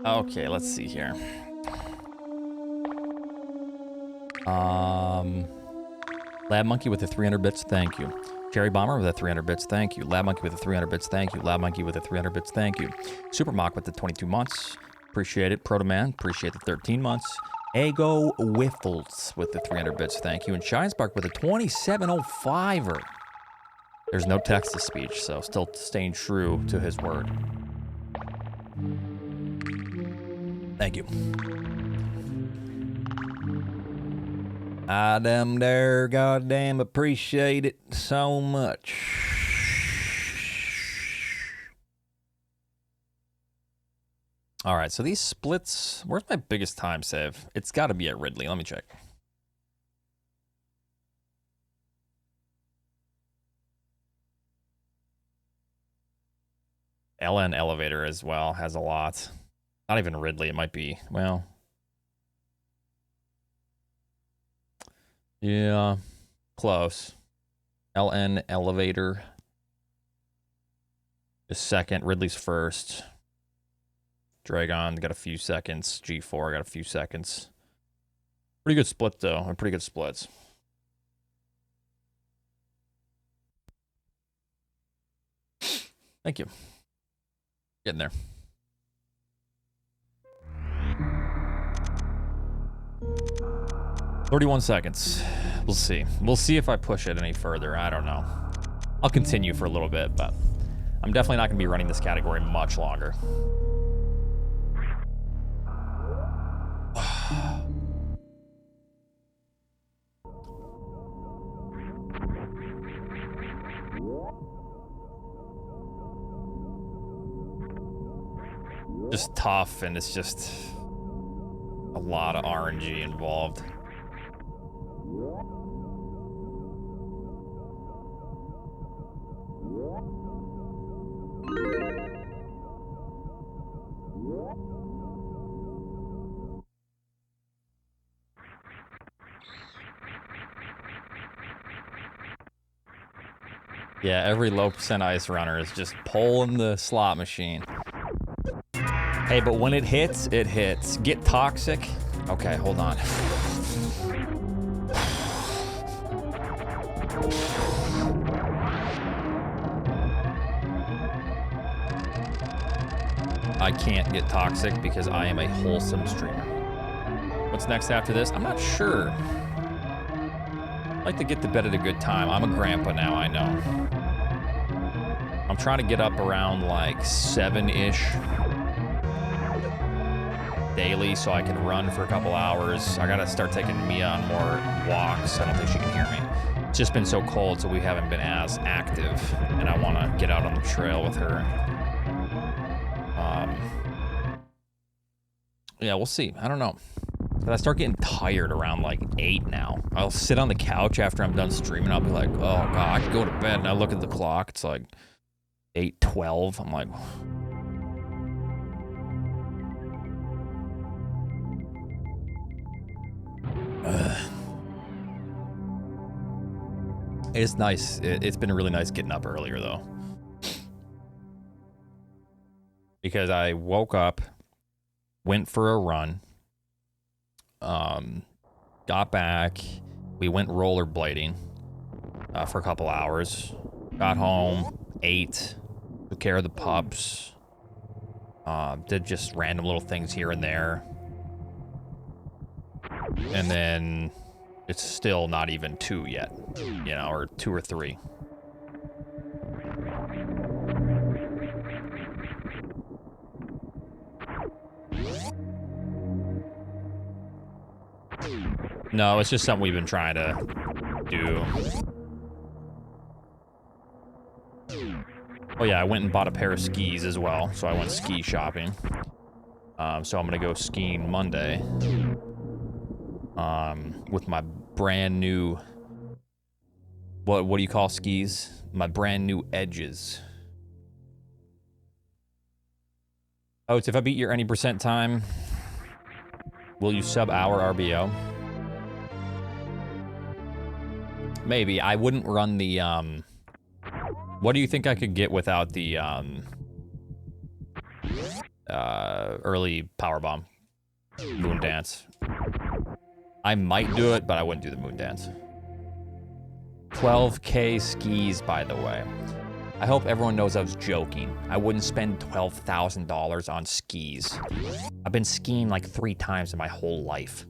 Okay, let's see here. Lab Monkey with the 300 bits, thank you. Cherry Bomber with the 300 bits, thank you. Lab Monkey with the 300 bits, thank you. Lab Monkey with the 300 bits, thank you. Super Mock with the 22 months, appreciate it. Proto Man, appreciate the 13 months. Ego Wiffles with the 300 bits, thank you. And Shinespark with a 2705er. There's no text-to-speech, so still staying true to his word. Thank you. I damn dare goddamn appreciate it so much. All right, so these splits, where's my biggest time save? It's got to be at Ridley. Let me check. LN Elevator as well has a lot. Not even Ridley, it might be, well. Yeah, close. LN Elevator is second, Ridley's first. Dragon got a few seconds, G4 got a few seconds. Pretty good split though, pretty good splits. Thank you. Getting there. "31 seconds. We'll see. We'll see if I push it any further. I don't know. I'll continue for a little bit, but I'm definitely not going to be running this category much longer. Just tough, and it's just a lot of RNG involved. Yeah, every low percent ice runner is just pulling the slot machine. Hey, but when it hits, it hits. Get toxic. Okay, hold on. I can't get toxic because I am a wholesome streamer. What's next after this? I'm not sure. I'd like to get to bed at a good time. I'm a grandpa now, I know. I'm trying to get up around like 7-ish daily so I can run for a couple hours. I gotta start taking Mia on more walks. I don't think she can hear me. It's just been so cold, so we haven't been as active, and I want to get out on the trail with her. Yeah, we'll see. I don't know. But I start getting tired around like 8 now. I'll sit on the couch after I'm done streaming. I'll be like, oh god, I could go to bed. And I look at the clock. It's like 8:12. I'm like, ugh. It's nice. It's been really nice getting up earlier though, because I woke up, went for a run, got back, we went rollerblading for a couple hours, got home, ate, took care of the pups, did just random little things here and there, and then it's still not even 2 yet, you know, or 2 or 3. No, it's just something we've been trying to do. Oh yeah, I went and bought a pair of skis as well, so I went ski shopping. So I'm gonna go skiing Monday. With my brand new, what do you call skis? My brand new edges. Oh, it's if I beat your any percent time, will you sub our RBO? Maybe. I wouldn't run the, what do you think I could get without the, early powerbomb? Moon dance. I might do it, but I wouldn't do the moon dance. 12K skis, by the way. I hope everyone knows I was joking. I wouldn't spend $12,000 on skis. I've been skiing like 3 times in my whole life.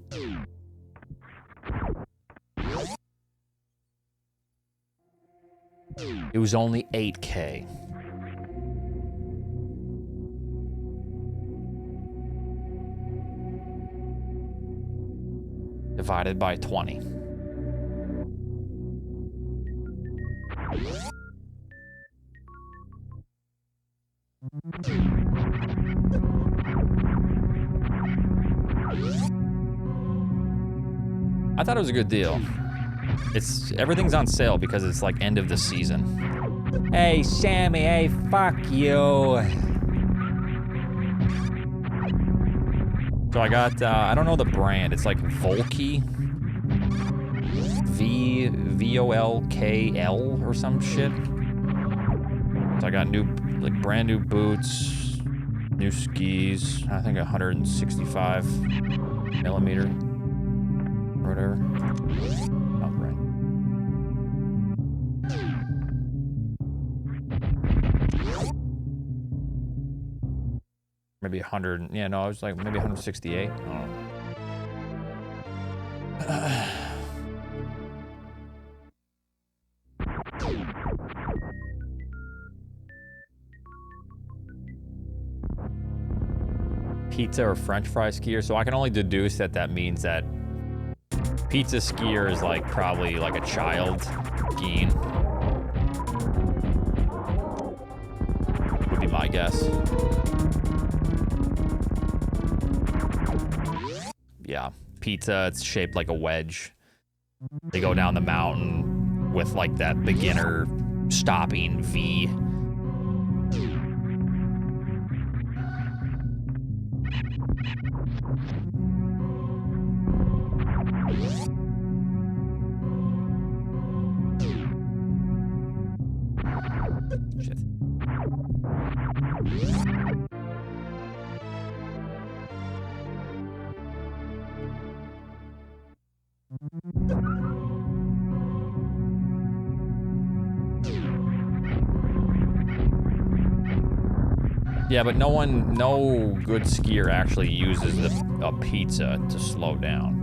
It was only 8K. Divided by 20. I thought it was a good deal. Everything's on sale because it's like end of the season. Hey, Sammy, hey, fuck you. So I got, I don't know the brand. It's like Volky. V-O-L-K-L or some shit. So I got new, like brand new boots, new skis. I think 165 millimeter or whatever. Oh, right. Maybe 100. Yeah, no, I was like maybe 168. I don't know. Pizza or French fry skier. So I can only deduce that that means that pizza skier is like probably like a child skiing. Would be my guess. Yeah, pizza, it's shaped like a wedge. They go down the mountain with like that beginner stopping V. Shit. Yeah, but no good skier actually uses a pizza to slow down.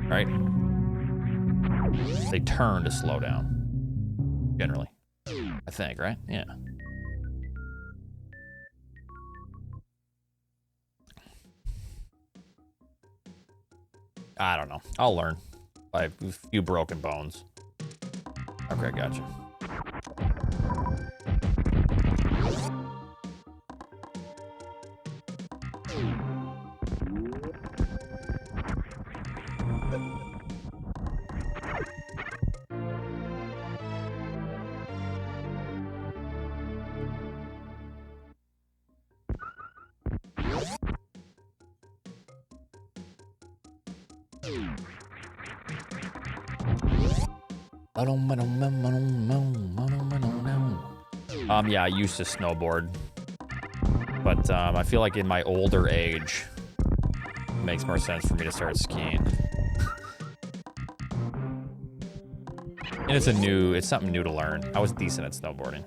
Right? They turn to slow down. Generally. I think, right? Yeah. I don't know. I'll learn. by a few broken bones. Okay, gotcha. Yeah, I used to snowboard, but I feel like in my older age, it makes more sense for me to start skiing. And it's something new to learn. I was decent at snowboarding.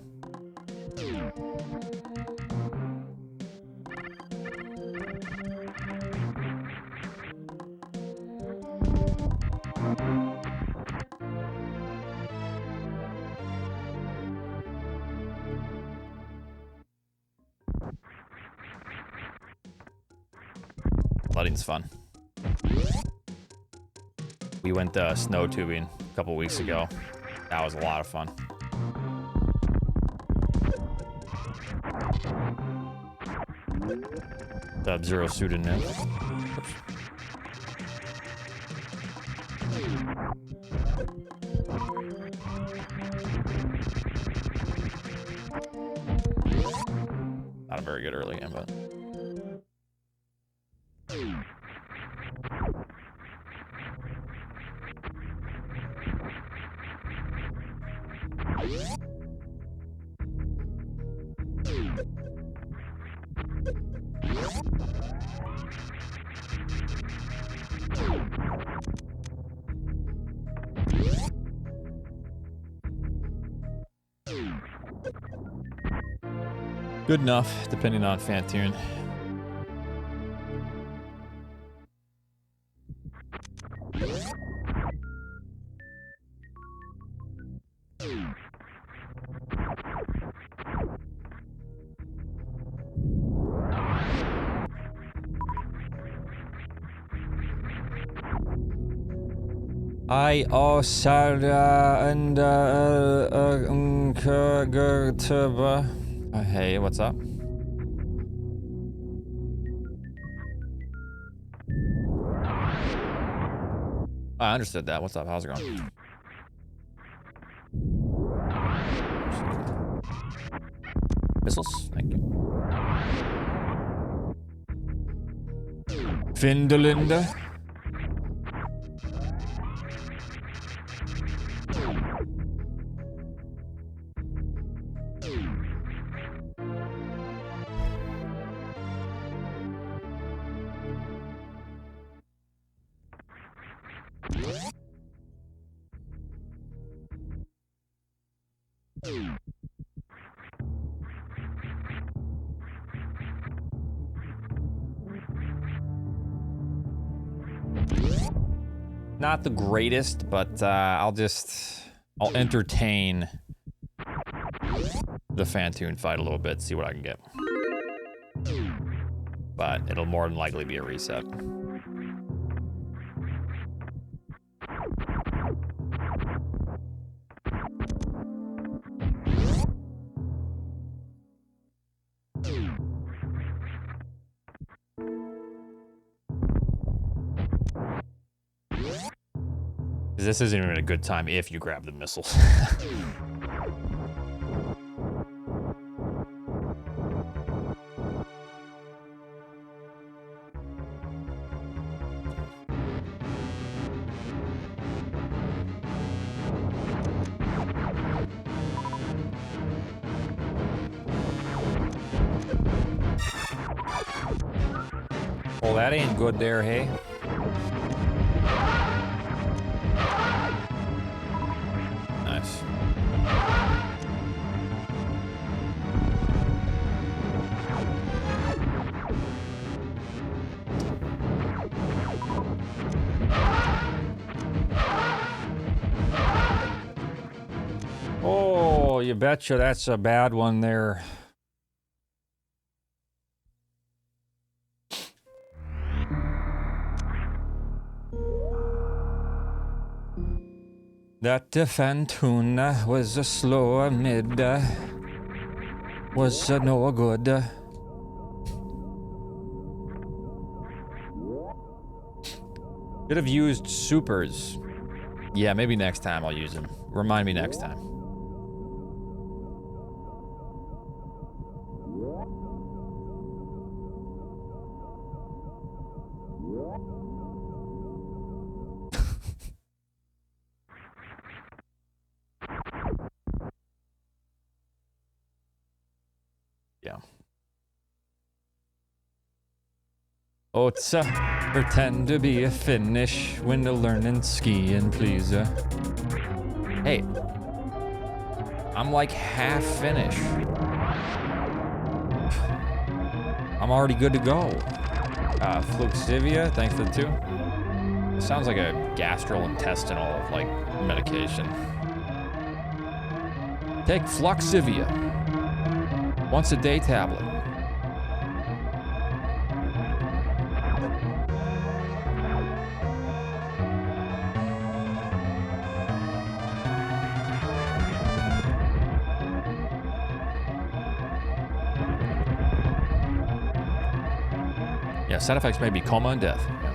Sledding's fun. We went snow tubing a couple weeks ago. That was a lot of fun. Sub-Zero pseudonym. Oops. Not a very good early game, but... Good enough, depending on Fantune. I hey, what's up? I understood that. What's up? How's it going? Missiles? Thank you. Findelinda. Not the greatest, but I'll entertain the Fantune fight a little bit, see what I can get. But it'll more than likely be a reset. This isn't even a good time if you grab the missiles. Well, that ain't good there, hey? Nice. Oh, you betcha that's a bad one there. That Fantuna was a slow mid, was no good. Should have used supers. Yeah, maybe next time I'll use them. Remind me next time. Yeah. Oats, pretend to be a Finnish when they're learning skiing, please. Hey, I'm like half Finnish. I'm already good to go. Fluxivia, thanks for the 2. It sounds like a gastrointestinal, like, medication. Take Fluxivia. Once a day tablet. Yeah, side effects may be coma and death. Yeah.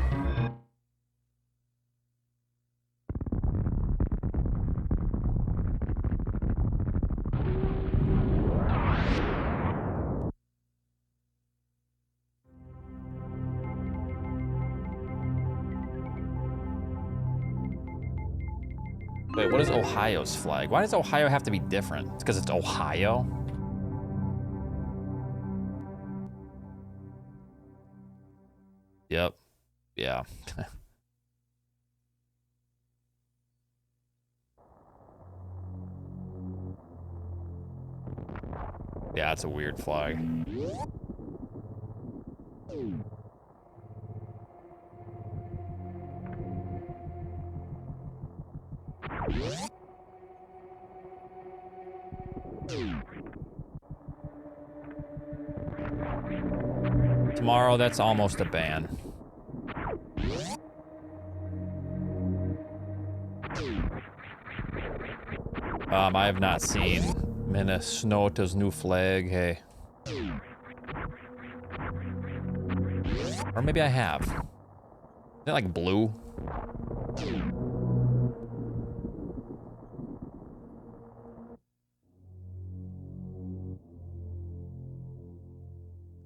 Wait, what is Ohio's flag? Why does Ohio have to be different? It's because it's Ohio? Yep. Yeah. Yeah, it's a weird flag. Tomorrow, that's almost a ban. I have not seen Minnesota's new flag, hey. Or maybe I have. Is it like blue?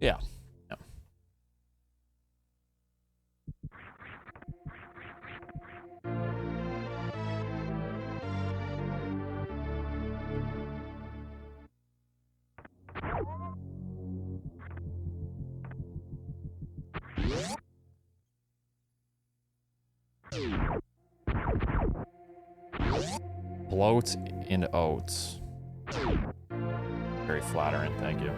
Yeah. Yeah. Bloats and oats. Very flattering, thank you.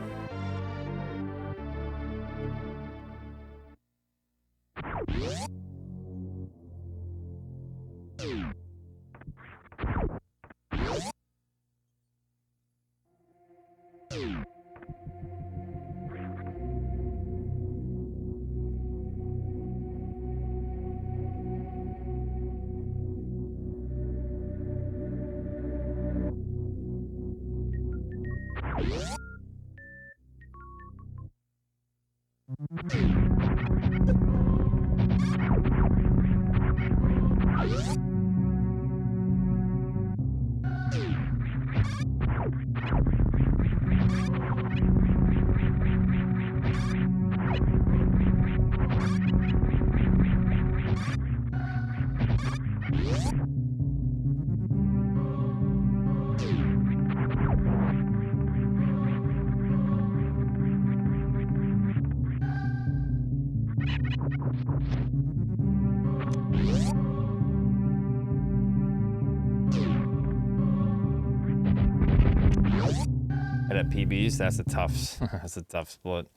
And at PBs, that's a tough, that's a tough split.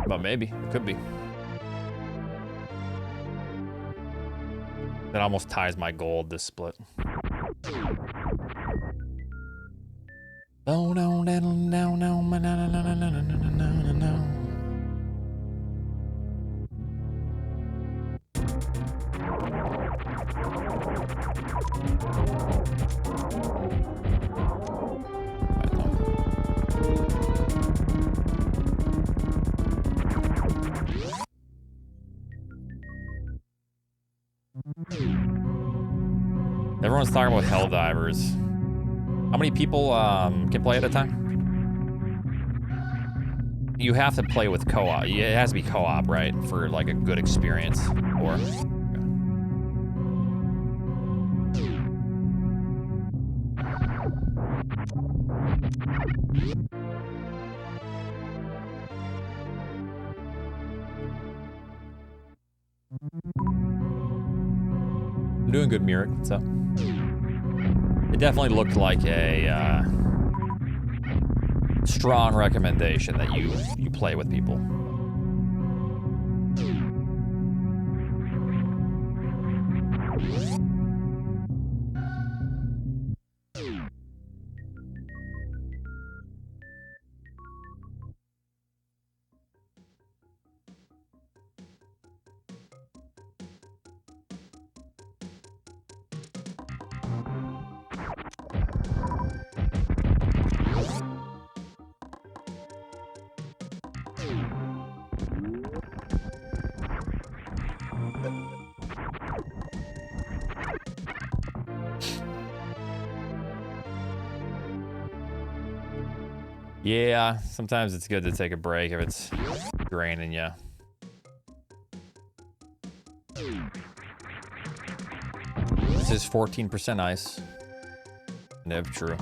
But maybe, it could be. That almost ties my gold, this split. Oh no, no, no, no, no, no, no, no, no, no, no, no. Everyone's talking about hell divers. How many people can play at a time? You have to play with co-op. It has to be co-op, right? For like a good experience. Or I'm doing good, Mirik. What's up? It definitely looked like a strong recommendation that you play with people. Yeah, sometimes it's good to take a break if it's draining you. This is 14% ice. Nev, true.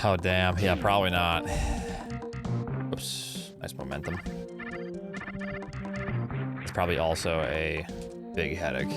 Oh, damn. Yeah, probably not. Oops. Nice momentum. It's probably also a big headache.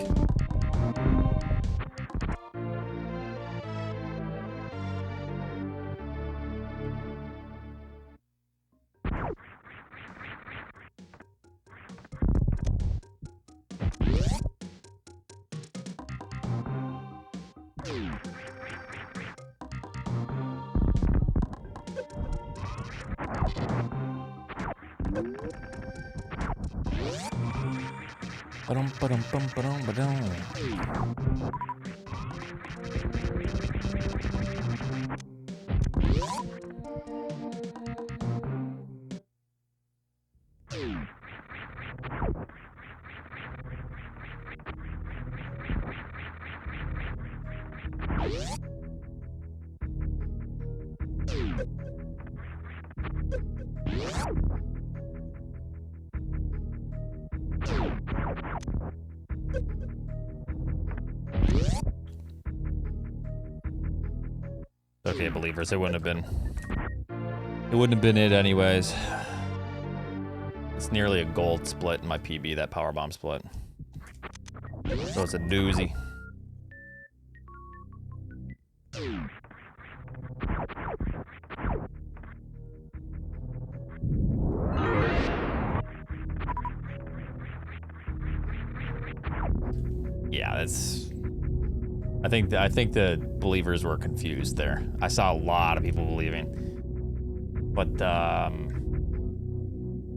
Okay, believers, it wouldn't have been it anyways. It's nearly a gold split in my PB, that powerbomb split. So it's a doozy. Yeah, that's... I think the believers were confused there. I saw a lot of people believing. But,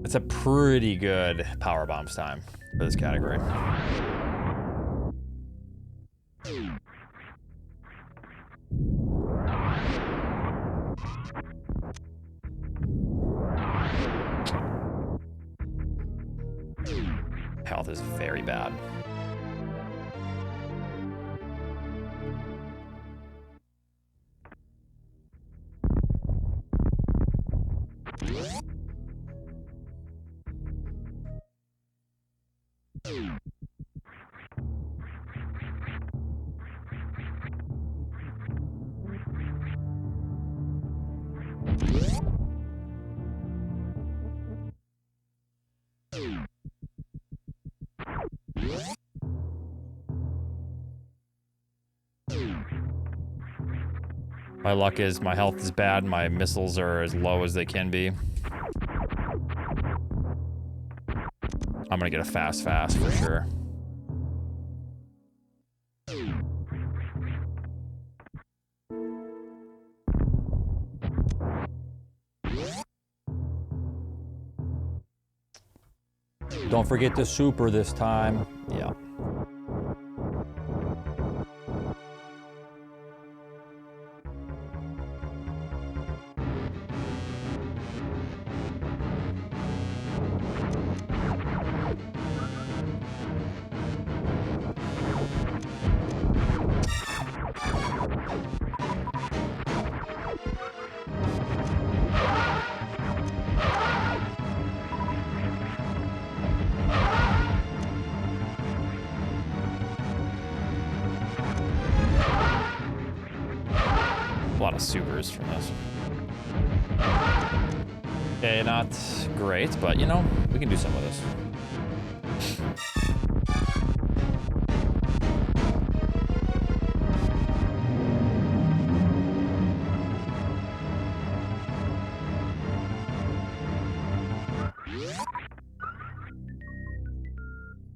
it's a pretty good power bombs time for this category. Health is very bad. My luck is my health is bad, my missiles are as low as they can be. I'm gonna get a fast for sure. Don't forget the super this time. Yeah. A lot of supers from this. Okay, not great, but you know, we can do some of this.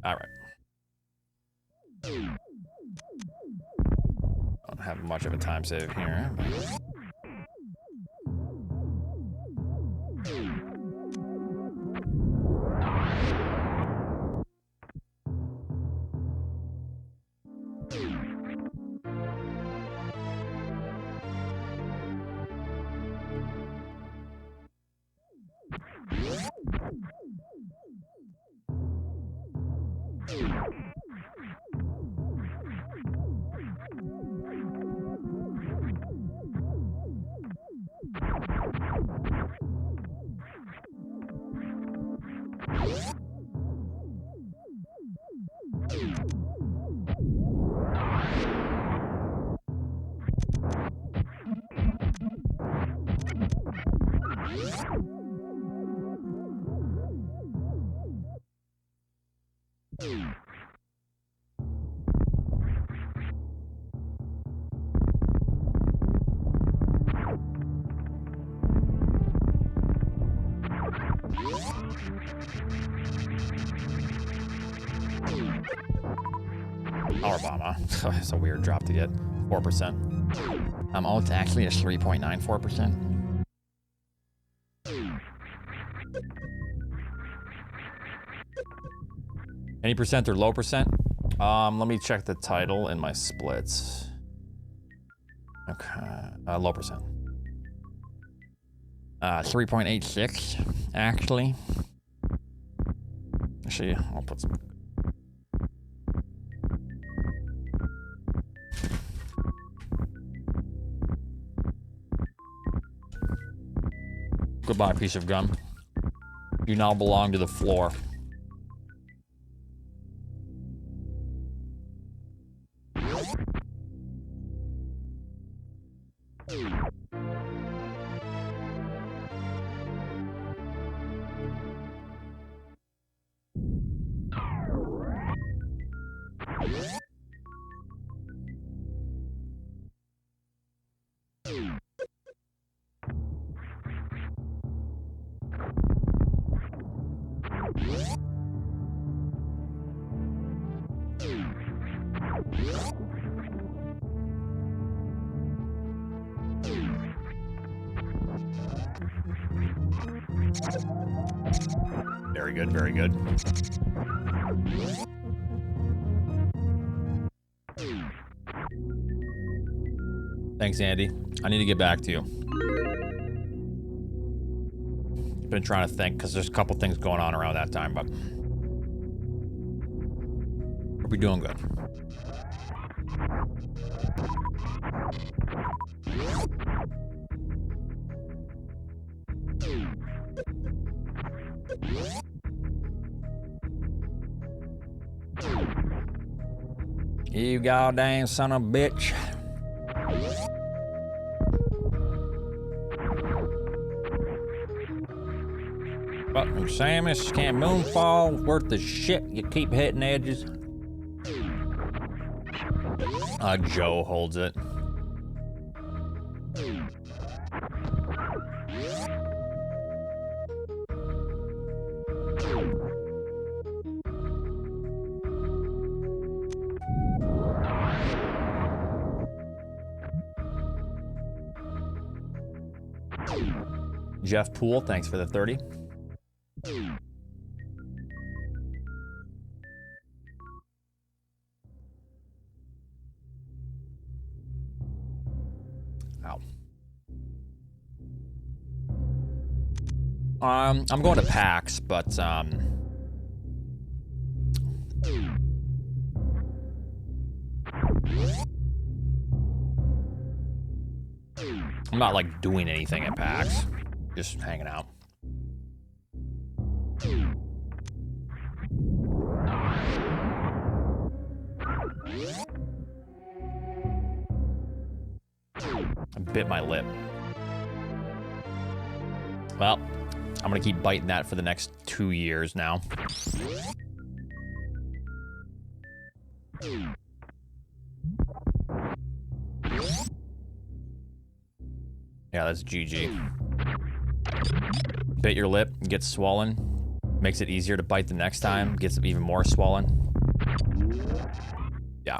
All right. Don't have much of a time save here. Power bomb, huh? That's a weird drop to get. 4%. Oh, it's actually a 3.94%. Any percent or low percent? Let me check the title in my splits. Okay, low percent. 3.86, actually. Actually, I'll put some. Goodbye, piece of gum. You now belong to the floor. Very good, very good. Thanks, Andy. I need to get back to you. Been trying to think, because there's a couple things going on around that time, but we'll be doing good. You goddamn son of a bitch. Fucking Samus can't moonfall worth the shit. You keep hitting edges. Joe holds it. Jeff Poole, thanks for the 30. Ow. I'm going to PAX, but I'm not like doing anything at PAX. Just hanging out. bit my lip. Well, I'm gonna keep biting that for the next 2 years now. Yeah, that's GG. Bit your lip, gets swollen. Makes it easier to bite the next time, gets even more swollen. Yeah.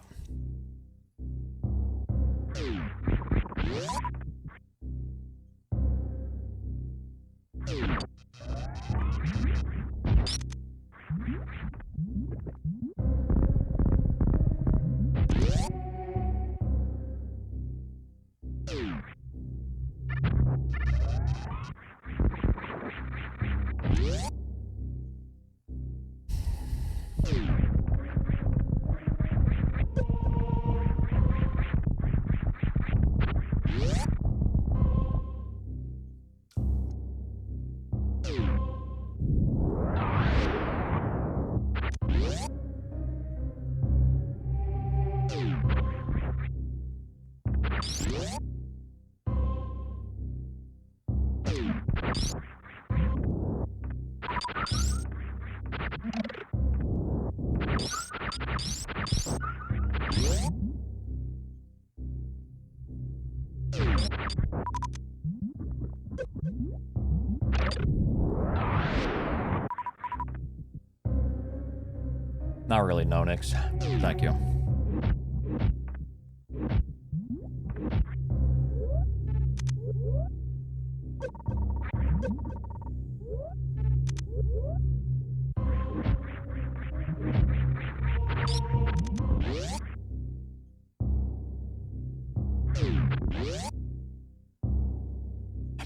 Not really, no, Nix. Thank you.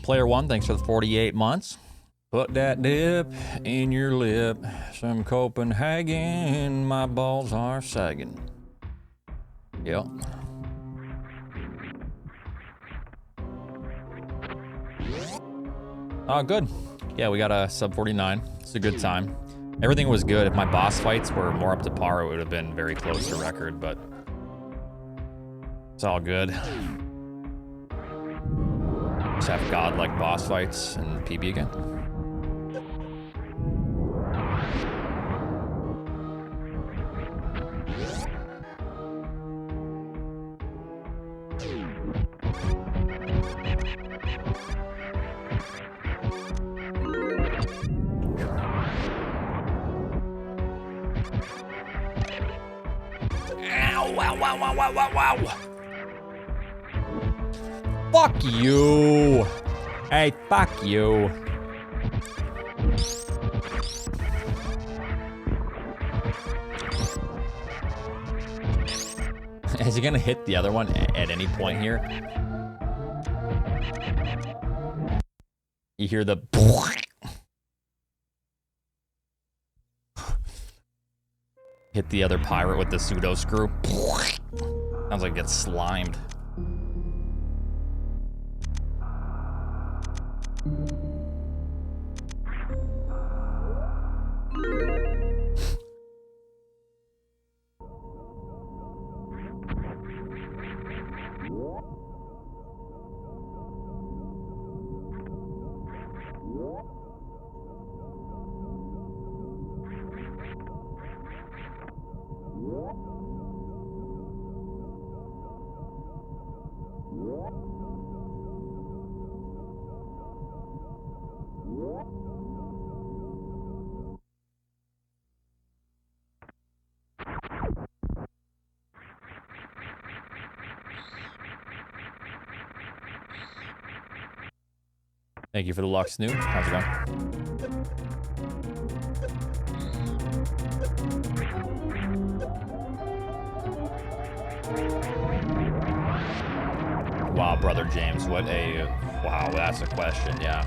Player 1, thanks for the 48 months. Put that dip in your lip. Some Copenhagen, my balls are sagging. Yep. Oh, good. Yeah, we got a sub 49. It's a good time. Everything was good. If my boss fights were more up to par, it would have been very close to record, but it's all good. Just have godlike boss fights and PB again. Ow, wow, wow, wow, wow, wow, wow. Fuck you. Hey, fuck you. Is he gonna hit the other one at any point here? You hear the hit the other pirate with the pseudo screw. Sounds like it gets slimed. Thank you for the luck, Snoop. How's it going? Wow, Brother James, what a... Wow, that's a question, yeah.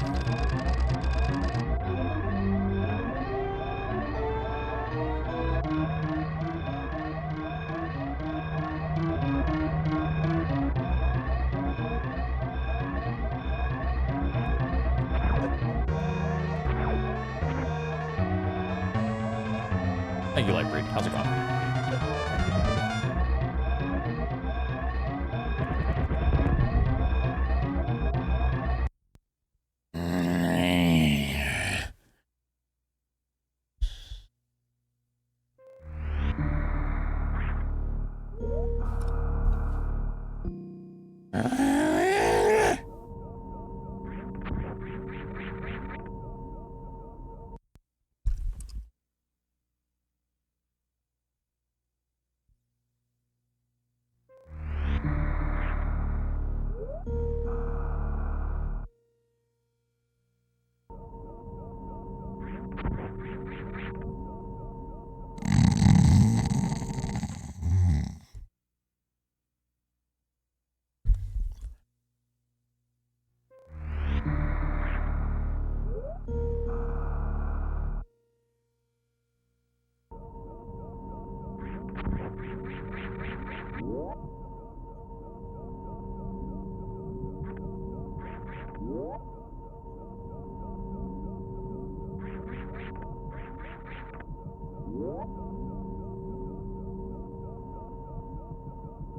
Thank you, Lightbreed. How's it going?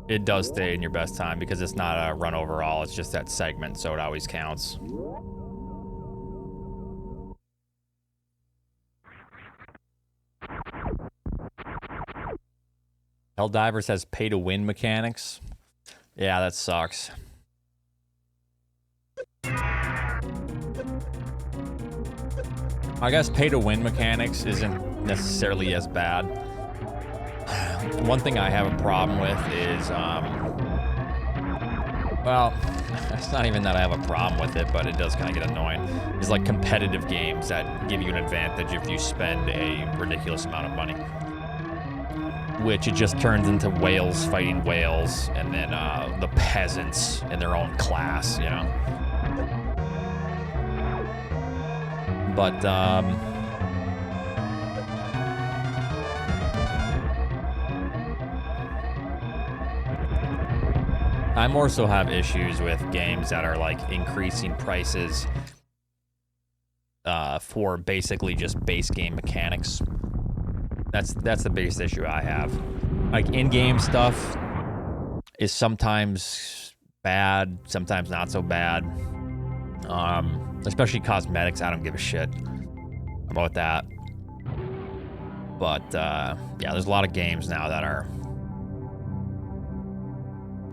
It does stay in your best time because it's not a run overall, it's just that segment, so it always counts. Helldivers has pay-to-win mechanics. Yeah, that sucks. I guess pay-to-win mechanics isn't necessarily as bad. One thing I have a problem with is, well, it's not even that I have a problem with it, but it does kind of get annoying. It's like competitive games that give you an advantage if you spend a ridiculous amount of money. Which it just turns into whales fighting whales, and then the peasants in their own class, you know? But, I more so have issues with games that are like increasing prices for basically just base game mechanics. That's the biggest issue I have. Like in-game stuff is sometimes bad, sometimes not so bad. Especially cosmetics, I don't give a shit about that. But yeah, there's a lot of games now that are,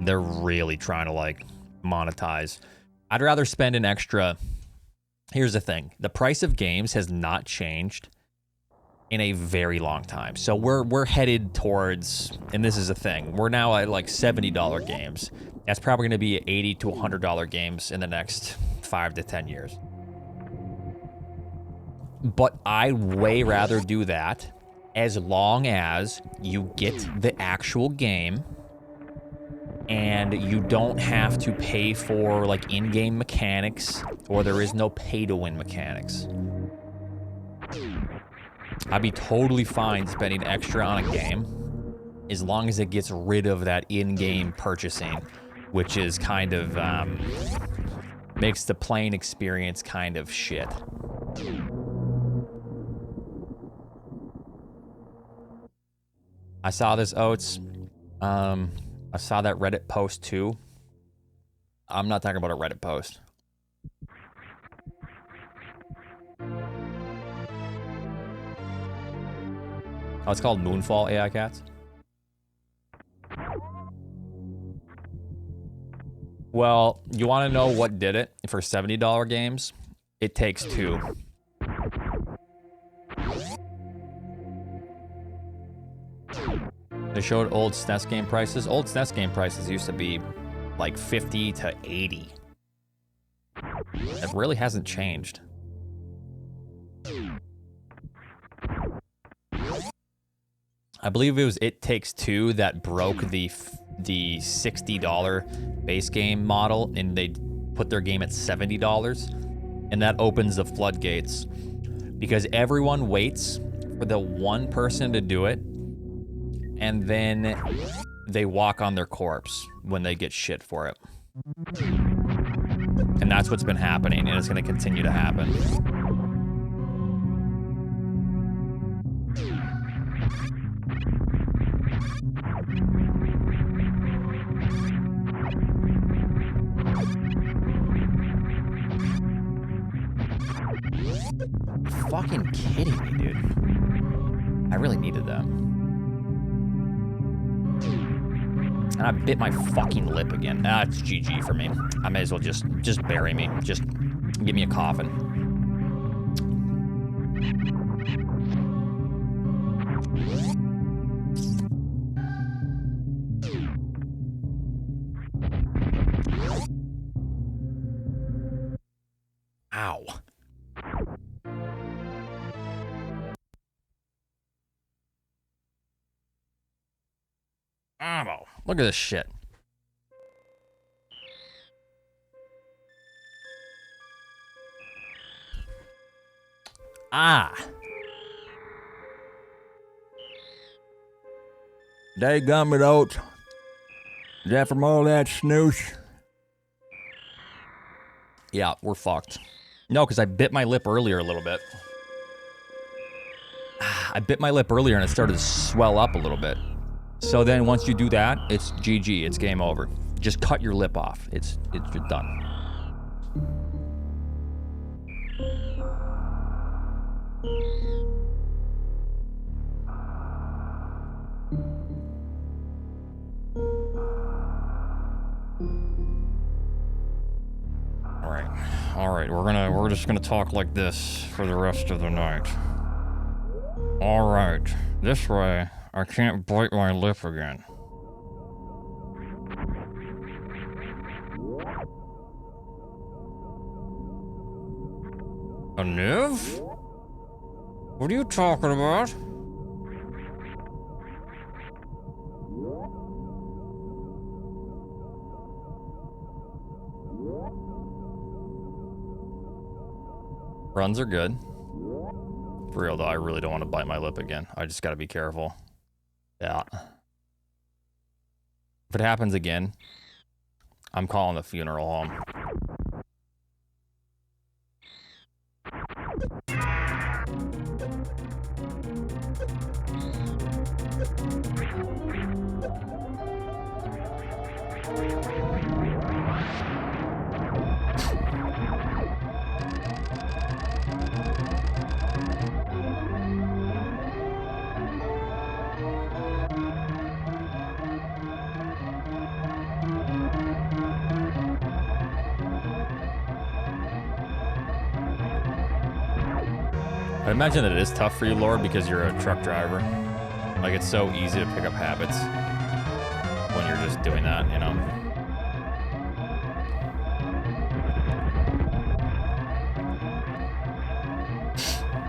they're really trying to like monetize. I'd rather spend an extra. Here's the thing. The price of games has not changed in a very long time. So we're headed towards, and this is the thing, we're now at like $70 games. That's probably gonna be $80 to $100 games in the next 5 to 10 years. But I'd way rather do that as long as you get the actual game and you don't have to pay for like in-game mechanics, or there is no pay-to-win mechanics. I'd be totally fine spending extra on a game as long as it gets rid of that in-game purchasing, which is kind of, makes the playing experience kind of shit. I saw this, Oats. I saw that Reddit post too. I'm not talking about a Reddit post. Oh, it's called Moonfall AI Cats. Well, you want to know what did it for $70 games? It Takes Two. They showed old SNES game prices. Old SNES game prices used to be like 50 to 80. It really hasn't changed. I believe it was It Takes Two that broke the $60 base game model, and they put their game at $70, and that opens the floodgates because everyone waits for the one person to do it, and then they walk on their corpse when they get shit for it. And that's what's been happening, and it's going to continue to happen. Fucking kidding me, dude. I really needed that. And I bit my fucking lip again. Ah, it's GG for me. I may as well just bury me. Just give me a coffin. Ow. Ammo. Look at this shit. Ah. Dadgummit, Oats. Is that from all that snooze? Yeah, we're fucked. No, because I bit my lip earlier a little bit. I bit my lip earlier and it started to swell up a little bit. So then once you do that, it's GG. It's game over. Just cut your lip off. It's done. All right, we're just gonna talk like this for the rest of the night. All right, this way I can't bite my lip again. A Niv? What are you talking about? Runs are good. For real though, I really don't want to bite my lip again. I just gotta be careful. Yeah. If it happens again, I'm calling the funeral home. I imagine that it is tough for you, Lord, because you're a truck driver. Like, it's so easy to pick up habits when you're just doing that, you know?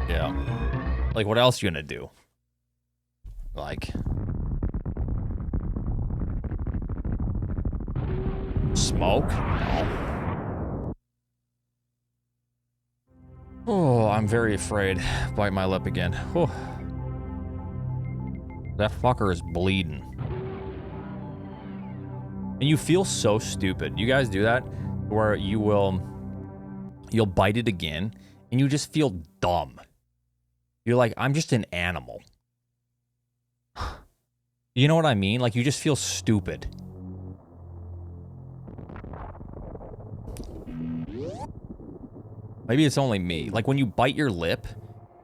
Yeah. Like, what else are you gonna do? Like... smoke? No. Oh, I'm very afraid. Bite my lip again. Oh. That fucker is bleeding. And you feel so stupid. You guys do that? Where you'll bite it again, and you just feel dumb. You're like, I'm just an animal. You know what I mean? Like, you just feel stupid. Maybe it's only me. Like, when you bite your lip,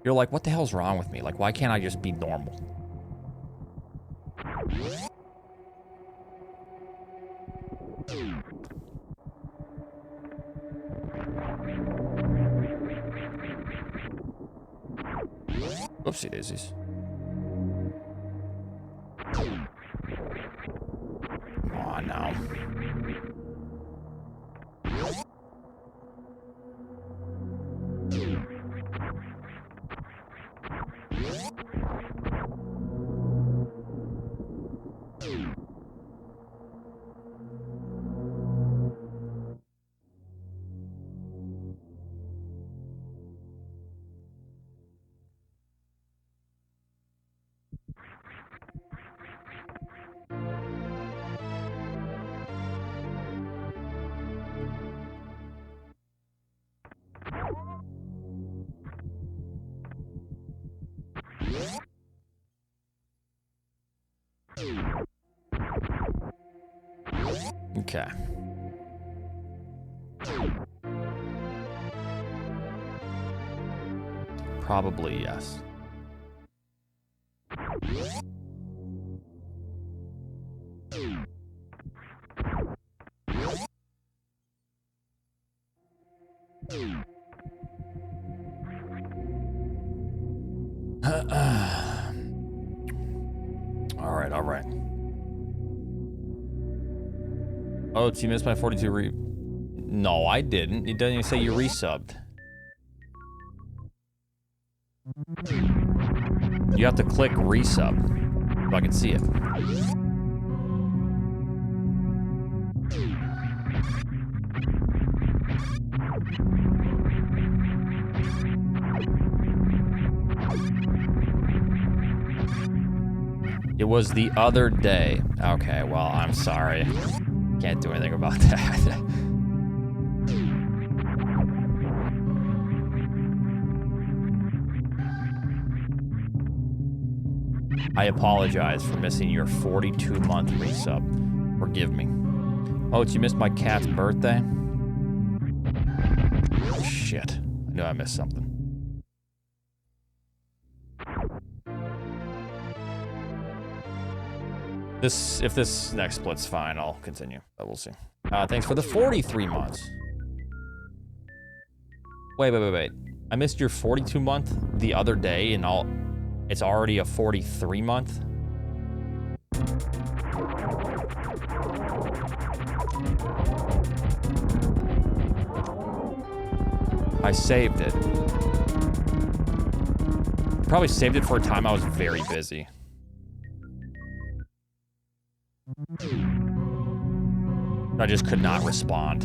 you're like, what the hell's wrong with me? Like, why can't I just be normal? Oopsie daisies. Come on now. Okay. Probably yes. All right. Oh, you missed my 42 re... No, I didn't. It doesn't even say you resubbed. You have to click resub so I can see it. It was the other day. Okay, well, I'm sorry. Can't do anything about that. I apologize for missing your 42-month resub. Forgive me. Oh, you missed my cat's birthday? Oh, shit. I knew I missed something. If this next split's fine, I'll continue. But we'll see. Thanks for the 43 months. Wait. I missed your 42-month the other day, and it's already a 43-month? I saved it. Probably saved it for a time I was very busy. I just could not respond.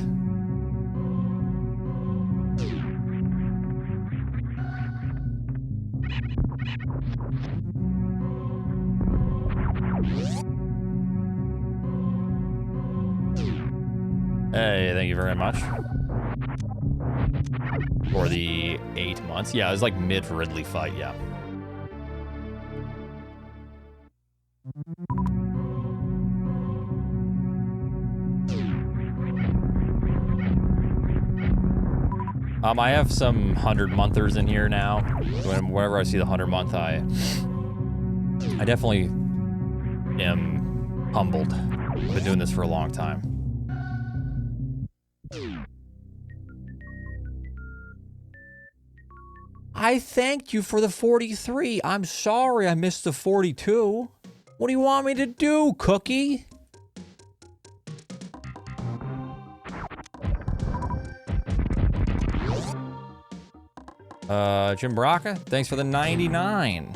Hey, thank you very much. For the 8 months. Yeah, it was like mid-Ridley fight, yeah. I have some 100-monthers in here now. Whenever I see the 100-month, I definitely am humbled. I've been doing this for a long time. I thanked you for the 43. I'm sorry I missed the 42. What do you want me to do, Cookie? Jim Baraka, thanks for the 99.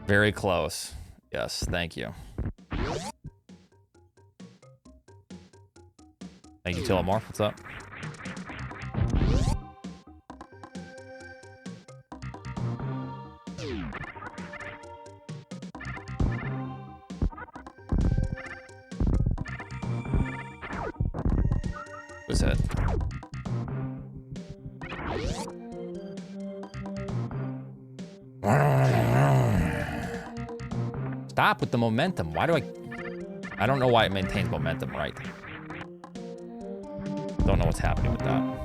Very close. Yes, thank you. Thank you, Tillamore. What's up? What's that? Stop with the momentum. Why do I don't know why it maintains momentum, right? Don't know what's happening with that.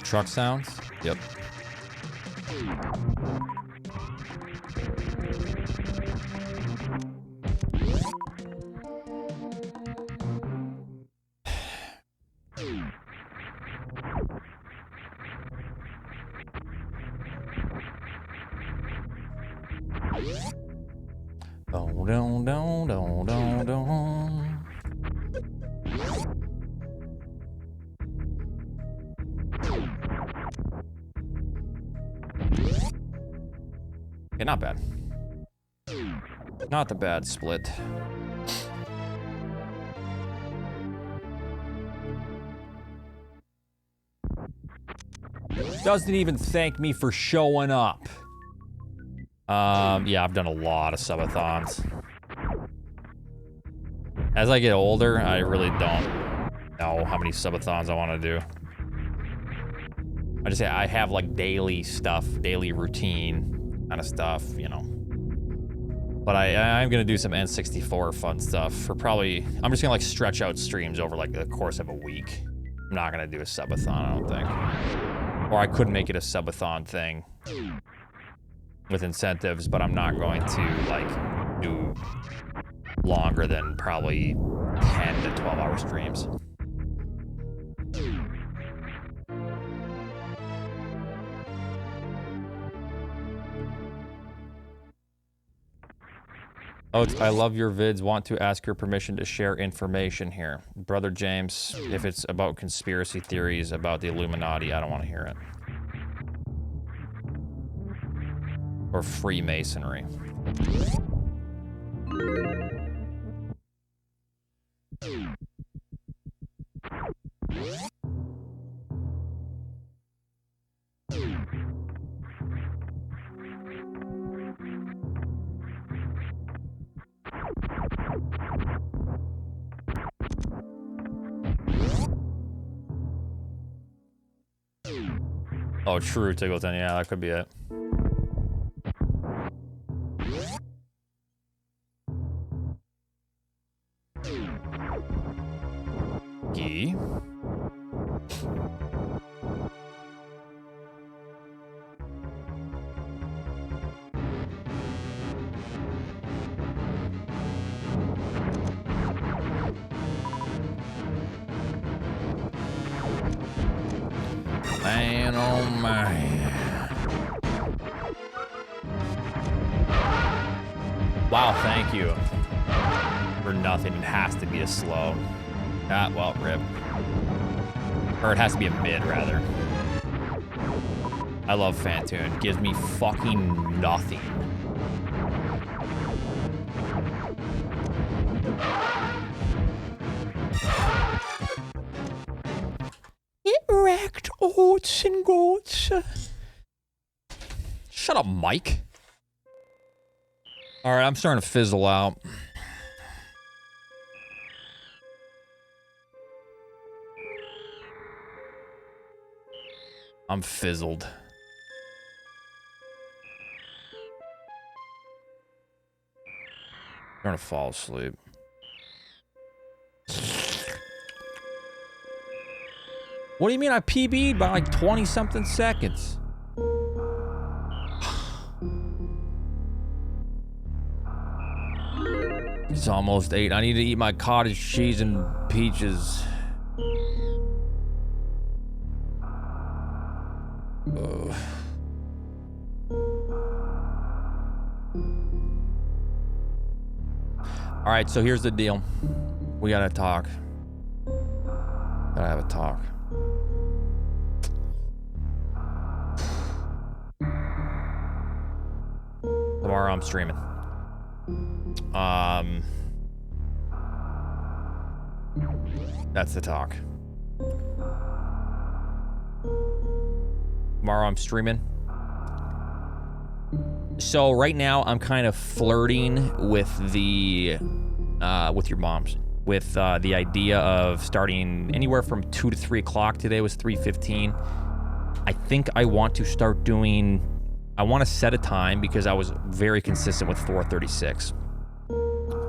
Truck sounds? Yep. Okay, not bad. Not the bad split. Doesn't even thank me for showing up. Yeah, I've done a lot of subathons. As I get older, I really don't know how many subathons I want to do. I just say I have like daily stuff, daily routine kind of stuff, you know. But I'm gonna do some N64 fun stuff for probably. I'm just gonna like stretch out streams over like the course of a week. I'm not gonna do a subathon, I don't think. Or I could make it a subathon thing with incentives, but I'm not going to like do longer than probably 10 to 12 hour streams. Oh, I love your vids. Want to ask your permission to share information here. Brother James, if it's about conspiracy theories about the Illuminati, I don't want to hear it. Or Freemasonry. Oh, true, Tiggleton. Yeah, that could be it. Gee. Man, oh man. Wow, thank you. For nothing, it has to be a slow. Ah, well, rip. Or it has to be a mid, rather. I love Fantoon. Gives me fucking nothing. Get wrecked, Oatsngoats. Shut up, Mike. All right, I'm starting to fizzle out. I'm fizzled. I'm gonna fall asleep. What do you mean I PB'd by like 20-something seconds? It's almost 8. I need to eat my cottage cheese and peaches. Ugh. All right, so here's the deal. We gotta talk. Gotta have a talk. Tomorrow I'm streaming. That's the talk. Tomorrow I'm streaming. So right now I'm kind of flirting with the with your moms, with the idea of starting anywhere from 2 to 3 o'clock. Today was 3:15. I think I want to start doing. I want to set a time because I was very consistent with 4:36.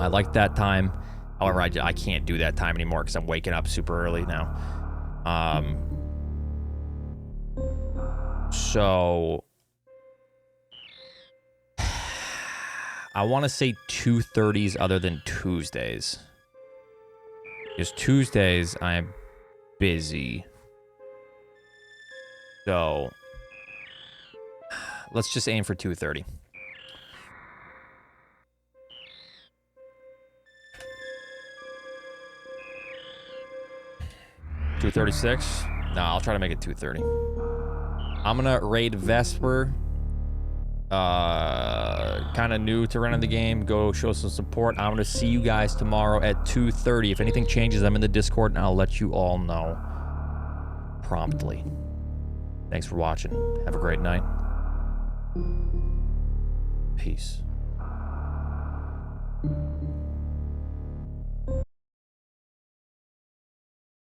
I like that time. However, I can't do that time anymore because I'm waking up super early now. So I want to say 2:30s other than Tuesdays. Because Tuesdays I'm busy. So let's just aim for 2:30. $2:36? No, I'll try to make it 2:30. I'm gonna raid Vesper. Kind of new to running the game. Go show some support. I'm gonna see you guys tomorrow at 2:30. If anything changes, I'm in the Discord and I'll let you all know promptly. Thanks for watching. Have a great night. Peace.